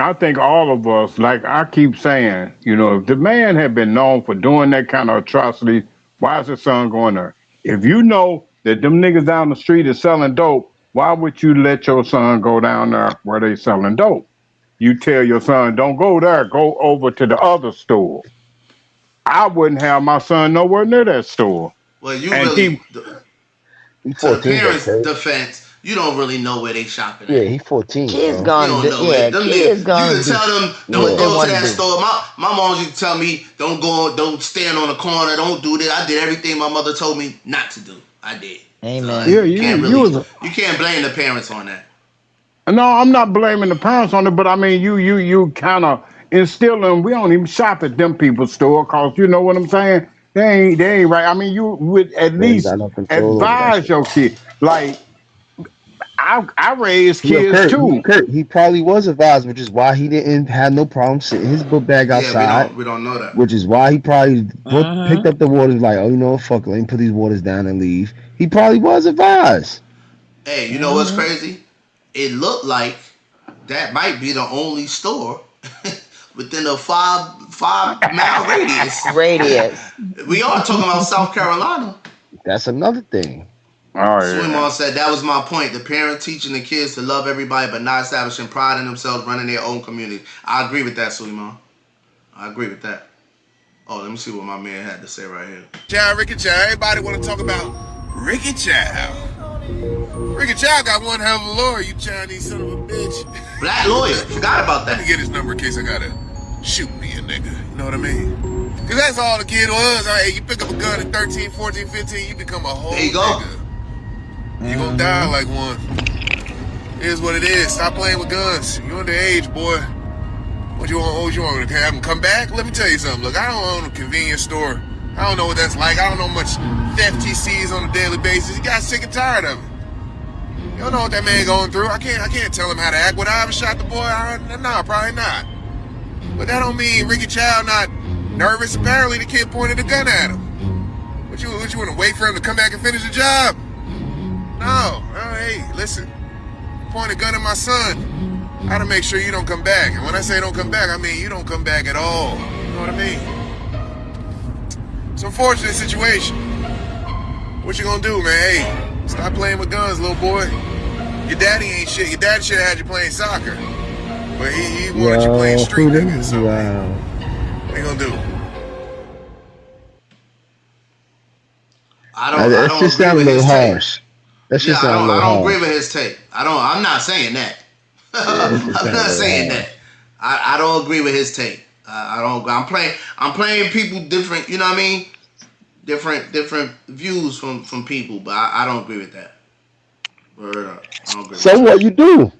I think all of us, like I keep saying, if the man had been known for doing that kind of atrocity, why is his son going there? If you know that them niggas down the street is selling dope, why would you let your son go down there where they selling dope? You tell your son, don't go there, go over to the other store. I wouldn't have my son nowhere near that store. Well, to the parents' defense, you don't really know where they shopping at. Yeah, he's 14. Kids gone. You don't know where. You can tell them, don't go to that store. My mom used to tell me, don't stand on the corner, don't do this. I did everything my mother told me not to do. I did. Amen. So you can't blame the parents on that. No, I'm not blaming the parents on it, but I mean, you kind of instill them. We don't even shop at them people's store, cause you know what I'm saying. They ain't right. I mean, you would at least advise your kid. Like I raised kids too. Kurt, he probably was advised, which is why he didn't have no problem sitting his book bag outside. We don't know that. Which is why he probably picked up the waters. Like, oh, you know what? Fuck, let me put these waters down and leave. He probably was advised. Hey, you know what's crazy? It looked like that might be the only store within a 5-mile radius. We are talking about South Carolina. That's another thing. Oh, Sweet Mom said that was my point. The parent teaching the kids to love everybody but not establishing pride in themselves, running their own community. I agree with that, Sweet Mom. I agree with that. Oh, let me see what my man had to say right here. Child, Ricky Child. Everybody want to talk about Ricky Child. Ricky Child got one hell of a lawyer, you Chinese son of a bitch. Black lawyer. Forgot about that. Let me get his number in case I gotta shoot me a nigga. You know what I mean? Because that's all the kid was. Hey, you pick up a gun at 13, 14, 15, you become a whole nigga. You gonna die like one. Here's what it is. Stop playing with guns. You're underage, boy. What you want to have them come back? Let me tell you something. Look, I don't own a convenience store. I don't know what that's like. I don't know much theft he sees on a daily basis. He got sick and tired of it. You don't know what that man going through. I can't tell him how to act. Would I ever shot the boy? No, probably not. But that don't mean Ricky Child not nervous. Apparently the kid pointed a gun at him. What you want to wait for him to come back and finish the job? No. Hey, listen. Point a gun at my son. I gotta make sure you don't come back. And when I say don't come back, I mean you don't come back at all. You know what I mean? It's an unfortunate situation. What you gonna do, man? Hey, stop playing with guns, little boy. Your daddy ain't shit. Your dad should have had you playing soccer. But he wanted you playing street niggas. So what you gonna do? I don't agree with his take. That shit sound a little I don't harsh. agree with his take. I'm not saying that. I'm not saying that. I don't agree with his take. I don't. I'm playing people different. You know what I mean? Different views from people, but I don't agree with that. Word up. I don't agree. So what you do?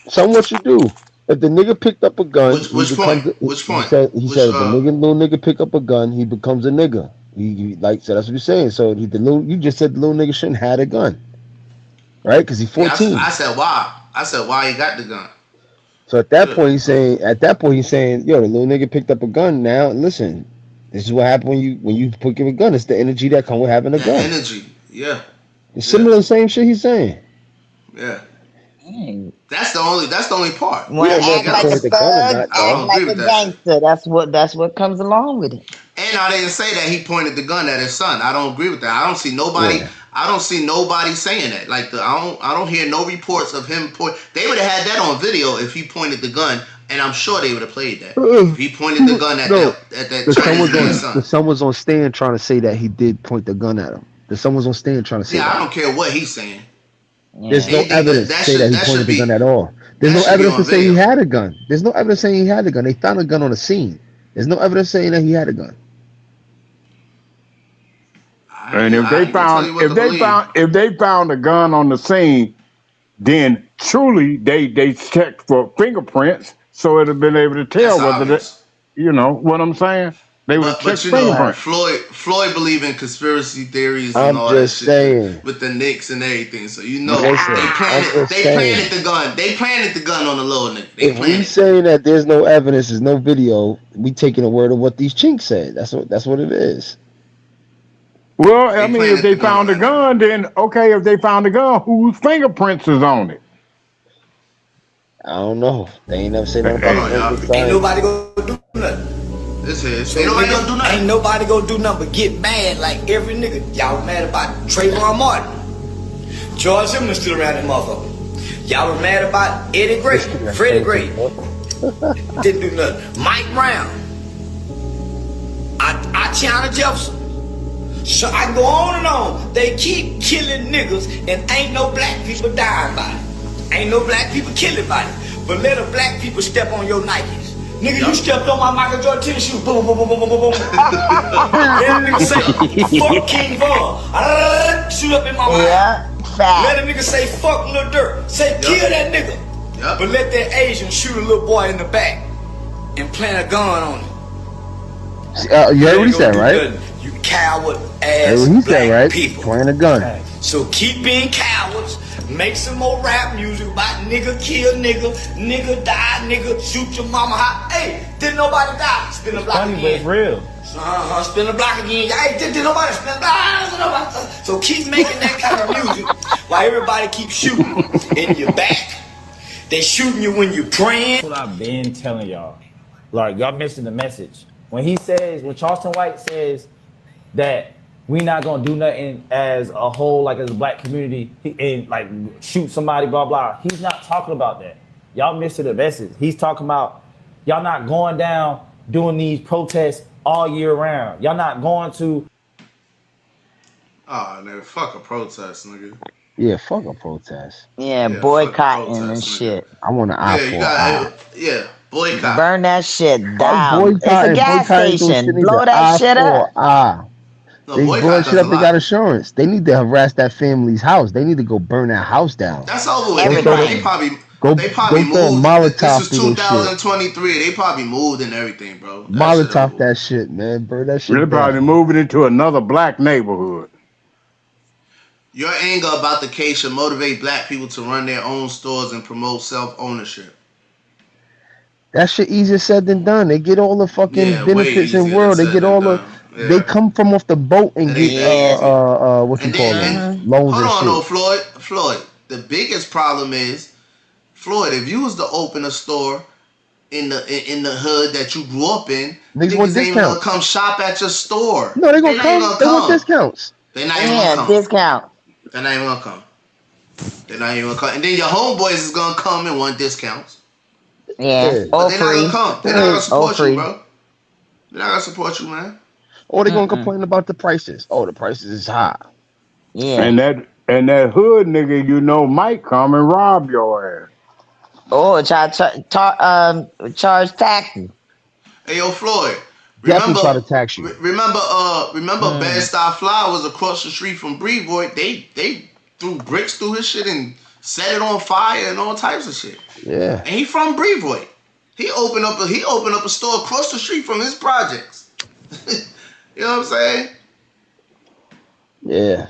So what you do? If the nigga picked up a gun, Which point? He said if the little nigga pick up a gun, he becomes a nigga. He like so that's what you're saying. So you just said the little nigga shouldn't have a gun, right? Because he's 14. Yeah, I said why? I said why he got the gun. So at that point he's saying, yo, the little nigga picked up a gun. Now listen, this is what happened when you pick up a gun. It's the energy that comes with having a gun. Energy, yeah. It's similar to the same shit he's saying. Yeah. That's the only part. Well, act like a thug, act like a gangster. That's what comes along with it. And I didn't say that he pointed the gun at his son. I don't agree with that. I don't see nobody. Yeah. I don't see nobody saying that. Like I don't hear no reports of him point. They would have had that on video if he pointed the gun, and I'm sure they would have played that. If he pointed the gun at that. The son was on stand trying to say that he did point the gun at him. The son was on stand trying to say. Yeah, that. I don't care what he's saying. There's no evidence to say that he pointed the gun at all. There's no evidence to say he had a gun. There's no evidence saying he had a gun. They found a gun on the scene. There's no evidence saying that he had a gun. And if they found a gun on the scene, then truly they checked for fingerprints, so it'd have been able to tell whether you know what I'm saying. They would check fingerprints. Floyd believe in conspiracy theories and all that shit with the Knicks and everything. So you know they planted the gun. They planted the gun on the little nigga. If we saying that there's no evidence, there's no video, we taking a word of what these chinks said. That's what it is. Well, I mean, if they found a gun, then okay. If they found a gun, whose fingerprints is on it? I don't know. They ain't never said nothing about it. Ain't nobody gonna do nothing. Ain't nobody gonna do nothing but get mad like every nigga. Y'all were mad about Trayvon Martin. George Zimmerman still around that motherfucker. Y'all were mad about Eddie Gray, Freddie Gray. Didn't do nothing. Mike Brown. Tiana Jefferson. So I go on and on. They keep killing niggas and ain't no black people dying by it. Ain't no black people killing by it. But let a black people step on your Nikes. Nigga, you stepped on my Michael Jordan tennis shoe. Boom, boom, boom, boom, boom, boom, boom. Let a nigga say, fuck King Von. Shoot up in my mind. Let a nigga say, fuck Lil Durk. Say, kill that nigga. But let that Asian shoot a little boy in the back and plant a gun on him. You heard what he said, right? You coward ass black people. Plant a gun. So keep being cowards. Make some more rap music about nigga kill nigga, nigga die, nigga shoot your mama hot. Hey, didn't nobody die? Spin the block again. It's real. Spin the block again. Hey, did nobody spin the block? So keep making that kind of music while everybody keeps shooting in your back. They shooting you when you're praying. That's what I've been telling y'all. Like, y'all missing the message. When Charleston White says that we not gonna do nothing as a whole, like as a black community, and like shoot somebody, blah blah. He's not talking about that. Y'all missing the message. He's talking about y'all not going down doing these protests all year round. Y'all not going to. Oh, nigga, fuck a protest, nigga. Yeah, fuck a protest. Yeah, boycotting and shit. I want an eye for eye. Yeah, boycott. Burn that shit down. It's a gas station. Blow that shit up. No, they blowing shit up. They got insurance. They need to harass that family's house. They need to go burn that house down. That's over with. They probably moved. This is 2023. They probably moved and everything, bro. Molotov that shit, man. Burn that shit. They're probably moving into another black neighborhood. Your anger about the case should motivate black people to run their own stores and promote self-ownership. That shit easier said than done. They get all the fucking benefits in the world. They get all the. Yeah. They come from off the boat and get what you call them loans and shit. Hold on, Floyd. The biggest problem is, Floyd, if you was to open a store in the hood that you grew up in, niggas ain't gonna come shop at your store. No, they gonna come. They want discounts. They're not even gonna come. Discount. They're not even gonna come. They're not even gonna come. And then your homeboys is gonna come and want discounts. Yeah. But they're not gonna come. They're not gonna support you, bro. They're not gonna support you, man. Or they're gonna complain about the prices. Oh, the prices is high. Yeah. And that hood nigga, you know, might come and rob your ass. Oh, charge taxes. Hey, yo, Floyd. Definitely try to tax you. Remember Bed-Stuy Fly was across the street from Brevoort. They threw bricks through his shit and set it on fire and all types of shit. Yeah. And he from Brevoort. He opened up a store across the street from his projects. You know what I'm saying? Yeah.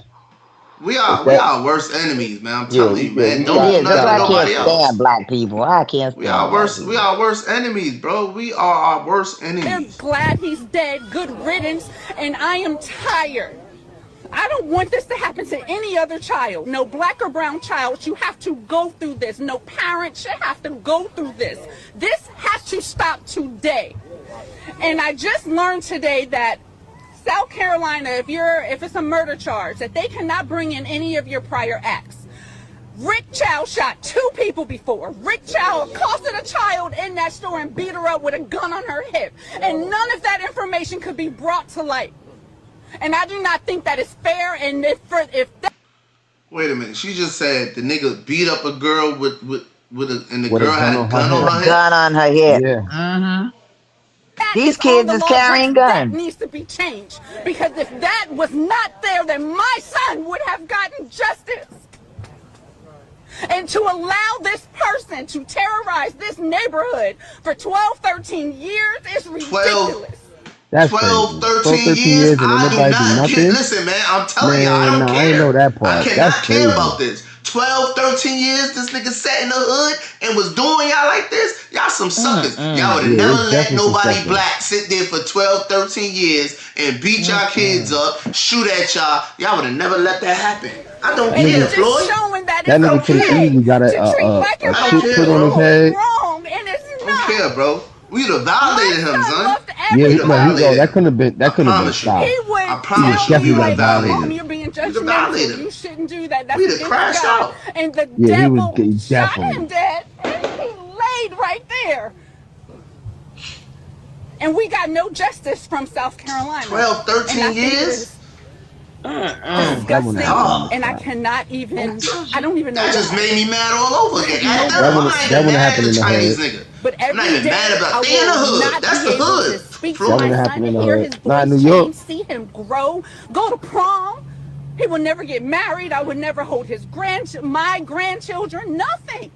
We are worst enemies, man. I'm telling you, man. Don't do nothing to nobody else. I can't stand black people. I can't stand. We are worst enemies, bro. We are our worst enemies. They're glad he's dead. Good riddance. And I am tired. I don't want this to happen to any other child. No black or brown child should have to go through this. No parent should have to go through this. This has to stop today. And I just learned today that South Carolina, if it's a murder charge, that they cannot bring in any of your prior acts. Rick Chow shot 2 people before. Rick Chow accosted a child in that store and beat her up with a gun on her hip. And none of that information could be brought to light. And I do not think that is fair. And Wait a minute. She just said the nigga beat up a girl and the girl had a gun on her head. Gun on her head. Yeah. Mm-hmm. These kids is carrying guns. That needs to be changed, because if that was not there, then my son would have gotten justice. And to allow this person to terrorize this neighborhood for 12, 13 years is ridiculous. That's 12, 13 years. and I do nobody not do nothing. care. Listen, man, I'm telling you, I don't care. I ain't know that part. I cannot care about this. 12, 13 years this nigga sat in the hood and was doing y'all like this. Y'all some suckers. Y'all would have never let nobody black sit there for 12, 13 years and beat y'all kids up, shoot at y'all. Y'all would have never let that happen. I don't care, Floyd. That nigga could have easily got a shit put on his head. I don't care, bro. We'd have violated him, son. Yeah, that couldn't have been stopped. I promise you, definitely got violated. You're being judgmental. You shouldn't do that. That's we'd have crashed out. And the devil shot him dead, and he laid right there. And we got no justice from South Carolina. 12, 13 years? Disgusting. And I cannot even, I don't even know. That just made me mad all over again. That wouldn't happen in the Chinese hood. nigga. But I'm not even mad about they in the hood. That's the hood. Speak to my son and hear his voice New York. change, see him grow, go to prom. He will never get married. I would never hold my grandchildren, nothing.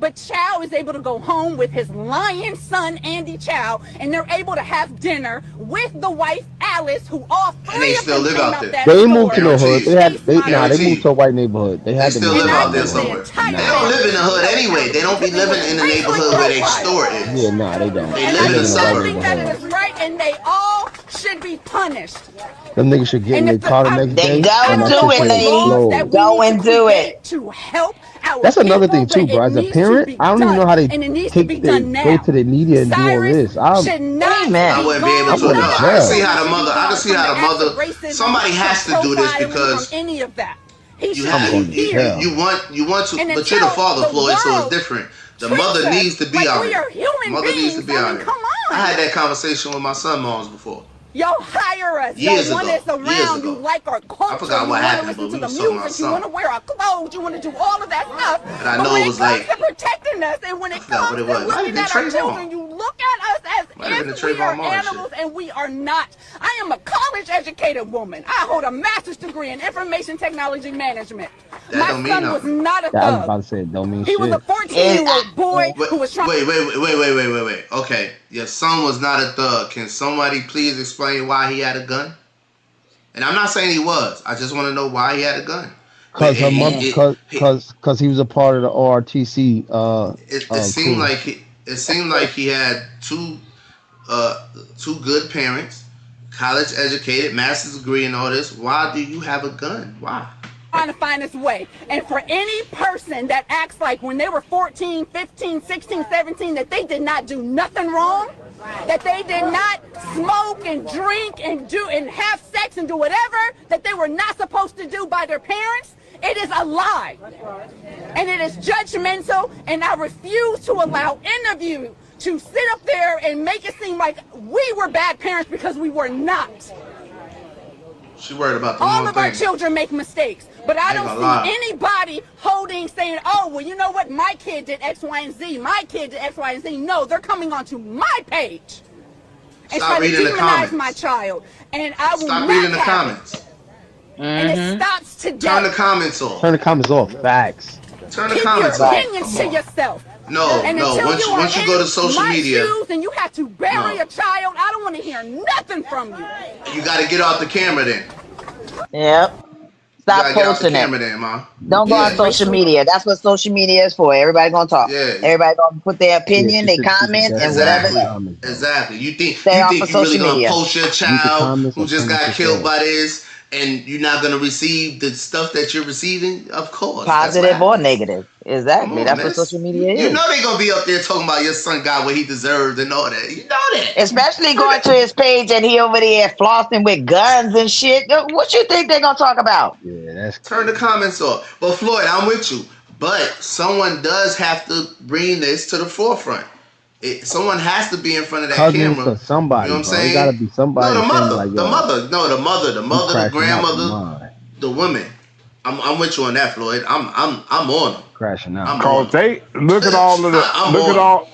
But Chow is able to go home with his lion son, Andy Chow, and they're able to have dinner with the wife, Alice, who all three of them came out that They moved to the hood. They moved to a white neighborhood. They still live out there somewhere. They don't live in the hood anyway. They don't be living in the neighborhood where their store is. Yeah, nah, they don't. They live in the suburbs. That is right, and they all should be punished. Them niggas should get in their car the next day. Go and do it. To help our That's another thing too, bro. As a parent, I don't even know how they go to the media and do all this. I wouldn't be able to. No, I can see how the mother. Somebody has to do this because any of that. You want to, but you're the father, Floyd, so it's different. The mother needs to be out here. Mother needs to be out here. I had that conversation with my son moms before. Y'all hire us. Years Y'all want us around. You like our culture. I forgot what happened, but we was talking about You want to wear our clothes. You want to do all of that stuff. And I know it was like protecting us, and when it comes to looking at our children, you look at us as if we are animals, and we are not. I am a college-educated woman. I hold a master's degree in information technology management. My son was not a thug. I was about to say it don't mean shit. He was a 14-year-old boy who was trying. Wait. Okay, your son was not a thug. Can somebody please explain why he had a gun? And I'm not saying he was. I just want to know why he had a gun. Because he was a part of the ORTC. It seemed like he had two good parents, college educated, master's degree, and all this. Why do you have a gun? Why? Trying to find its way. And for any person that acts like when they were 14, 15, 16, 17 that they did not do nothing wrong, that they did not smoke and drink and do and have sex and do whatever that they were not supposed to do by their parents, it is a lie. And it is judgmental, and I refuse to allow any of you to sit up there and make it seem like we were bad parents because we were not. She worried about the all of our children make mistakes, but I don't see anybody saying, oh, well, you know what? My kid did X, Y, and Z. My kid did X, Y, and Z. No, they're coming onto my page and trying to demonize my child. And I will Stop not reading the have comments. it. And it stops today. Turn the comments off. Turn the comments off. Facts. Turn the Keep comments your off. opinions to yourself. No, and no. Once you go to social media, shoes and you have to bury a child, I don't want to hear nothing from you. You got to get off the camera then. Yep. Stop posting the it. camera then, Ma. Don't go on social media. That's what social media is for. Everybody gonna talk. Yeah. Everybody gonna put their opinion, their comments, and whatever. Exactly. You think you really gonna post your child who just got killed by this, and you're not gonna receive the stuff that you're receiving? Of course. Positive or negative. Exactly. On, that's what social media is. You know they gonna be up there talking about your son got what he deserved and all that. You know that. Especially going to his page and he over there flossing with guns and shit. What you think they gonna talk about? Yeah, that's turn the comments off. But Floyd, I'm with you. But someone does have to bring this to the forefront. Someone has to be in front of that camera. Somebody, you know what I'm saying? It gotta be somebody. No, the mother, like, the mother, the grandmother, the women. I'm with you on that, Floyd. I'm on them. Crashing out. Cause they look at all of the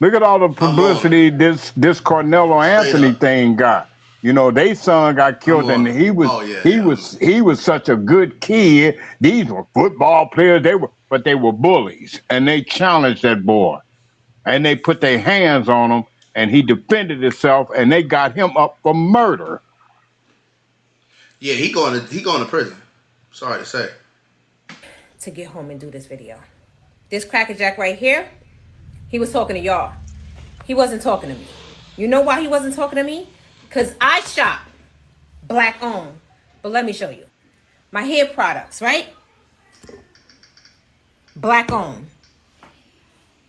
look at all the publicity this Karmelo Anthony thing got. You know, they son got killed, and he was such a good kid. These were football players. They were bullies, and they challenged that boy, and they put their hands on him, and he defended himself, and they got him up for murder. Yeah, he going to prison. Sorry to say. To get home and do this video. This crackerjack right here, he was talking to y'all. He wasn't talking to me. You know why he wasn't talking to me? Because I shop black owned. But let me show you. My hair products, right? Black owned.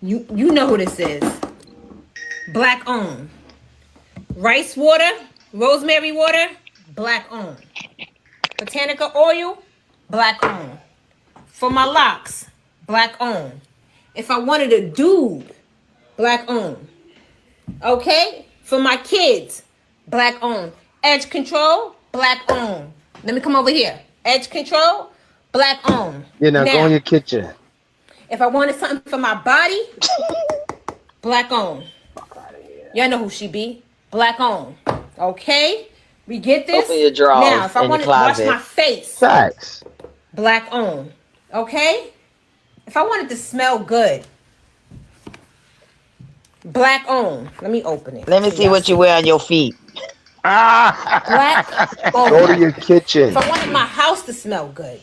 You know who this is. Black owned. Rice water, rosemary water, black owned. Botanica oil, black owned. For my locks, black owned. If I wanted a dude, black owned. Okay? For my kids, black owned. Edge control, black owned. Let me come over here. Edge control, black owned. Yeah, now go in your kitchen. If I wanted something for my body, black owned. Y'all know who she be. Black owned. Okay? We get this? Open your drawers now, if I want to wash my face, facts. Black owned. Okay? If I wanted to smell good, black owned. Let me open it. Let me see what you wear on your feet. Black owned. Go to your kitchen. If I wanted my house to smell good,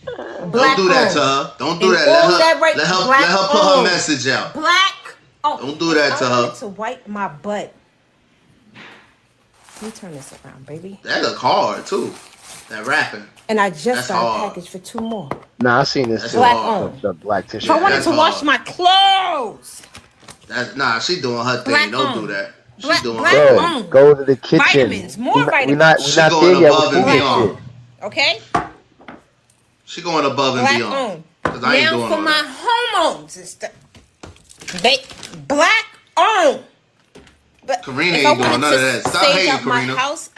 Don't do that to her. Don't do that. Let her put her message out. Black owned. Don't do that to her. I wanted to wipe my butt. Let me turn this around, baby. That look hard too. That rapping. And I just got a package for 2 more. Nah, I seen this. Black owned. The black tissue. If I wanted to wash my clothes. She doing her thing. Black Don't owned. do that. Black owned. Go to the kitchen. Vitamins, more vitamins. We're not there yet with food. Okay? She going above and black beyond. Owned. I ain't now doing for all my that. hormones and stuff. Black owned. But Karina ain't doing none of that. Stop hating, Karina. Because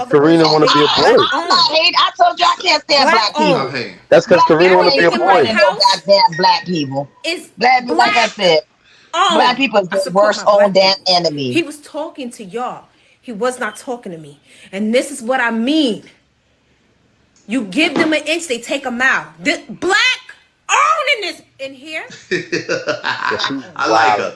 Karina want to be a boy. I told you I can't stand black people. That's because Karina want to be a boy. Goddamn black people. Black people, like I said, black people are the worst own damn enemy. He was talking to y'all. He was not talking to me. And this is what I mean. You give them an inch, they take a mile. This black owned in here. I like her.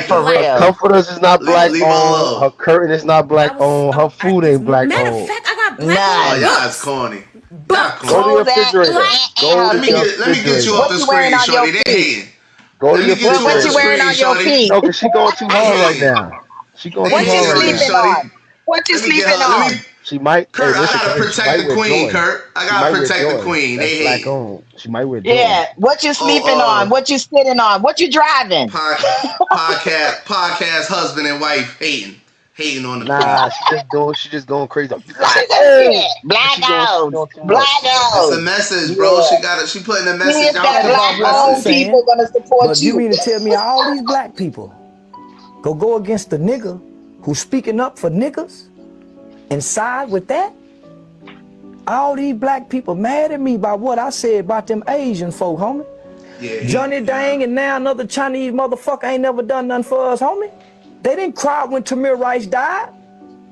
For real. Her comforters is not black owned. Her curtain is not black owned. Her food ain't black owned. Matter of fact, I got black y'all is corny. Books. Go to your refrigerator. Let me get you off the screen, shorty. They hating. Go to your refrigerator. What you wearing on your feet? No, because she going too hard right now. She going too hard right now. What you sleeping on? She might. Kurt, Hey, listen, I gotta Kurt, she might protect the wear queen, Jordans. Kurt. I She gotta might wear protect the Jordans. queen. That's They black hate. owned. She might wear Jordans. Yeah. What you sleeping on? What you sitting on? What you driving? Podcast husband and wife hating on the Nah, queen. she just going crazy. Black She owned. doing too Black much. It's a owned. message, bro. Yeah. She putting a See message if out that there. About black what I'm owned people saying. gonna support But you you. mean to tell me all these black people go against the nigga who's speaking up for niggas and side with that? All these black people mad at me about what I said about them Asian folk, homie. Yeah, Johnny Dang and now another Chinese motherfucker ain't never done nothing for us, homie. They didn't cry when Tamir Rice died.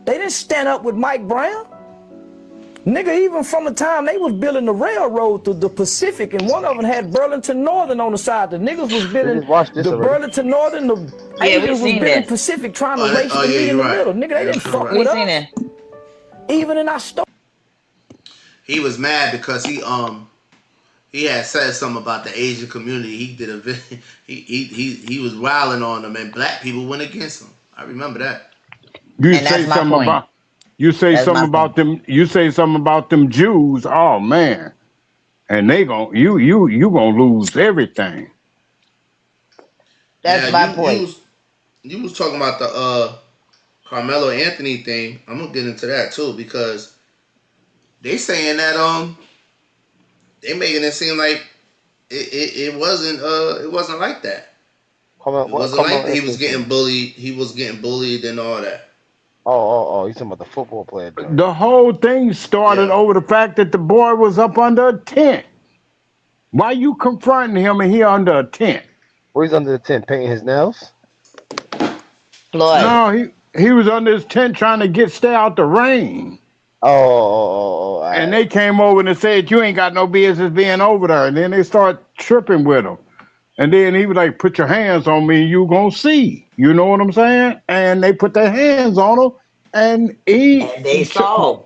They didn't stand up with Mike Brown. Nigga, even from the time they was building the railroad through the Pacific, and one of them had Burlington Northern on the side. The niggas was building the Burlington Northern, the Asians was building Pacific, trying to race to meet in the middle. Nigga, they didn't fuck with us. Even in our store. He was mad because he had said something about the Asian community. He did a video. He was riling on them, and black people went against him. I remember that. You say something about them Jews. Oh man, and they you gonna lose everything. That's my point. You was talking about the Carmelo Anthony thing. I'm gonna get into that too because they saying that they making it seem like it wasn't like that. It wasn't like that. He was getting bullied. He was getting bullied and all that. Oh, you talking about the football player? The whole thing started over the fact that the boy was up under a tent. Why you confronting him and he under a tent? Where he's under the tent painting his nails? Floyd. No, he was under his tent trying to stay out the rain. Oh. And they came over and said, you ain't got no business being over there. And then they start tripping with him. And then he was like, put your hands on me and you gonna see. You know what I'm saying? And they put their hands on him and they saw.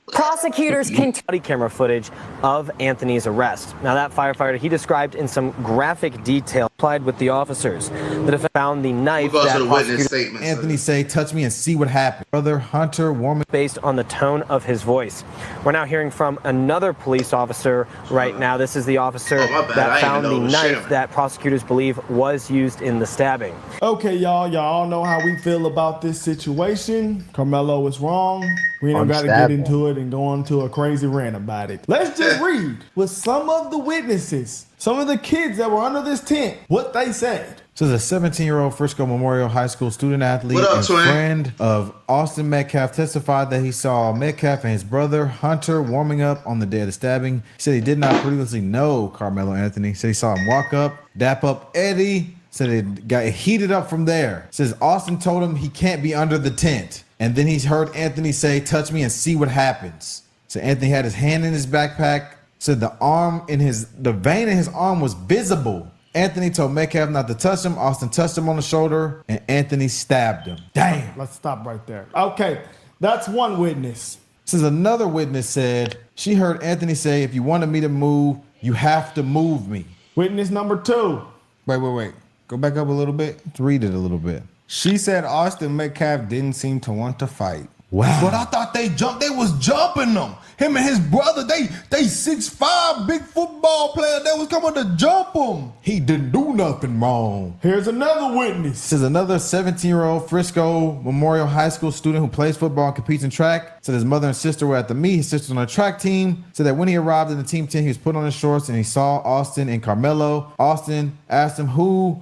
Prosecutors continue body camera footage of Anthony's arrest. Now that firefighter he described in some graphic detail applied with the officers. The defense found the knife that Anthony say, touch me and see what happened. Brother Hunter woman. Based on the tone of his voice. We're now hearing from another police officer right now. This is the officer that found the knife that prosecutors believe was used in the stabbing. Okay, y'all all know how we feel about this situation. Carmelo was wrong. We don't got to get into it and go on to a crazy rant about it. Let's just read what some of the witnesses, some of the kids that were under this tent, what they said. So, a 17-year-old Frisco Memorial High School student athlete and friend of Austin Metcalf testified that he saw Metcalf and his brother Hunter warming up on the day of the stabbing. He said he did not previously know Carmelo Anthony. He said he saw him walk up, dap up Eddie. Said it got heated up from there. Says Austin told him he can't be under the tent. And then he's heard Anthony say, touch me and see what happens. So Anthony had his hand in his backpack. Said the vein in his arm was visible. Anthony told Metcalf not to touch him. Austin touched him on the shoulder and Anthony stabbed him. Damn. Let's stop right there. Okay, that's one witness. Says another witness said, she heard Anthony say, if you wanted me to move, you have to move me. Witness number 2. Wait. Go back up a little bit. Let's read it a little bit. She said Austin Metcalf didn't seem to want to fight. Wow. But I thought they was jumping them. Him and his brother, they 6'5", big football player. They was coming to jump him. He didn't do nothing wrong. Here's another witness. This is another 17-year-old Frisco Memorial High School student who plays football and competes in track. Said his mother and sister were at the meet. His sister's on the track team. Said that when he arrived in the team tent, he was put on his shorts and he saw Austin and Carmelo. Austin asked him, who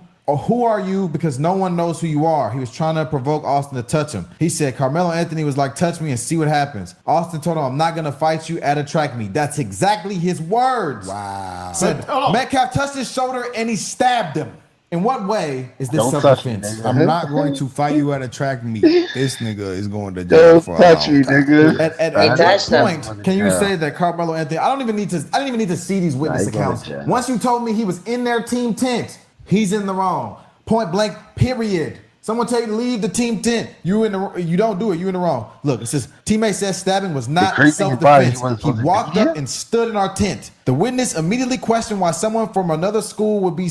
are you? Because no one knows who you are. He was trying to provoke Austin to touch him. He said, Carmelo Anthony was like, touch me and see what happens. Austin told him, I'm not going to fight you at a track meet. That's exactly his words. Wow. Said Metcalf touched his shoulder and he stabbed him. In what way is this self-defense? I'm not going to fight you at a track meet. This nigga is going to jail for a long time. At what point can you say that Carmelo Anthony? I didn't even need to see these witness accounts. Once you told me he was in their team tent, he's in the wrong. Point blank, period. Someone tell you to leave the team tent. You don't do it. You in the wrong. Look, it says teammate says stabbing was not self-defense. He walked up and stood in our tent. The witness immediately questioned why someone from another school would be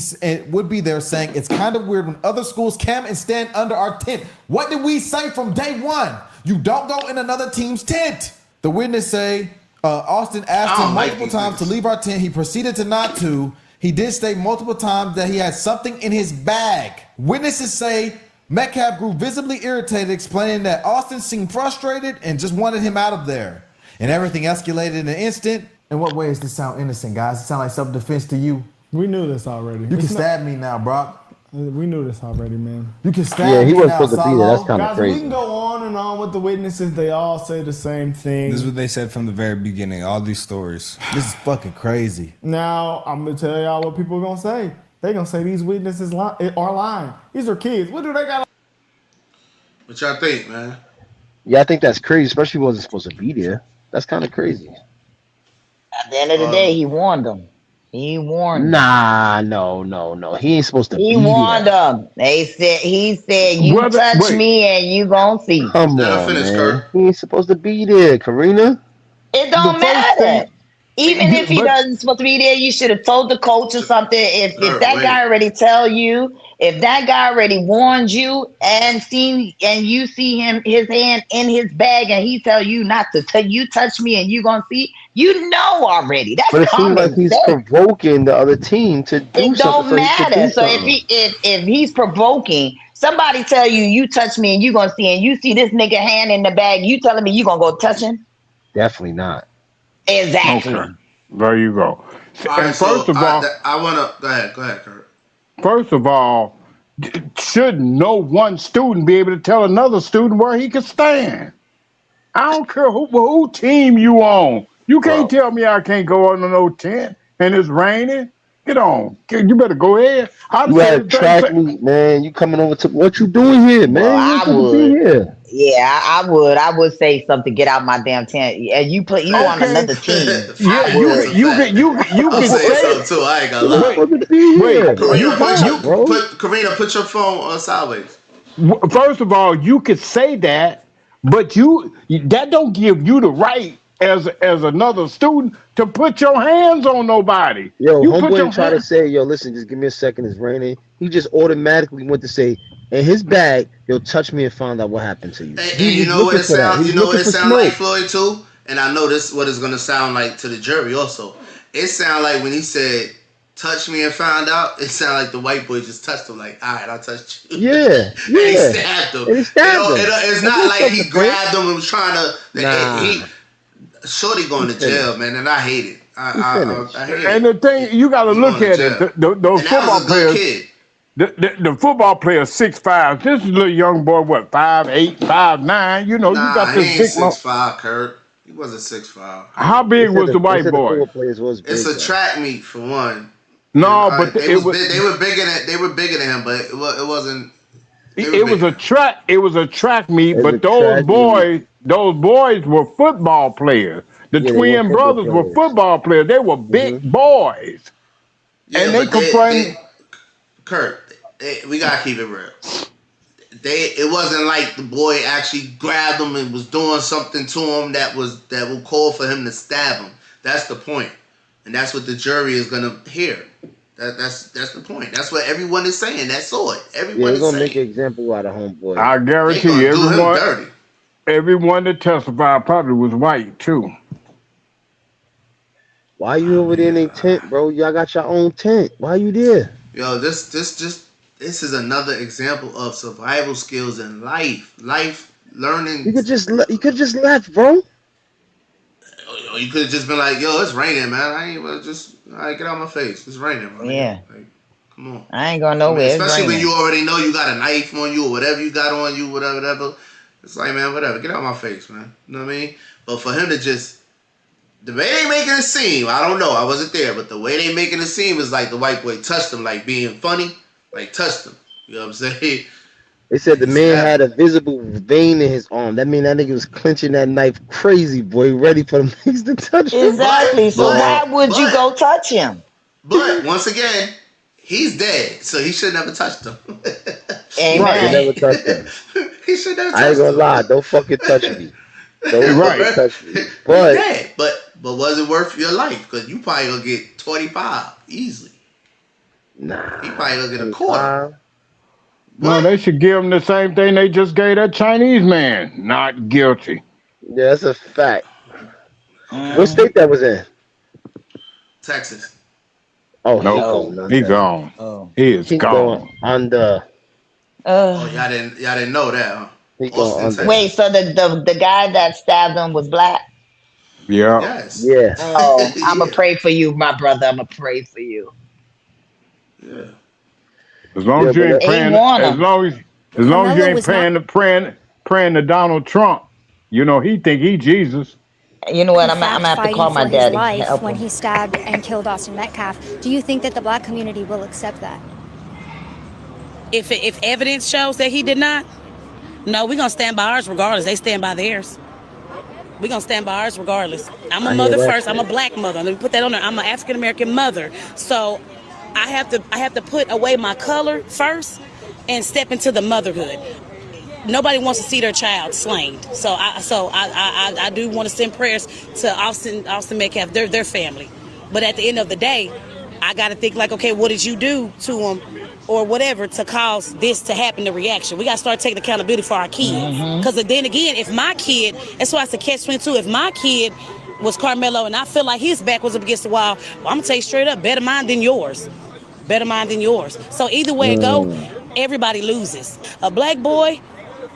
there, saying it's kind of weird when other schools come and stand under our tent. What did we say from day one? You don't go in another team's tent. The witness say Austin asked him multiple times to leave our tent. He proceeded to not to. He did state multiple times that he had something in his bag. Witnesses say Metcalf grew visibly irritated, explaining that Austin seemed frustrated and just wanted him out of there. And everything escalated in an instant. In what ways does this sound innocent, guys? It sound like self-defense to you? We knew this already. You can stab me now, Brock. We knew this already, man. You can stab me now, Salo. That's kind of crazy. We can go on and on with the witnesses. They all say the same thing. This is what they said from the very beginning. All these stories. This is fucking crazy. Now, I'm going to tell y'all what people are going to say. They're going to say these witnesses are lying. These are kids. What do they got? What y'all think, man? Yeah, I think that's crazy, especially if he wasn't supposed to be there. That's kind of crazy. At the end of the day, he warned them. He warned. Nah, no. He ain't supposed to. He warned them. He said, "You touch me and you gonna see." Come on, man. He ain't supposed to be there, Karina. It don't matter. Even if he doesn't supposed to be there, you should have told the coach or something. If that guy already tell you, if that guy already warned you and you see his hand in his bag and he tell you not to you touch me and you gonna see, you know already. That's but it seems like he's provoking the other team to do something. It don't matter. So if he's provoking, somebody tell you touch me and you gonna see, and you see this nigga hand in the bag, you telling me you gonna go touch him? Definitely not. Exactly. Okay. There you go. Right, first of all, I want to go ahead, Kurt. First of all, should no one student be able to tell another student where he can stand? I don't care who team you on. You can't tell me I can't go on no tent and it's raining. Get on. You better go ahead. You had a track meet, man. You coming over to what you doing here, man? Well, I would. Yeah, I would. I would say something. Get out my damn tent. And you on another team. Yeah, you can say something too. I ain't gonna lie. Karina, put your phone sideways. First of all, you could say that, but that don't give you the right as another student to put your hands on nobody. Yo, homeboy try to say, yo, listen, just give me a second. It's raining. He just automatically went to say, in his bag, he'll touch me and find out what happened to you. And you know what it sounds? You know what it sounds like, Floyd, too. And I know this what it's gonna sound like to the jury also. It sound like when he said, "Touch me and found out," it sounded like the white boy just touched him. Like, all right, I touched you. Yeah. And he stabbed him. It's not like he grabbed him and was trying to. Shorty going to jail, man, and I hate it. I hate it. And the thing, you got to look at it. Those football players. The football player 6'5". This is a little young boy, what, 5'8", 5'9". You know, you got this big. 6'5", Kurt. He wasn't 6'5". How big was the white boy? It's a track meet for one. No, but they were bigger than him, but it wasn't. It was a track meet, but those boys were football players. The twin brothers were football players. They were big boys, and they complained. Kurt, we gotta keep it real. It wasn't like the boy actually grabbed him and was doing something to him that would call for him to stab him. That's the point, and that's what the jury is gonna hear. That's the point. That's what everyone is saying. That saw it. Everyone is gonna make an example out of homeboy. I guarantee you, everyone that testified probably was white too. Why you over there in a tent, bro? Y'all got your own tent. Why you there? Yo, this is another example of survival skills in life learning. You could just left, bro. You could have just been like, yo, it's raining, man. I ain't get out my face. It's raining, man. Yeah. Like, come on. I ain't going nowhere. Especially when you already know you got a knife on you or whatever you got on you, whatever. It's like, man, whatever. Get out my face, man. You know what I mean? But for him to just, the way they making it seem, I don't know. I wasn't there, but the way they making it seem is like the white boy touched him, like being funny, like touched him. You know what I'm saying? They said the man had a visible vein in his arm. That mean that nigga was clenching that knife crazy, boy, ready for them niggas to touch him. Exactly. So why would you go touch him? But once again, he's dead, so he should never touched him. Amen. Never touched him. He should never touched him. I ain't gonna lie. Don't fucking touch me. Don't fucking touch me. But dead. But was it worth your life? Because you probably gonna get 25 easily. Nah. He probably gonna get a quarter. No, they should give him the same thing they just gave that Chinese man. Not guilty. Yeah, that's a fact. What Okay. state that was in? Texas. Oh, he Nope. ain't Oh, going He under. gone. oh. He is He going gone. under. Oh, y'all didn't know that, huh? He going Austin, under. Wait, Texas. so the guy that stabbed him was black? Yeah. Yes. Yeah. Oh, I'ma Yeah. pray for you, my brother. I'ma pray for you. Yeah. As long Yeah, as you but ain't He praying, warned him. as long as you Carmelo ain't was not. praying to Donald Trump, you know he think he Jesus. You know what? In I'm fact, gonna have to fighting call my for his daddy. life Help when him. he stabbed and killed Austin Metcalf. Do you think that the black community will accept that? If evidence shows that he did not, no, we're gonna stand by ours regardless. They stand by theirs. We're gonna stand by ours regardless. I'm a I hear mother that first. I'm a shit. black mother. Let me put that on there. I'm an African American mother. So I have to put away my color first and step into the motherhood. Nobody wants to see their child slain. So I do want to send prayers to Austin Metcalf, their family. But at the end of the day, I got to think like, okay, what did you do to him or whatever to cause this to happen, the reaction? We got to start taking accountability for our kids. Because then again, if my kid, that's why it's a catch-22. If my kid was Karmelo and I feel like his back was up against the wall, well, I'm going to tell you straight up, better mine than yours. Better mine than yours. So either way it go, everybody loses. A black boy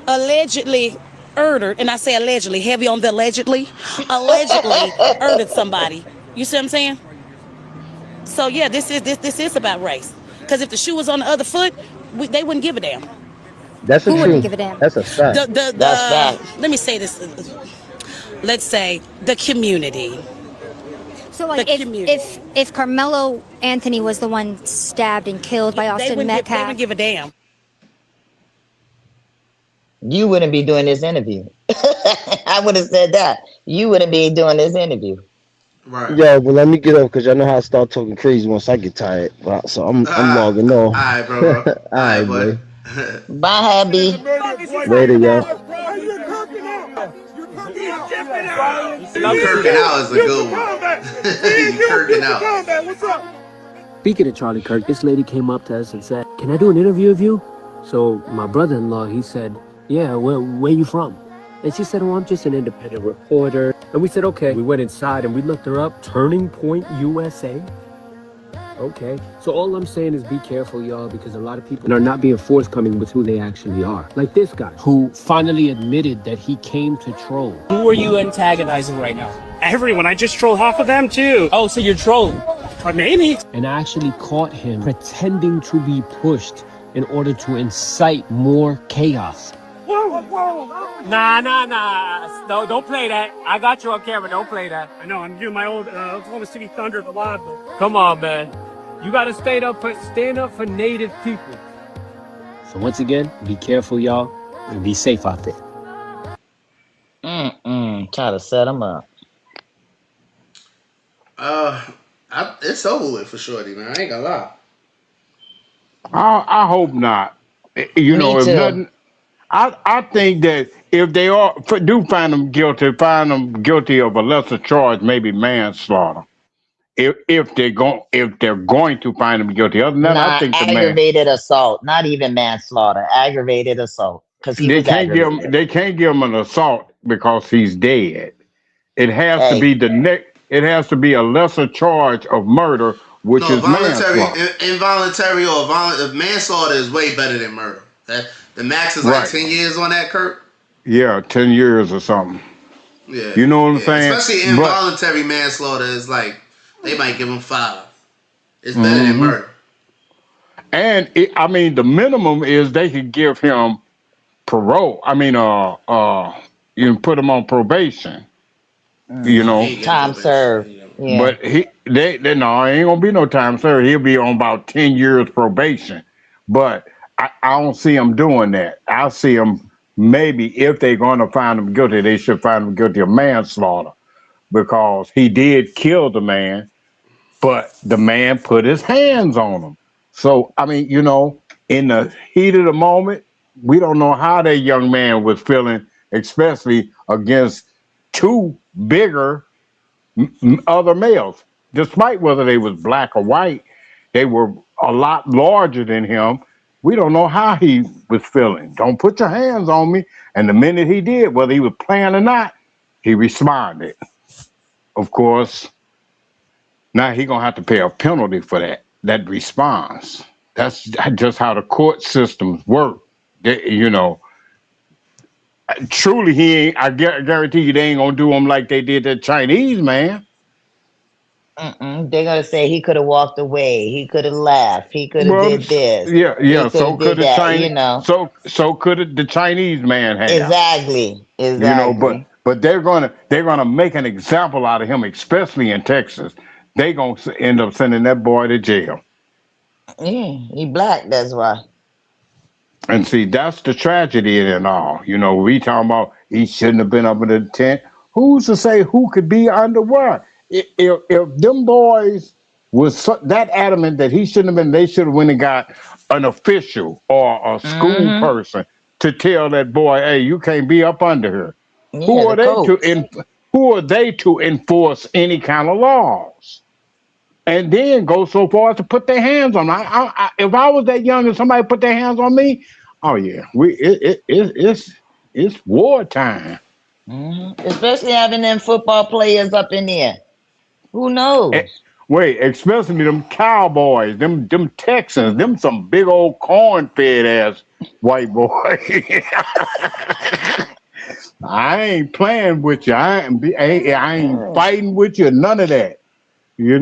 allegedly murdered, and I say allegedly, heavy on the allegedly murdered somebody. You see what I'm saying? So yeah, this is about race. Because if the shoe was on the other foot, they wouldn't give a damn. That's a Who wouldn't true. give a damn? That's a fact. That's fact. Let me say this. Let's say the community. So like if Carmelo Anthony was the one stabbed and killed by They Austin wouldn't Metcalf, give a damn. You wouldn't be doing this interview. I would have said that. You wouldn't be doing this interview. Right. Yo, but let me get up because y'all know how I start talking crazy once I get tired. So I'm logging off. Alright, bro. All right, Alright, boy. boy. Bye, hubby. Later, y'all. You kirking out is a good one. You kirking out. What's up? Speaking of Charlie Kirk, this lady came up to us and said, "Can I do an interview of you?" So my brother-in-law, he said, "Yeah, where you from?" And she said, "Oh, I'm just an independent reporter." And we said, "Okay." We went inside and we looked her up. Turning Point USA. Okay. So all I'm saying is be careful, y'all, because a lot of people are not being forthcoming with who they actually are. Like this guy, who finally admitted that he came to troll. Who are you antagonizing right now? Everyone. I just trolled half of them too. Oh, so you're trolling? Maybe. And I actually caught him pretending to be pushed in order to incite more chaos. Nah. No, don't play that. I got you on camera. Don't play that. I know. I'm doing my old Oklahoma City Thunder live. Come on, man. You got to stand up for Native people. So once again, be careful, y'all, and be safe out there. Try to set him up. It's over with for Shorty, man. I ain't gonna lie. I hope not. You know, if nothing, I think that if they do find them guilty of a lesser charge, maybe manslaughter. If they're going to find them guilty. Other than that, I think aggravated assault, not even manslaughter, aggravated assault, because he was aggravated. They can't give him an assault because he's dead. It has to be It has to be a lesser charge of murder, which is manslaughter. Involuntary or manslaughter is way better than murder. The max is like 10 years on that, Kirk. Yeah, 10 years or something. Yeah, you know what I'm saying. Especially involuntary manslaughter is like they might give him 5. It's better than murder. And the minimum is they could give him parole. You can put him on probation. You know, time served. Yeah. But it ain't gonna be no time served. He'll be on about 10 years probation. But I don't see him doing that. I see him maybe if they're gonna find him guilty, they should find him guilty of manslaughter because he did kill the man, but the man put his hands on him. So in the heat of the moment, we don't know how that young man was feeling, especially against 2 bigger other males. Despite whether they was black or white, they were a lot larger than him. We don't know how he was feeling. Don't put your hands on me. And the minute he did, whether he was playing or not, he responded. Of course, now he gonna have to pay a penalty for that response. That's just how the court systems work. Truly, he ain't. I guarantee you, they ain't gonna do him like they did that Chinese man. They're gonna say he could have walked away. He could have laughed. He could have Well, did this. yeah. He could So have could did the that. Chinese. So could the Chinese man have. Exactly. But they're gonna make an example out of him, especially in Texas. They gonna end up sending that boy to jail. Yeah, he black. That's why. And see, that's the tragedy in it all. We talking about he shouldn't have been up in the tent. Who's to say who could be under what? If them boys was that adamant that he shouldn't have been, they should have went and got an official or a school person to tell that boy, hey, you can't be up under her. Yeah, Who are they to enforce any kind of laws? And then go so far as to put their hands on. If I was that young and somebody put their hands on me, oh yeah, it's wartime. Especially having them football players up in there. Who knows? Wait, especially them Cowboys, them Texans, them some big old corn-fed ass white boys. I ain't playing with you. I ain't fighting with you. None of that. You're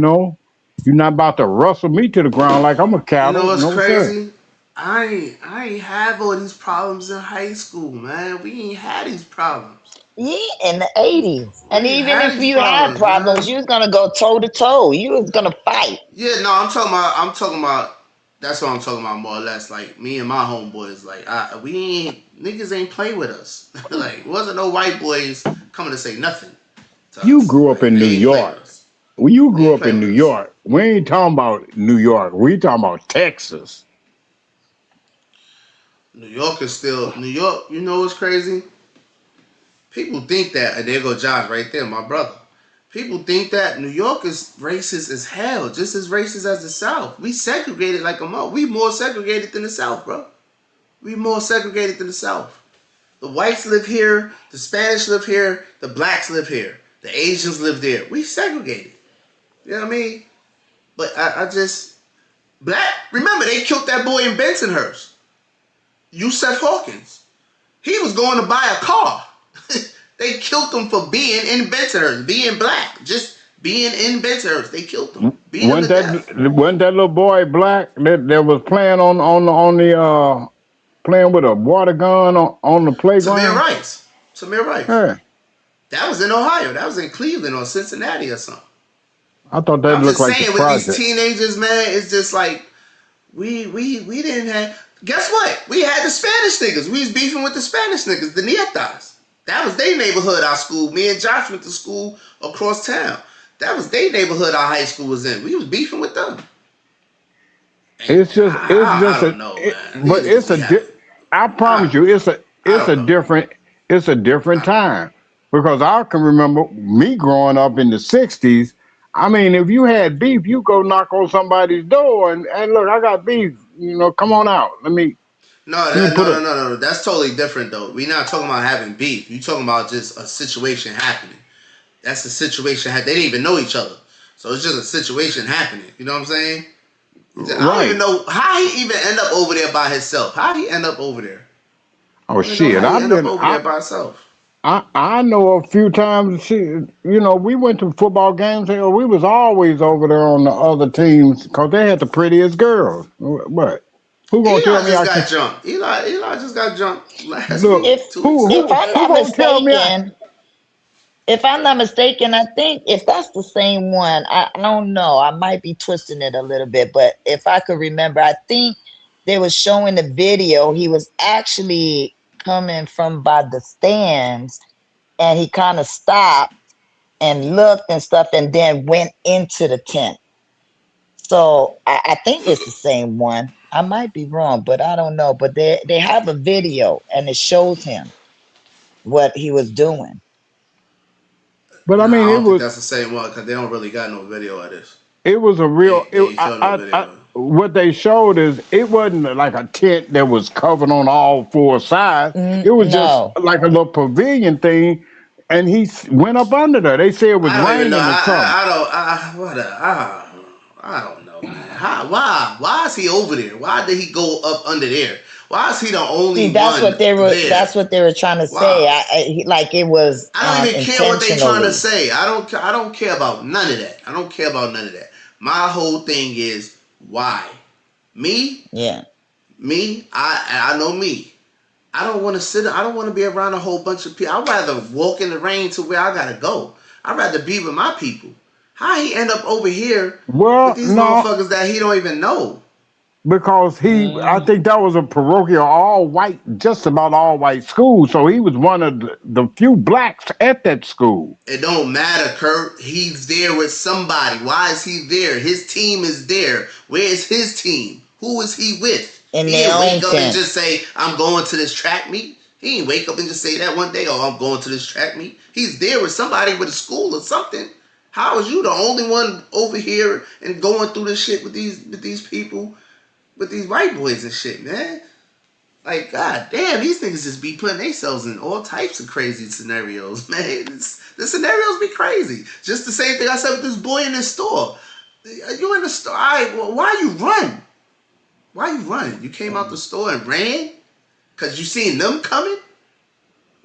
not about to rustle me to the ground like I'm a cattle. You know what's No, crazy? sir. I ain't have all these problems in high school, man. We ain't had these problems. Yeah, in the 80s. And even if you had problems, man. you was gonna go toe to toe. You was gonna fight. Yeah, no, I'm talking about. That's what I'm talking about more or less. Like me and my homeboys, like niggas ain't play with us. Like wasn't no white boys coming to say nothing. You grew up in New York. Well, you grew up in New York. We ain't talking about New York. We talking about Texas. New York is still New York. You know what's crazy? People think that, and there go Josh right there, my brother. People think that New York is racist as hell, just as racist as the South. We segregated like a mother. We more segregated than the South, bro. We more segregated than the South. The whites live here, the Spanish live here, the blacks live here, the Asians live there. We segregated. You know what I mean? But I just remember they killed that boy in Bensonhurst. Yusef Hawkins. He was going to buy a car. They killed him for being in Bensonhurst, being black, just being in Bensonhurst. They killed him. Wasn't that little boy black that was playing on the playing with a water gun on the playground? Tamir Rice. Yeah. That was in Ohio. That was in Cleveland or Cincinnati or something. I thought that looked like the project. With these teenagers, man, it's just like we didn't have. Guess what? We had the Spanish niggas. We was beefing with the Spanish niggas, the Nietas. That was their neighborhood, our school. Me and Josh went to school across town. That was their neighborhood our high school was in. We was beefing with them. It's just I don't know, man. But I promise you, it's a different time. Because I can remember me growing up in the 60s. I mean, if you had beef, you go knock on somebody's door and look, I got beef. Come on out. No. That's totally different, though. We're not talking about having beef. You're talking about just a situation happening. That's the situation. They didn't even know each other. So it's just a situation happening. You know what I'm saying? Right. I don't even know how he even end up over there by himself. How he end up over there? Oh, shit. I've been over there by himself. I know a few times, we went to football games. We was always over there on the other teams because they had the prettiest girls. What? Who gonna tell me I got jumped? Eli just got jumped last week. If I'm not mistaken, I think if that's the same one, I don't know. I might be twisting it a little bit, but if I could remember, I think they were showing the video. He was actually coming from by the stands, and he kind of stopped and looked and stuff, and then went into the tent. So I think it's the same one. I might be wrong, but I don't know. But they have a video, and it shows him what he was doing. But I don't think that's the same one because they don't really got no video of this. It was a real. what they showed is it wasn't like a tent that was covered on all four sides. It was just No. like a little pavilion thing, and went up under there. They said it was I don't even know. raining or something. I don't know, man. Why is he over there? Why did he go up under there? Why is he the only See, that's one what they were. there? That's what they were trying to say. Like it was. I don't even care what they trying to intentionally. say. I don't care about none of that. I don't care about none of that. My whole thing is why. Me? Yeah. Me? I know me. I don't want to sit. I don't want to be around a whole bunch of people. I'd rather walk in the rain to where I gotta go. I'd rather be with my people. How he end up over here with these motherfuckers that he don't even know? Because I think that was a parochial all white, just about all white school. So he was one of the few blacks at that school. It don't matter, Kurt. He's there with somebody. Why is he there? His team is there. Where is his team? Who is he with? In he their didn't wake own up and tent. just say, I'm going to this track meet. He didn't wake up and just say that one day, oh, I'm going to this track meet. He's there with somebody with a school or something. How is you the only one over here and going through this shit with these people, with these white boys and shit, man? Like, god damn, these niggas just be putting themselves in all types of crazy scenarios, man. The scenarios be crazy. Just the same thing I said with this boy in this store. You in the store, all right, well, why you run? Why you running? You came out the store and ran? Because you seen them coming?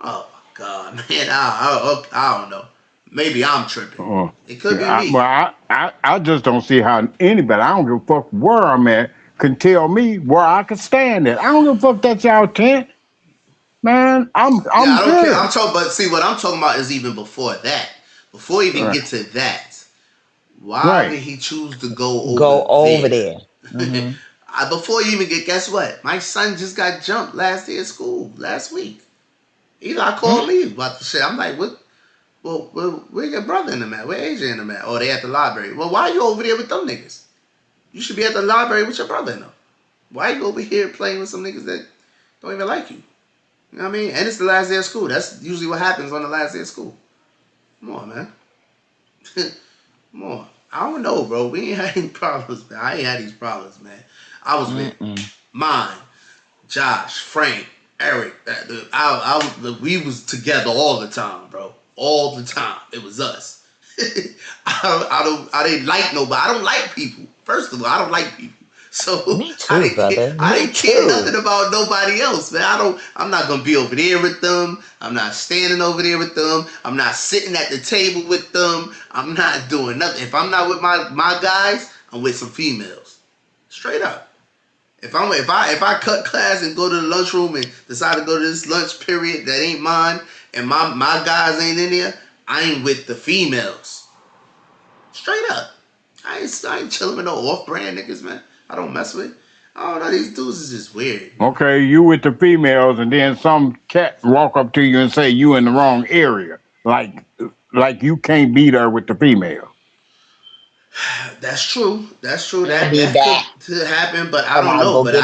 Oh, my God, man. I don't know. Maybe I'm tripping. It could be me. Well, I just don't see how anybody, I don't give a fuck where I'm at, can tell me where I can stand at. I don't give a fuck that y'all tent. Man, I'm I don't good. care. I'm talking, but see, what I'm talking about is even before that. Before we even get to that, why did he choose to go over there? Mm-hmm. Before you even guess what? My son just got jumped last day of school, last week. Eli called me about the shit. I'm like, what? Well, where your brother in them at? Where AJ in them at? Oh, they at the library. Well, why are you over there with them niggas? You should be at the library with your brother in them. Why you over here playing with some niggas that don't even like you? You know what I mean? And it's the last day of school. That's usually what happens on the last day of school. Come on, man. Come on. I don't know, bro. We ain't had any problems, man. I ain't had these problems, man. I was with mine, Josh, Frank, Eric. We was together all the time, bro. All the time. It was us. I didn't like nobody. I don't like people. First of all, I don't like people. So Me too, I didn't care nothing about nobody else, man. I'm not gonna be over there with them. I'm not standing over there with them. I'm not sitting at the table with them. I'm not doing nothing. If I'm not with my guys, I'm with some females. Straight up. If I cut class and go to the lunchroom and decide to go to this lunch period that ain't mine, and my guys ain't in there, I ain't with the females. Straight up. I ain't chilling with no off-brand niggas, man. I don't mess with. I don't know. These dudes is just weird. Okay, you with the females, and then some cat walk up to you and say you in the wrong area, like you can't be there with the female. That's true. That's true. That could happen, but I don't know. But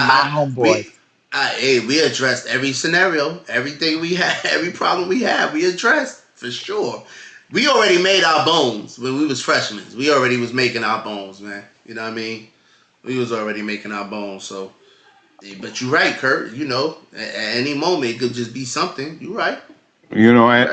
we addressed every scenario, everything we had, every problem we had, we addressed for sure. We already made our bones when we was freshmen. We already was making our bones, man. You know what I mean? We was already making our bones. So, but you're right, Kurt. You know, at any moment it could just be something. You're right. You know, and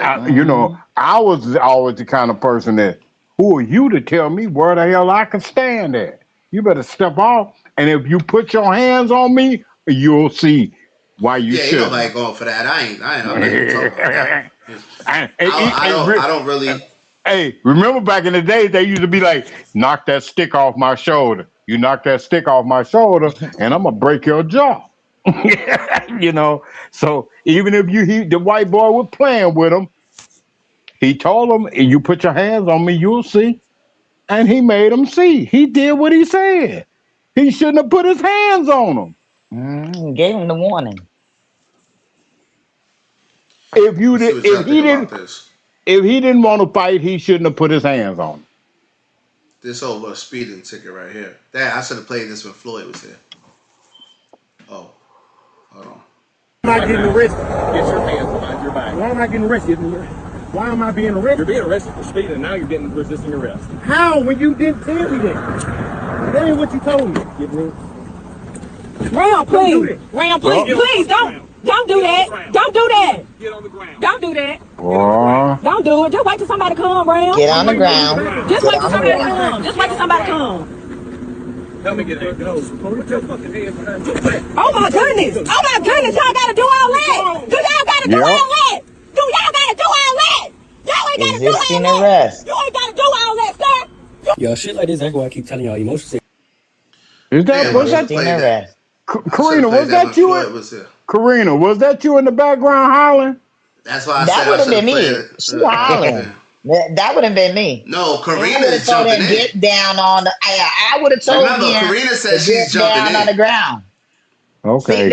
I was always the kind of person that, who are you to tell me where the hell I can stand at? You better step off, and if you put your hands on me, you'll see why you should. Yeah, ain't nobody going for that. I ain't talking about that. I don't really. Hey, remember back in the day, they used to be like, knock that stick off my shoulder. You knock that stick off my shoulder, and I'm going to break your jaw. You know, so even if the white boy was playing with him, he told him, you put your hands on me, you'll see. And he made him see. He did what he said. He shouldn't have put his hands on him. Gave him the warning. If he didn't want to fight, he shouldn't have put his hands on him. This whole little speeding ticket right here. Dad, I should have played this when Floyd was here. Oh, hold on. Why am I getting arrested? Get your hands behind your back. Why am I getting arrested? Why am I being arrested? You're being arrested for speeding, and now you're getting resisting arrest. How? When you didn't tell me that. That ain't what you told me. Ram, please. Ram, please. Please, don't do that. Don't do that. Get on the ground. Don't do that. Boy. Don't do it. Just wait till somebody come, Ram. Get on the ground. Just Get wait till on the somebody ground. come. Just wait till somebody come. Let me get that. Put your fucking hands behind your back. Oh my goodness. Oh my goodness. Y'all gotta do all that. Do y'all gotta do all that? Do y'all gotta do all that? Y'all ain't gotta do all Resisting that. arrest. You ain't gotta do all that, sir. Yo, shit like this, that's why I keep telling y'all emotions. Is that was that Resisting arrest. Karina? Was that you? Karina, was that you in the background hollering? That's why I That said would I have should have been played me. it. She hollering. That would have been me. No, I Karina would have is told jumping him in. get down on the. I would have told Remember, him Karina said to she's get jumping down on in. the ground. Okay.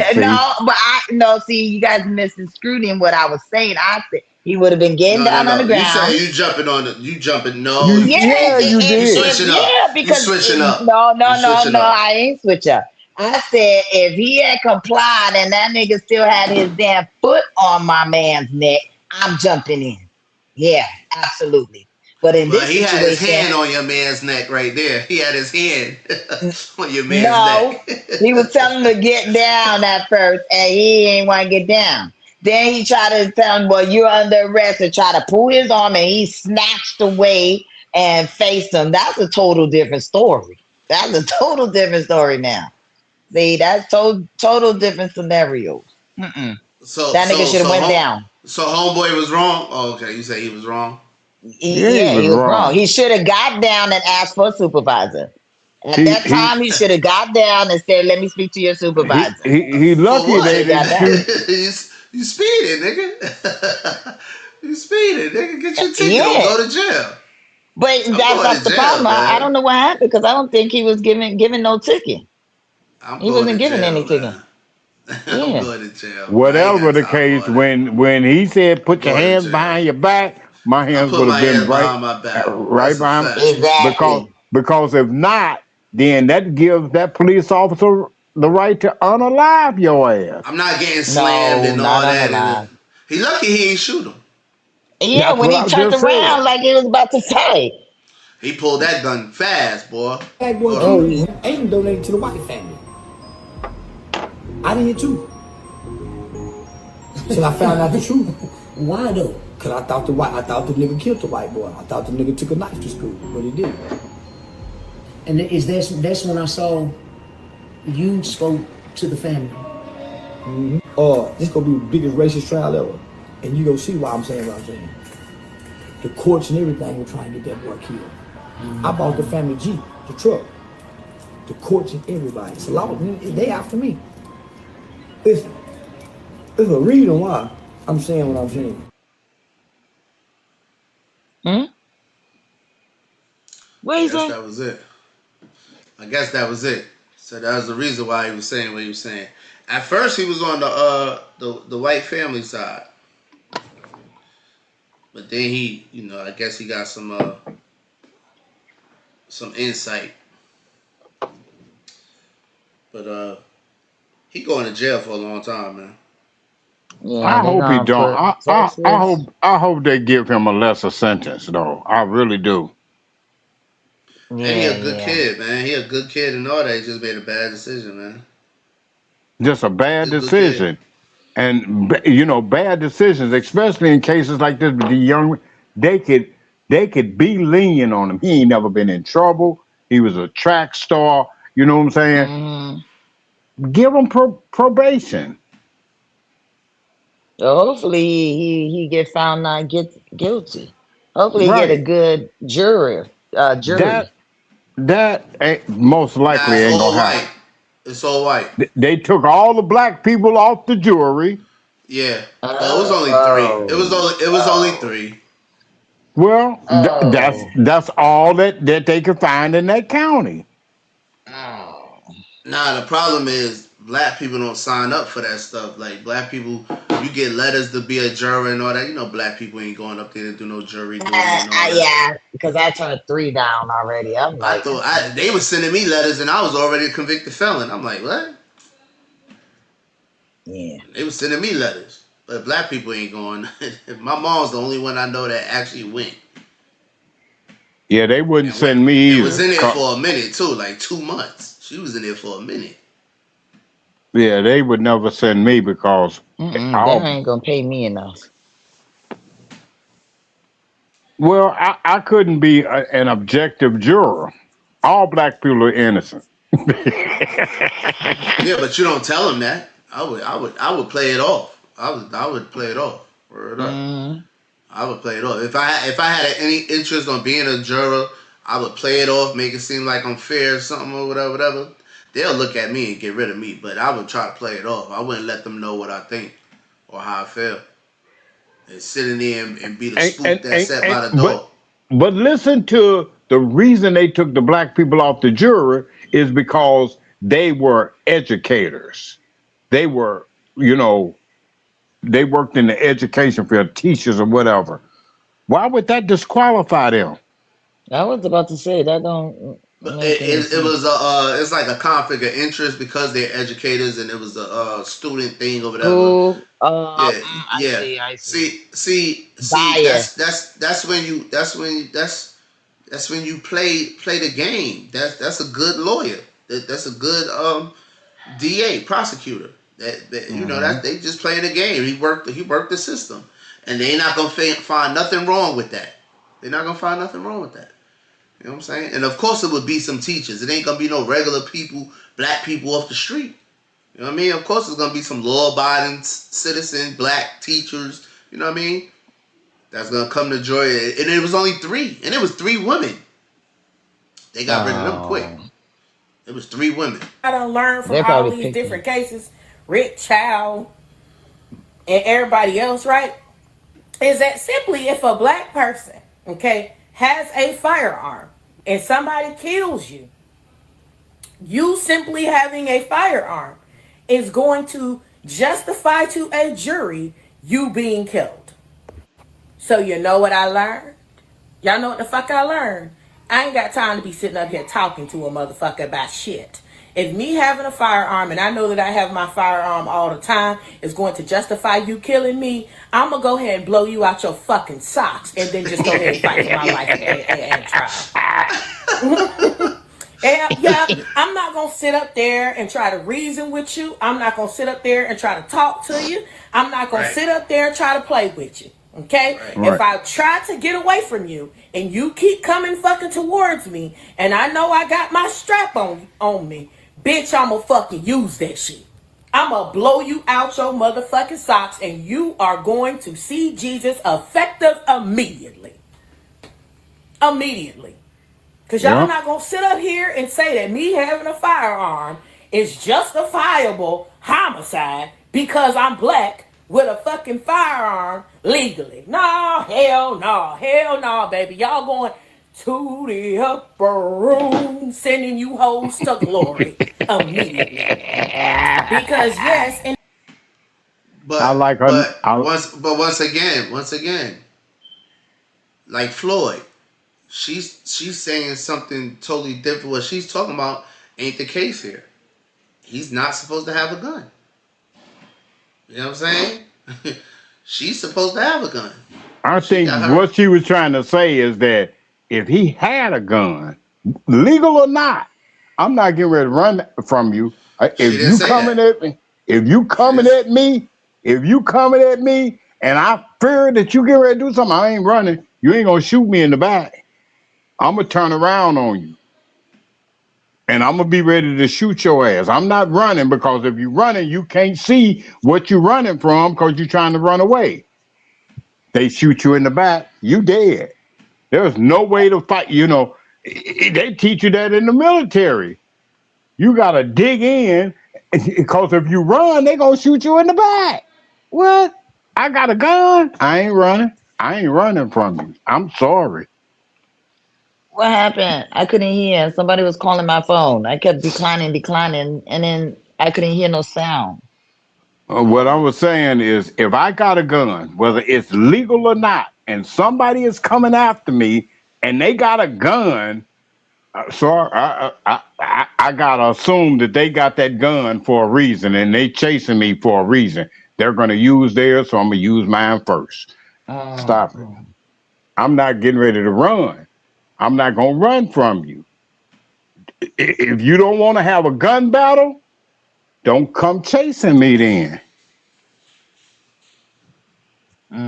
See, you guys misconstruing what I was saying. I said he would have been getting down on the You said ground. you jumping on the. You jumping. No, you switching up. You Because switching up. no, You switching up. I ain't switch up. I said if he had complied and that nigga still had his damn foot on my man's neck, I'm jumping in. Yeah, absolutely. But in But this he had his situation, hand on your man's neck right there. He had his hand on your man's no, neck. he was telling him to get down at first, and he ain't want to get down. Then he tried to tell him, "Well, you're under arrest," and try to pull his arm, and he snatched away and faced him. That's a total different story. That's a total different story now. See, that's total different scenarios. Mm-mm. That nigga should have went down. So homeboy was wrong. Oh, okay, you say he was wrong. Yeah, he was wrong. He should have got down and asked for a supervisor. At that time, he should have got down and said, "Let me speak to your supervisor." He lucky they didn't shoot. You speeding, nigga. You speeding, nigga. Get your ticket or go to jail. But that's the problem. I don't know what happened because I don't think he was given no ticket. He wasn't given any ticket. I'm going to jail. Whatever the case, when he said put your hands behind your back, my hands would have been right behind. Exactly. Because if not, then that gives that police officer the right to unalive your ass. I'm not getting slammed and all that. And he lucky he ain't shoot him. Yeah, when he turned around like he was about to fight. He pulled that gun fast, boy. Aiden donated to the White family. I did too. Till I found out the truth. Why though? Cause I thought the nigga killed the white boy. I thought the nigga took a knife to school, but he didn't. And that's when I saw you spoke to the family. This gonna be the biggest racist trial ever, and you gonna see why I'm saying what I'm saying. The courts and everything were trying to get that boy killed. I bought the family Jeep, the truck. The courts and everybody. It's a lot. They after me. Listen, there's a reason why I'm saying what I'm saying. I guess that was it. I guess that was it. So that was the reason why he was saying what he was saying. At first, he was on the white family side, but then he, I guess he got some insight. But he going to jail for a long time, man. Yeah, I hope he don't. I hope they give him a lesser sentence, though. I really do. And he a good kid, man. He a good kid and all that. He just made a bad decision, man. Just a bad decision. And bad decisions, especially in cases like this with the young, they could be lenient on him. He ain't never been in trouble. He was a track star. You know what I'm saying? Give him probation. Hopefully he get found not guilty. Hopefully he get a good jury. That ain't, most likely ain't gonna happen. It's all white. They took all the black people off the jury. Yeah, well, it was only three. It was only three. Well, that's all that they could find in that county. Nah, the problem is black people don't sign up for that stuff. Like black people, you get letters to be a juror and all that. Black people ain't going up there to do no jury duty and all that. Yeah, because I turned 3 down already. I'm like, they were sending me letters and I was already a convicted felon. I'm like, what? Yeah. They were sending me letters, but black people ain't going. My mom's the only one I know that actually went. Yeah, they wouldn't send me either. It was in there for a minute too, like 2 months. She was in there for a minute. Yeah, they would never send me because they ain't gonna pay me enough. Well, I couldn't be an objective juror. All black people are innocent. Yeah, but you don't tell them that. I would play it off. I would play it off. Word up. I would play it off. If I had any interest on being a juror, I would play it off, make it seem like I'm fair or something or whatever. They'll look at me and get rid of me, but I would try to play it off. I wouldn't let them know what I think or how I feel. And sit in there and be the spook that sat by the door. But listen to the reason they took the black people off the jury is because they were educators. They were, they worked in the education field, teachers or whatever. Why would that disqualify them? I was about to say that don't. It was it's like a conflict of interest because they're educators and it was a student thing or whatever. I see. See. That's when you play the game. That's a good lawyer. That's a good DA prosecutor. That they just play the game. He worked the system, and they're not gonna find nothing wrong with that. They're not gonna find nothing wrong with that. You know what I'm saying? And of course it would be some teachers. It ain't gonna be no regular people, black people off the street. You know what I mean? Of course it's gonna be some law-abiding citizen, black teachers. You know what I mean? That's gonna come to joy. And it was only 3, and it was 3 women. They got rid of them quick. It was 3 women. I done learned from all these different cases, Rick Child and everybody else, right? Is that simply if a black person, okay, has a firearm and somebody kills you, you simply having a firearm is going to justify to a jury you being killed. So you know what I learned? Y'all know what the fuck I learned? I ain't got time to be sitting up here talking to a motherfucker about shit. If me having a firearm, and I know that I have my firearm all the time, is going to justify you killing me, I'm going to go ahead and blow you out your fucking socks and then just go ahead and fight for my life and try. And yeah, I'm not going to sit up there and try to reason with you. I'm not going to sit up there and try to talk to you. I'm not going to sit up there and try to play with you. Okay? Right. If I try to get away from you and you keep coming fucking towards me and I know I got my strap on me, bitch, I'ma fucking use that shit. I'ma blow you out your motherfucking socks and you are going to see Jesus effective immediately. Immediately. Because y'all not going to sit up here and say that me having a firearm is justifiable homicide because I'm black with a fucking firearm legally. No, hell no, baby. Y'all going to the upper room, sending you hoes to glory immediately. Because yes, and once again, like Floyd, she's saying something totally different. What she's talking about ain't the case here. He's not supposed to have a gun. You know what I'm saying? She's supposed to have a gun. I think what she was trying to say is that if he had a gun, legal or not, I'm not getting ready to run from you. If you coming at me, and I fear that you get ready to do something, I ain't running. You ain't gonna shoot me in the back. I'm gonna turn around on you. And I'm gonna be ready to shoot your ass. I'm not running because if you're running, you can't see what you're running from because you're trying to run away. They shoot you in the back, you dead. There's no way to fight. They teach you that in the military. You gotta dig in because if you run, they gonna shoot you in the back. What? I got a gun. I ain't running. I ain't running from you. I'm sorry. What happened? I couldn't hear. Somebody was calling my phone. I kept declining, and then I couldn't hear no sound. What I was saying is, if I got a gun, whether it's legal or not, and somebody is coming after me, and they got a gun, I gotta assume that they got that gun for a reason, and they chasing me for a reason. They're gonna use theirs, so I'm gonna use mine first. Stop it. I'm not getting ready to run. I'm not gonna run from you. If you don't want to have a gun battle, don't come chasing me then.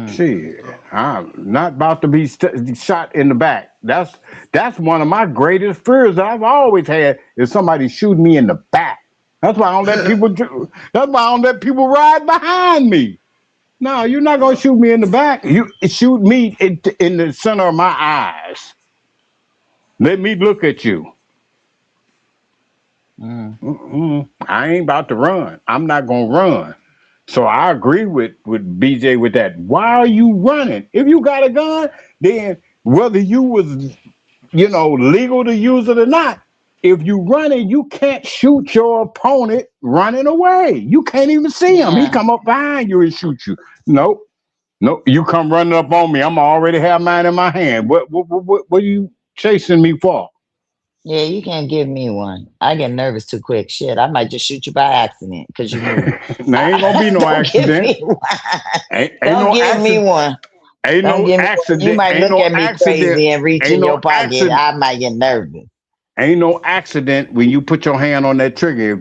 Shit, I'm not about to be shot in the back. That's one of my greatest fears that I've always had is somebody shooting me in the back. That's why I don't let people. That's why I don't let people ride behind me. No, you're not gonna shoot me in the back. You shoot me in the center of my eyes. Let me look at you. I ain't about to run. I'm not gonna run. So I agree with BJ with that. Why are you running? If you got a gun, then whether you was, legal to use it or not, if you running, you can't shoot your opponent running away. You can't even see him. He come up behind you and shoot you. Nope. You come running up on me. I'm already have mine in my hand. What are you chasing me for? Yeah, you can't give me one. I get nervous too quick. Shit, I might just shoot you by accident because you move. Now ain't gonna be no Don't accident. give me one. Ain't Don't no give me accident. one. Ain't Don't no give me one. accident. You might Ain't look no at me accident. crazy and reach Ain't in no your pocket. accident. I might get nervous. Ain't no accident when you put your hand on that trigger.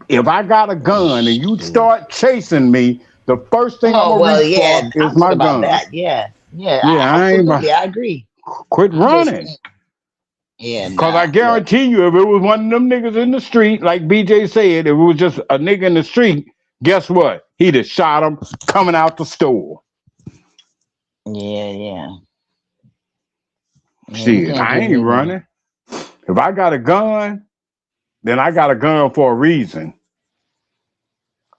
If I got a gun and you start chasing me, the first thing I'm Oh gonna well, reach yeah. for I'll is talk my about gun. that. Yeah, yeah. Yeah, I ain't. Absolutely, I agree. Quit I'm just running. saying. Yeah, Cause I nah. Look, guarantee you, if it was one of them niggas in the street, like BJ said, if it was just a nigga in the street, guess what? He'd have shot him coming out the store. yeah. You Shit, can't I give ain't me one. running. If I got a gun, then I got a gun for a reason.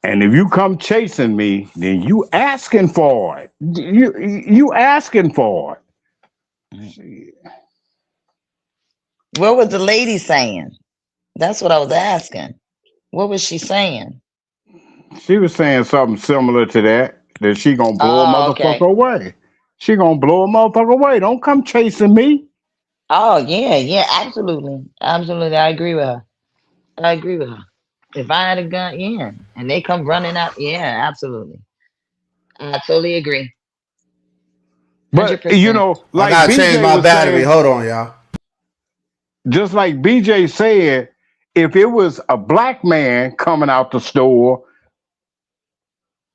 And if you come chasing me, then you asking for it. You asking for it. Shit. What was the lady saying? That's what I was asking. What was she saying? She was saying something similar to that she gonna blow a Oh, motherfucker okay. away. She gonna blow a motherfucker away. Don't come chasing me. Oh, yeah, absolutely. Absolutely. I agree with her. I agree with her. If I had a gun, yeah, and they come running out, yeah, absolutely. I totally agree. But 100%. I like gotta change BJ my was battery. saying, Hold on, y'all. just like BJ said, if it was a black man coming out the store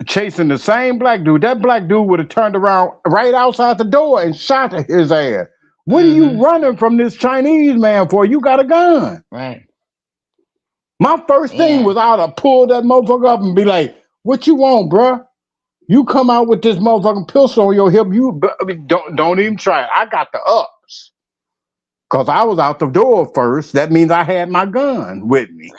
chasing the same black dude, that black dude would have turned around right outside the door and shot his ass. What are you running from this Chinese man for? You got a gun. Right. My first thing Yeah. was I'd have pulled that motherfucker up and be like, what you want, bruh? You come out with this motherfucking pistol on your hip, don't even try it. I got the ups. Because I was out the door first. That means I had my gun with me. I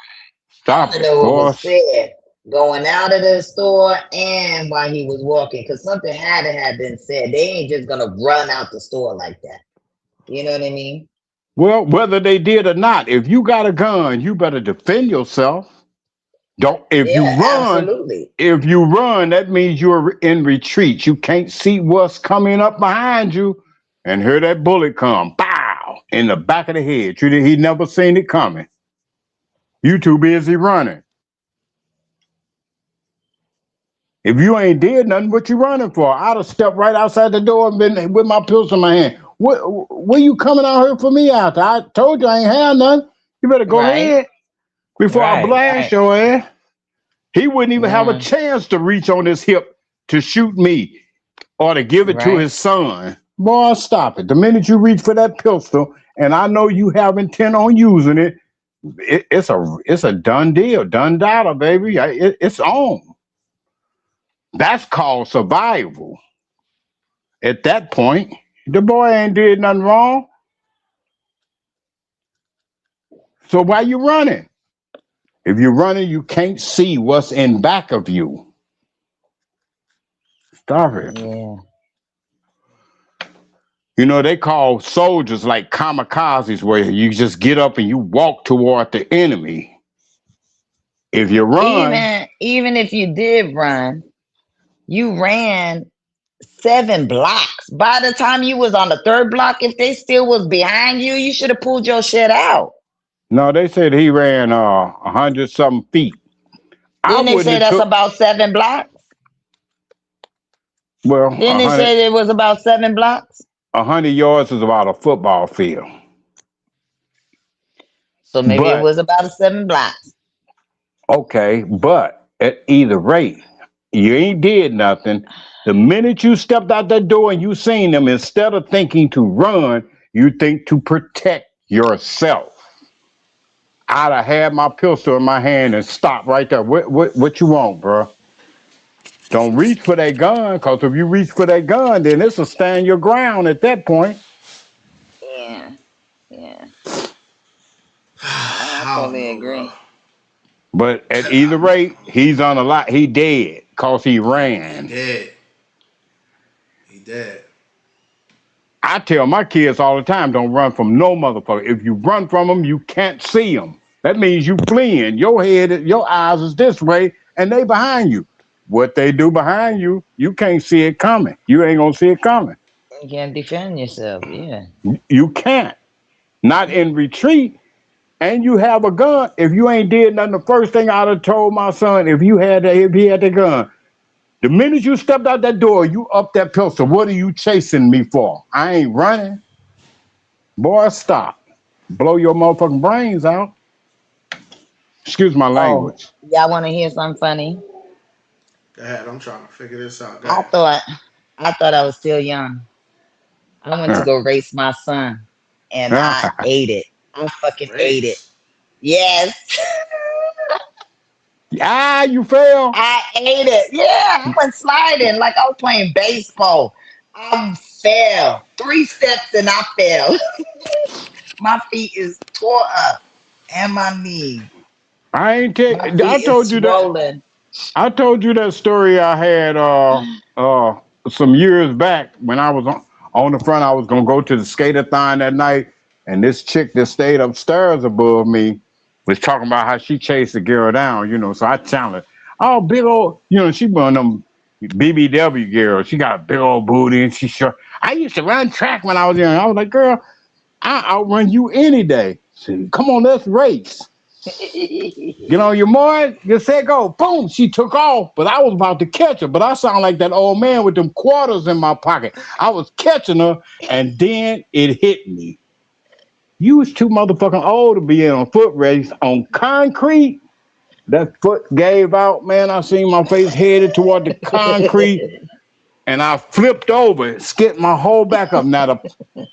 Stop want to it, know what was boss. said going out of the store and while he was walking, because something had to have been said. They ain't just gonna run out the store like that. You know what I mean? Well, whether they did or not, if you got a gun, you better defend yourself. Don't Yeah, absolutely. if you run, that means you're in retreat. You can't see what's coming up behind you and hear that bullet come. Bow in the back of the head. He never seen it coming. You too busy running. If you ain't did nothing, what you running for? I'd have stepped right outside the door and been with my pistol in my hand. What you coming out here for me after? I told you I ain't had none. You better go Right. ahead before I blast Right. your ass. He wouldn't even have a Yeah. chance to reach on his hip to shoot me or to give it to Right. his son. Boy, stop it. The minute you reach for that pistol, and I know you have intent on using it, it's a done deal, done dollar, baby. It's on. That's called survival. At that point, the boy ain't did nothing wrong. So why you running? If you're running, you can't see what's in back of you. Stop it. Yeah. They call soldiers like kamikazes, where you just get up and you walk toward the enemy. If you run, Even if you did run, you ran 7 blocks. By the time you was on the 3rd block, if they still was behind you, you should have pulled your shit out. no, they said he ran 100-something feet. I Didn't they wouldn't say have that's took about 7 blocks? well Didn't they 100 say it was about 7 blocks? 100 yards is about a football field. So maybe it But was about 7 blocks. okay, but at either rate, you ain't did nothing. The minute you stepped out that door and you seen them, instead of thinking to run, you think to protect yourself. I'd have had my pistol in my hand and stopped right there. What you want, bro? Don't reach for that gun, because if you reach for that gun, then it's a stand your ground at that point. Yeah. Yeah. I totally agree. But at either rate, he's on a lot. He dead because he ran. He dead. I tell my kids all the time, don't run from no motherfucker. If you run from them, you can't see them. That means you fleeing. Your head, your eyes is this way, and they behind you. What they do behind you, you can't see it coming. You ain't gonna see it coming. You can't defend yourself. Yeah. You can't. Not in retreat. And you have a gun. If you ain't did nothing, the first thing I'd have told my son, if he had the gun, the minute you stepped out that door, you up that pistol. What are you chasing me for? I ain't running. Boy, stop. Blow your motherfucking brains out. Excuse my language. Y'all want to hear something funny? Go ahead. I'm trying to figure this out. Go I ahead. thought I was still young. I went to go race my son, and I ate it. I fucking ate it. Yes. You fell? I ate it. Yeah, I went sliding like I was playing baseball. I fell 3 steps and I fell. My feet is tore up, and my knee. I My feet is swollen. I told you that story I had some years back when I was on the front. I was gonna go to the skate-a-thon that night, and this chick that stayed upstairs above me was talking about how she chased the girl down, so I challenged. Oh, big old, she one of them BBW girls. She got a big old booty and she's short. I used to run track when I was young. I was like, girl, I'll run you any day. She said, come on, let's race. Get on your mark, get set, go. Boom, she took off, but I was about to catch her. But I sound like that old man with them quarters in my pocket. I was catching her, and then it hit me. You was too motherfucking old to be in a foot race on concrete. That foot gave out, man. I seen my face headed toward the concrete, and I flipped over, skipped my whole back up. Now,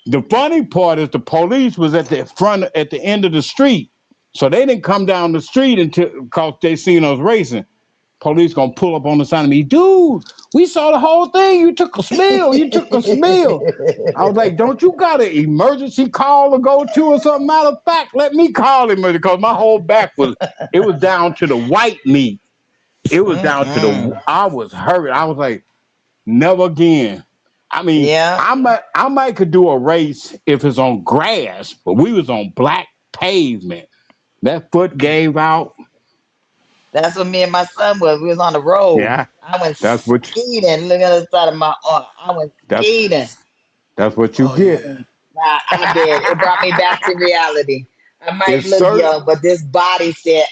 the funny part is the police was at the end of the street. So they didn't come down the street because they seen us racing. Police gonna pull up on the side of me. Dude, we saw the whole thing. You took a spill. I was like, don't you got an emergency call to go to or something? Matter of fact, let me call him because my whole back was down to the white meat. It was down to I was hurt. I was like, never again. I mean, I might could do a race if it's on grass, but we was on black pavement. That foot gave out. That's what me and my son was. We was on the road. Yeah. I went speeding. Look at the side of my arm. I went speeding. That's what you get. Nah, I did. It brought me back to reality. I might look young, but this body said,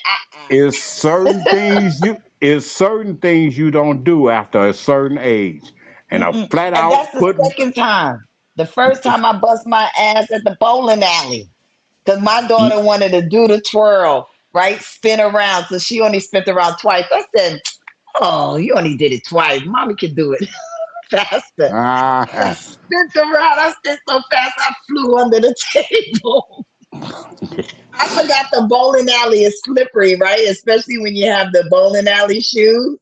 It's certain things you don't do after a certain age. And a flat out that's the second time. The first time I bust my ass at the bowling alley. Because my daughter wanted to do the twirl, right? Spin around. So she only spent around twice. I said, oh, you only did it twice. Mommy can do it faster. I spent around. I spent so fast, I flew under the table. I forgot the bowling alley is slippery, right? Especially when you have the bowling alley shoes.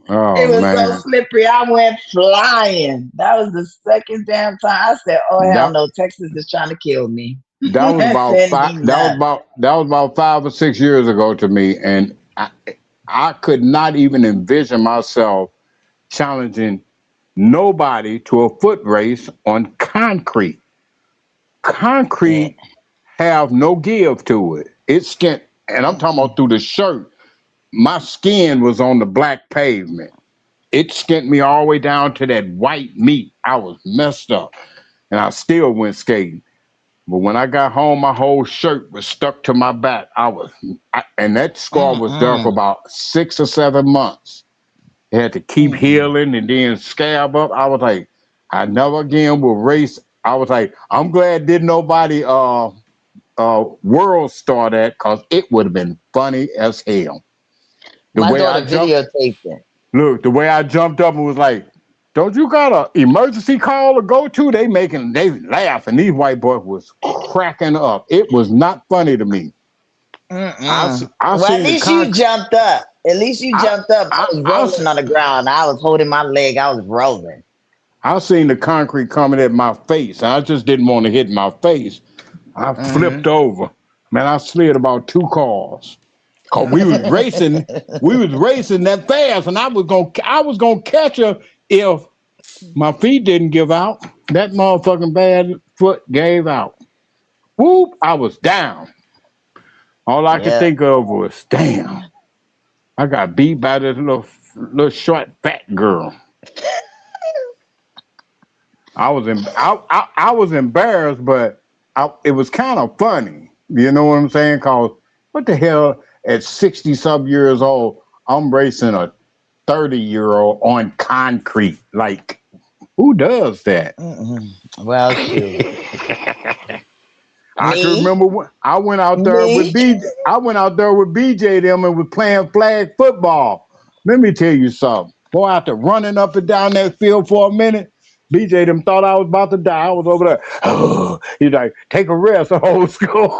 Oh, it was so slippery. I went flying. That was the second damn time. I said, oh, hell no. Texas is trying to kill me. That was about 5 or 6 years ago to me, and I could not even envision myself challenging nobody to a foot race on concrete. Concrete have no give to it. It's skin, and I'm talking about through the shirt. My skin was on the black pavement. It skint me all the way down to that white meat. I was messed up, and I still went skating. But when I got home, my whole shirt was stuck to my back. And that scar was there for about 6 or 7 months. It had to keep healing and then scab up. I was like, I never again will race. I was like, I'm glad didn't nobody World Star that because it would have been funny as hell. My daughter videotaped it. Look, the way I jumped up and was like, "Don't you got an emergency call to go to?" They laugh, and these white boys was cracking up. It was not funny to me. Well, at least you jumped up. At least you jumped up. I was rolling on the ground. I was holding my leg. I was rolling. I seen the concrete coming at my face. I just didn't want to hit my face. I flipped over. Man, I slid about 2 cars. Cause we was racing that fast, and I was gonna catch her if my feet didn't give out. That motherfucking bad foot gave out. Whoop! I was down. All I could think of was, damn, I got beat by this little short fat girl. I was embarrassed, but it was kind of funny. You know what I'm saying? Cause what the hell? At 60-some years old, I'm racing a 30-year-old on concrete. Like, who does that? Well, shoot. I can remember when I went out there with BJ. I went out there with BJ them and was playing flag football. Let me tell you something. Boy, after running up and down that field for a minute, BJ them thought I was about to die. I was over there. Oh, he's like, take a rest, old school.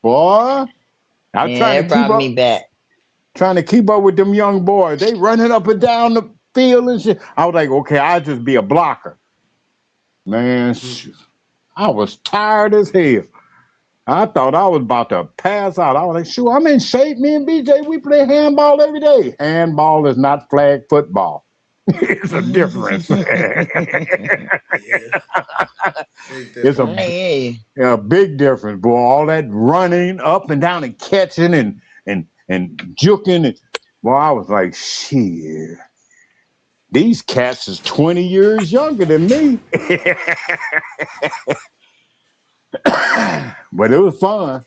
Boy, I'm trying to keep up. Me back. Trying to keep up with them young boys. They running up and down the field and shit. I was like, okay, I'll just be a blocker. Man, I was tired as hell. I thought I was about to pass out. I was like, shoot, I'm in shape. Me and BJ, we play handball every day. Handball is not flag football. It's a difference. It's a big difference, boy. All that running up and down and catching and juking. And, well, I was like, shit. These cats is 20 years younger than me. But it was fun.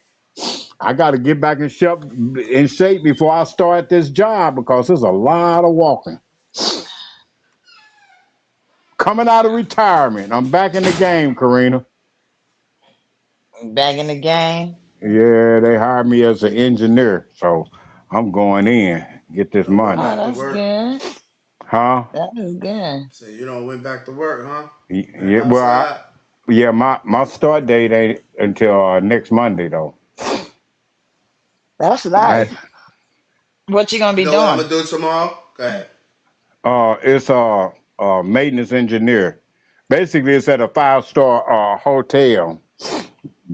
I got to get back in shape before I start this job because there's a lot of walking. Coming out of retirement, I'm back in the game, Karina. Back in the game? Yeah, they hired me as an engineer, so I'm going in, get this money. Oh, that's good. Huh? That is good. So you don't went back to work, huh? Yeah, well, my start date ain't until next Monday, though. That's nice. What you gonna be doing? What I'm gonna do tomorrow? Go ahead. It's a maintenance engineer. Basically, it's at a 5-star hotel.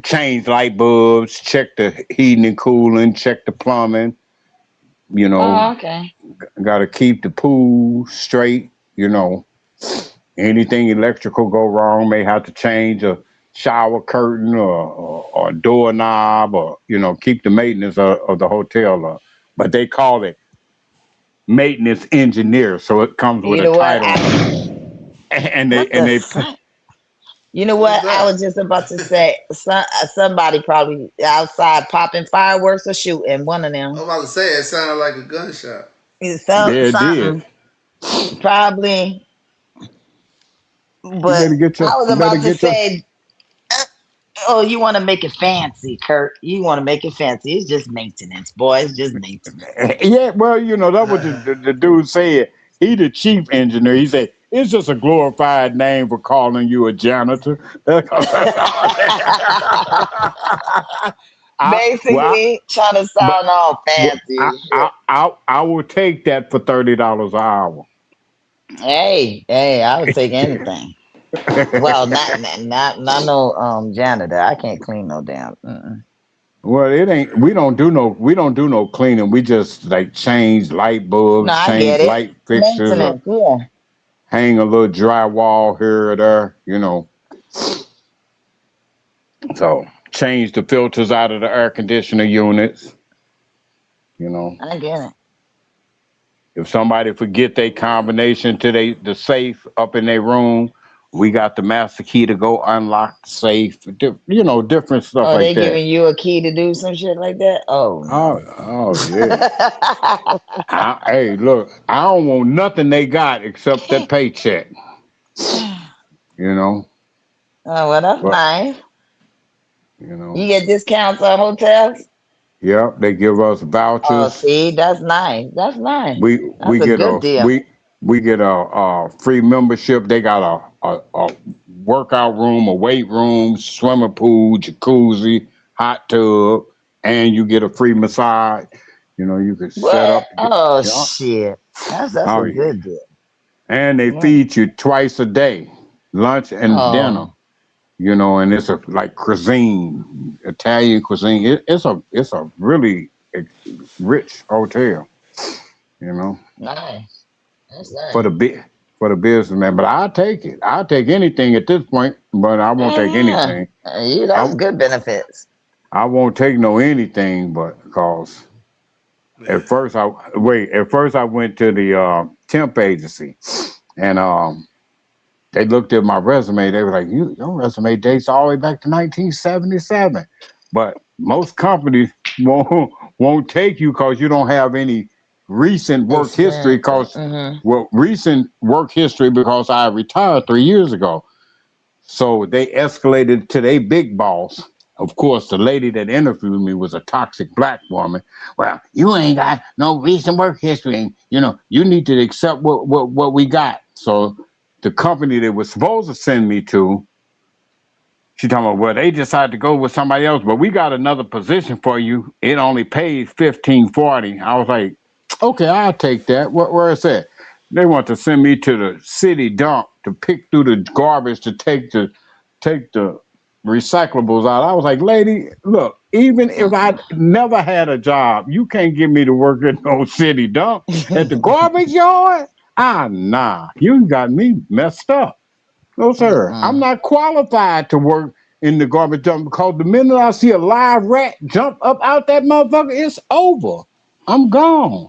Change light bulbs, check the heating and cooling, check the plumbing. You know. Oh, okay. Got to keep the pool straight. You know. Anything electrical go wrong, may have to change a shower curtain or a doorknob, or keep the maintenance of the hotel up. But they call it maintenance engineer, so it comes with a title. You know what? I was just about to say, somebody probably outside popping fireworks or shooting. One of them. I was about to say it sounded like a gunshot. Something. Probably. But I was about to say, oh, you want to make it fancy, Kurt. You want to make it fancy. It's just maintenance, boy. It's just maintenance. Yeah, well, that's what the dude said. He the chief engineer. He said, it's just a glorified name for calling you a janitor. Basically, trying to sound all fancy. I will take that for $30 an hour. Hey, I would take anything. Well, not no janitor. I can't clean no damn. Well, it ain't. We don't do no cleaning. We just like change light bulbs, change light fixtures, hang a little drywall here or there. So change the filters out of the air conditioner units. I get it. If somebody forget their combination to the safe up in their room, we got the master key to go unlock the safe. Different stuff like that. Oh, they giving you a key to do some shit like that? Oh, no. Oh yeah. Hey, look, I don't want nothing they got except that paycheck. Oh, well, that's nice. You know. You get discounts on hotels? Yep, they give us Oh, vouchers. see, that's nice. That's nice. We That's a get good a deal. we get a free membership. They got a workout room, a weight room, swimming pool, jacuzzi, hot tub, and you get a free massage. You know, you can set What? up. Oh Yeah. shit. That's Oh, a yeah. good deal. And they What? feed you twice a day, lunch and dinner. Oh, You know, and it's a like cuisine, Italian cuisine. It's a really rich hotel. You know, nice. That's for nice. the bit for the businessman. But I'll take it. I'll take anything at this point. But I won't take Yeah. anything. That's I good benefits. I won't take no anything. But because Yeah. at first I went to the temp agency, and they looked at my resume. They were like, your resume dates all the way back to 1977. But most companies won't take you because you don't have any recent work history. Experience. Because Mm-hmm. recent work history because I retired 3 years ago. So they escalated to their big boss. Of course, the lady that interviewed me was a toxic black woman. Well, you ain't got no recent work history, and you need to accept what we got. So the company that was supposed to send me to, she talking about, well, they decided to go with somebody else, but we got another position for you. It only pays $15.40. I was like, okay, I'll take that. Where is that? They want to send me to the city dump to pick through the garbage to take the recyclables out. I was like, lady, look, even if I never had a job, you can't get me to work at no city dump at the garbage yard. Nah, you got me messed up. No, sir. I'm Mm-mm. not qualified to work in the garbage dump because the minute I see a live rat jump up out that motherfucker, it's over. I'm gone.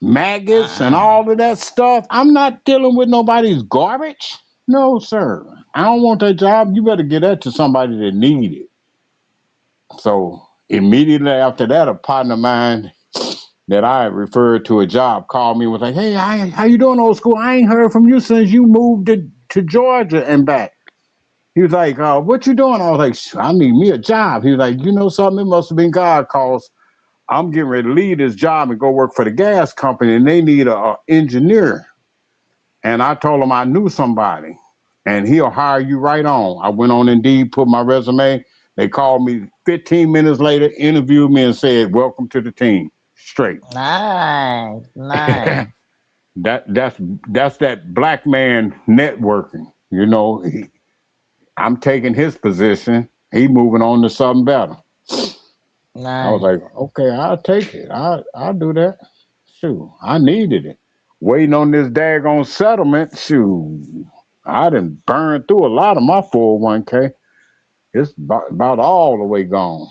Maggots and Uh-uh. all of that stuff. I'm not dealing with nobody's garbage. No, sir. I don't want that job. You better get that to somebody that need it. So immediately after that, a partner of mine that I referred to a job called me and was like, hey, how you doing, old school? I ain't heard from you since you moved to Georgia and back. He was like, what you doing? I was like, I need me a job. He was like, you know something? It must have been God, cause I'm getting ready to leave this job and go work for the gas company, and they need a engineer. And I told him I knew somebody, and he'll hire you right on. I went on Indeed, put my resume. They called me 15 minutes later, interviewed me, and said, welcome to the team. Straight. Nice. Nice. That's that black man networking. I'm taking his position. He moving on to something better. I was Nice. like, okay, I'll take it. I'll do that. Shoot, I needed it. Waiting on this daggone settlement. Shoot, I done burned through a lot of my 401k. It's about all the way gone.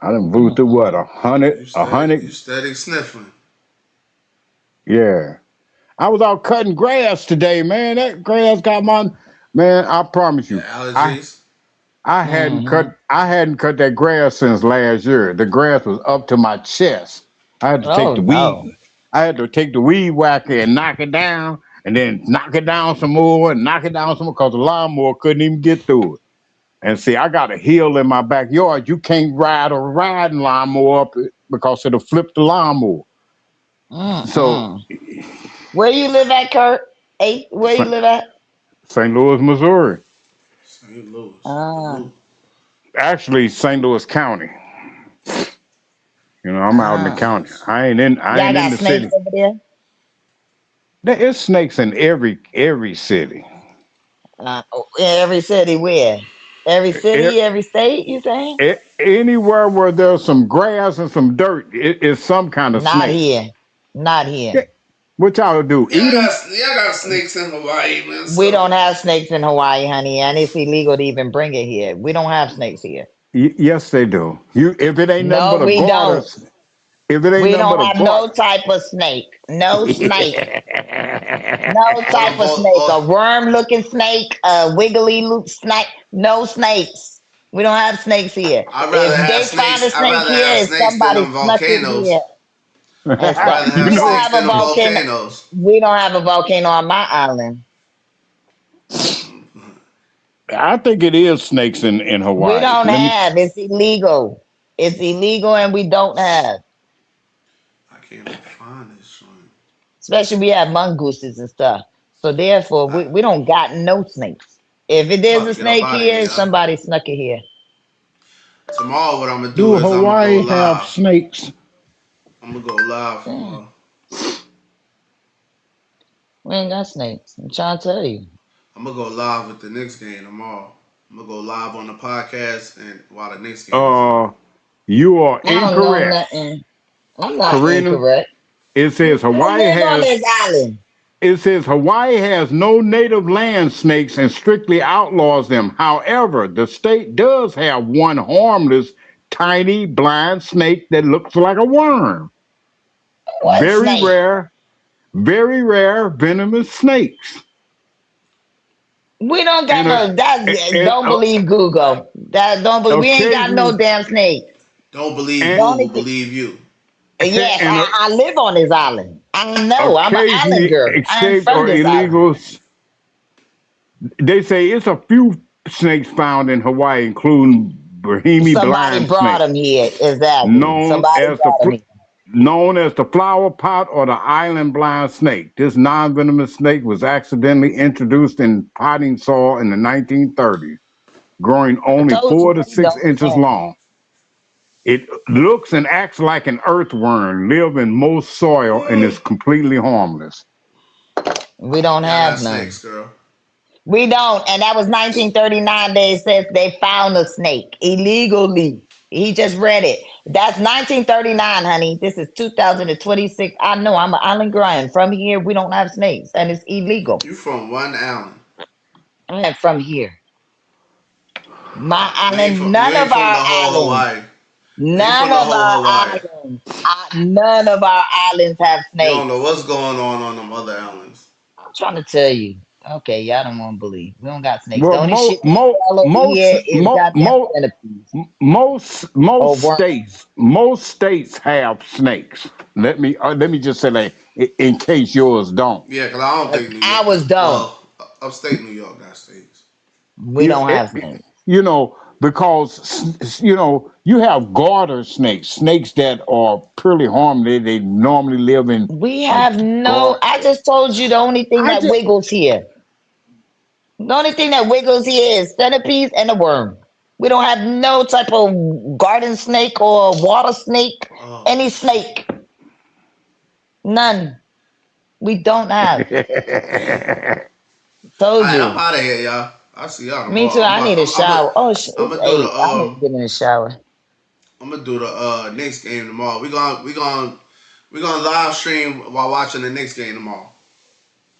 I done blew through what, a hundred, a You hundred. steady sniffing. Yeah, I was out cutting grass today, man. That grass got my man. I promise The you, I allergies. Mm-hmm. I hadn't cut that grass since last year. The grass was up to my chest. I had to take Oh the no. weed. I had to take the weed whacker and knock it down, and then knock it down some more, and knock it down some more, because the lawnmower couldn't even get through it. And see, I got a hill in my backyard. You can't ride a riding lawnmower up it because it'll flip the lawnmower. So, Mm-mm. Where you live at, Kurt? Where you live at? St. Louis, Missouri. St. Louis. Ah. Duluth. Actually, St. Louis County. I'm out in the Ah. county. I ain't in. I Y'all ain't in got the snakes city. over there? There's snakes in every city. Every city where? Every E- city, every state, you saying? Anywhere where there's some grass and some dirt, it is some kind of Not snake. here. Not here. Yeah. What y'all do? Eat them? Y'all got snakes in Hawaii, man. We So don't have snakes in Hawaii, honey, and it's illegal to even bring it here. We don't have snakes here. Yes, they do. If it ain't nothing No, but a we don't. garter, if it ain't We nothing don't but a have no garter. type of snake. No snake. No all type them of all, snake. all, A worm looking snake, a wiggly loop snake. No snakes. We don't have snakes here. I'd rather If have they find a snakes. I'd snake rather here, have it's snakes than somebody them snuck it volcanoes. here and I'd stuff. rather you have We don't know, snakes have a than them volcano. volcanoes. We don't have a volcano on my island. I think it is snakes in We Hawaii. don't have. It's illegal. It's illegal, and we don't have. I can't even find this one. Especially we have mongooses and stuff. So therefore, we don't got no snakes. If I'm there's about a to get up snake out of here, here, y'all. somebody snuck it here. Tomorrow, what I'm gonna do Do is I'm gonna go Hawaii have live. snakes? I'm gonna go live from. We ain't got snakes. I'm trying to tell you. I'm gonna go live with the Knicks game tomorrow. I'm gonna go live on the podcast and while the Knicks game is on. You are I don't know incorrect, nothing. I'm not Karina. incorrect. It says I Hawaii live on has. this island. It says Hawaii has no native land snakes and strictly outlaws them. However, the state does have one harmless, tiny, blind snake that looks like a worm. What Very snake? rare venomous snakes. We don't got And, no. That and don't believe Google. That don't believe. We ain't got no occasionally, damn snakes. Don't believe The only Google, thing, believe you. yes, and I live on this island. I know. I'm an island occasionally girl. I am escaped from or this island. illegals. They say it's a few snakes found in Hawaii, including Brahimi Somebody blind brought snake, them here. Exactly. known Somebody as brought them here. the flower pot or the island blind snake. This non-venomous snake was accidentally introduced in potting soil in the 1930s, growing I only told you 4 to we 6 don't inches have. long. It looks and acts like an earthworm, live in most soil, and is completely harmless. We don't Yeah, I got have none. snakes, girl. We don't. And that was 1939. They said they found a snake illegally. He just read it. That's 1939, honey. This is 2026. I know I'm an island girl. And from here, we don't have snakes. And it's illegal. You from one island. I am from here. My You ain't island, from you none ain't of from our the whole islands. Hawaii. You ain't from None the of whole our Hawaii. islands. None of our islands have You don't know snakes. what's going on them other islands. I'm trying to tell you. Okay, y'all don't want to believe. We don't got snakes. The Well, only shit they sell over here is goddamn centipedes or worms. most states have snakes. Let me just say that in case yours don't. Yeah, cause I don't think New York. Ours don't. Well, upstate New York got snakes. We don't have snakes. Because you have garter snakes, snakes that are purely harmless. They normally live in We a have no. garden. I just told you the only thing that wiggles here. The only thing that wiggles here is centipedes and a worm. We don't have no type of garden snake or water snake. Any snake. None. We don't have. Told you. I'm out of here, y'all. I'll see y'all tomorrow. Me too. I need a shower. It's I'm gonna 8. do the I need to get in the shower. I'm gonna do the Knicks game tomorrow. We gonna live stream while watching the Knicks game tomorrow.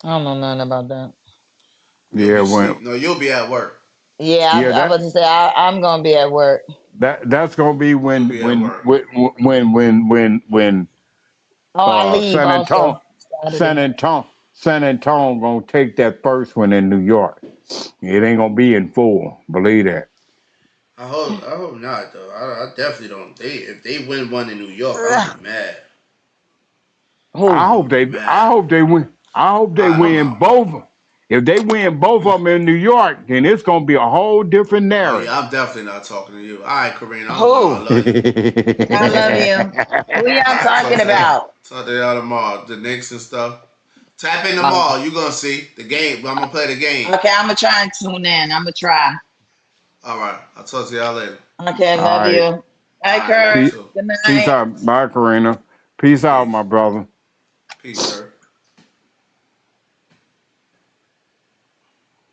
I don't know nothing about that. You'll be at work. Yeah, I was about to say I'm gonna be at work. That's gonna be when I leave also. San Antonio gonna take that first one in New York. It ain't gonna be in full. Believe that. I hope not though. I definitely don't. If they win one in New York, I'll be mad. I hope they win. I hope they win both. If they win both of them in New York, then it's gonna be a whole different narrative. Yeah, I'm definitely not talking to you. All right, Karina. I love you. Who y'all talking about? Talk to y'all tomorrow. The Knicks and stuff. Tap in tomorrow. You're gonna see the game. I'm gonna play the game. Okay, I'm gonna try and tune in. I'm gonna try. All right. I'll talk to y'all later. Okay, love you. Bye, Kurt. Good night. Peace out. Bye, Karina. Peace out, my brother. Peace, sir.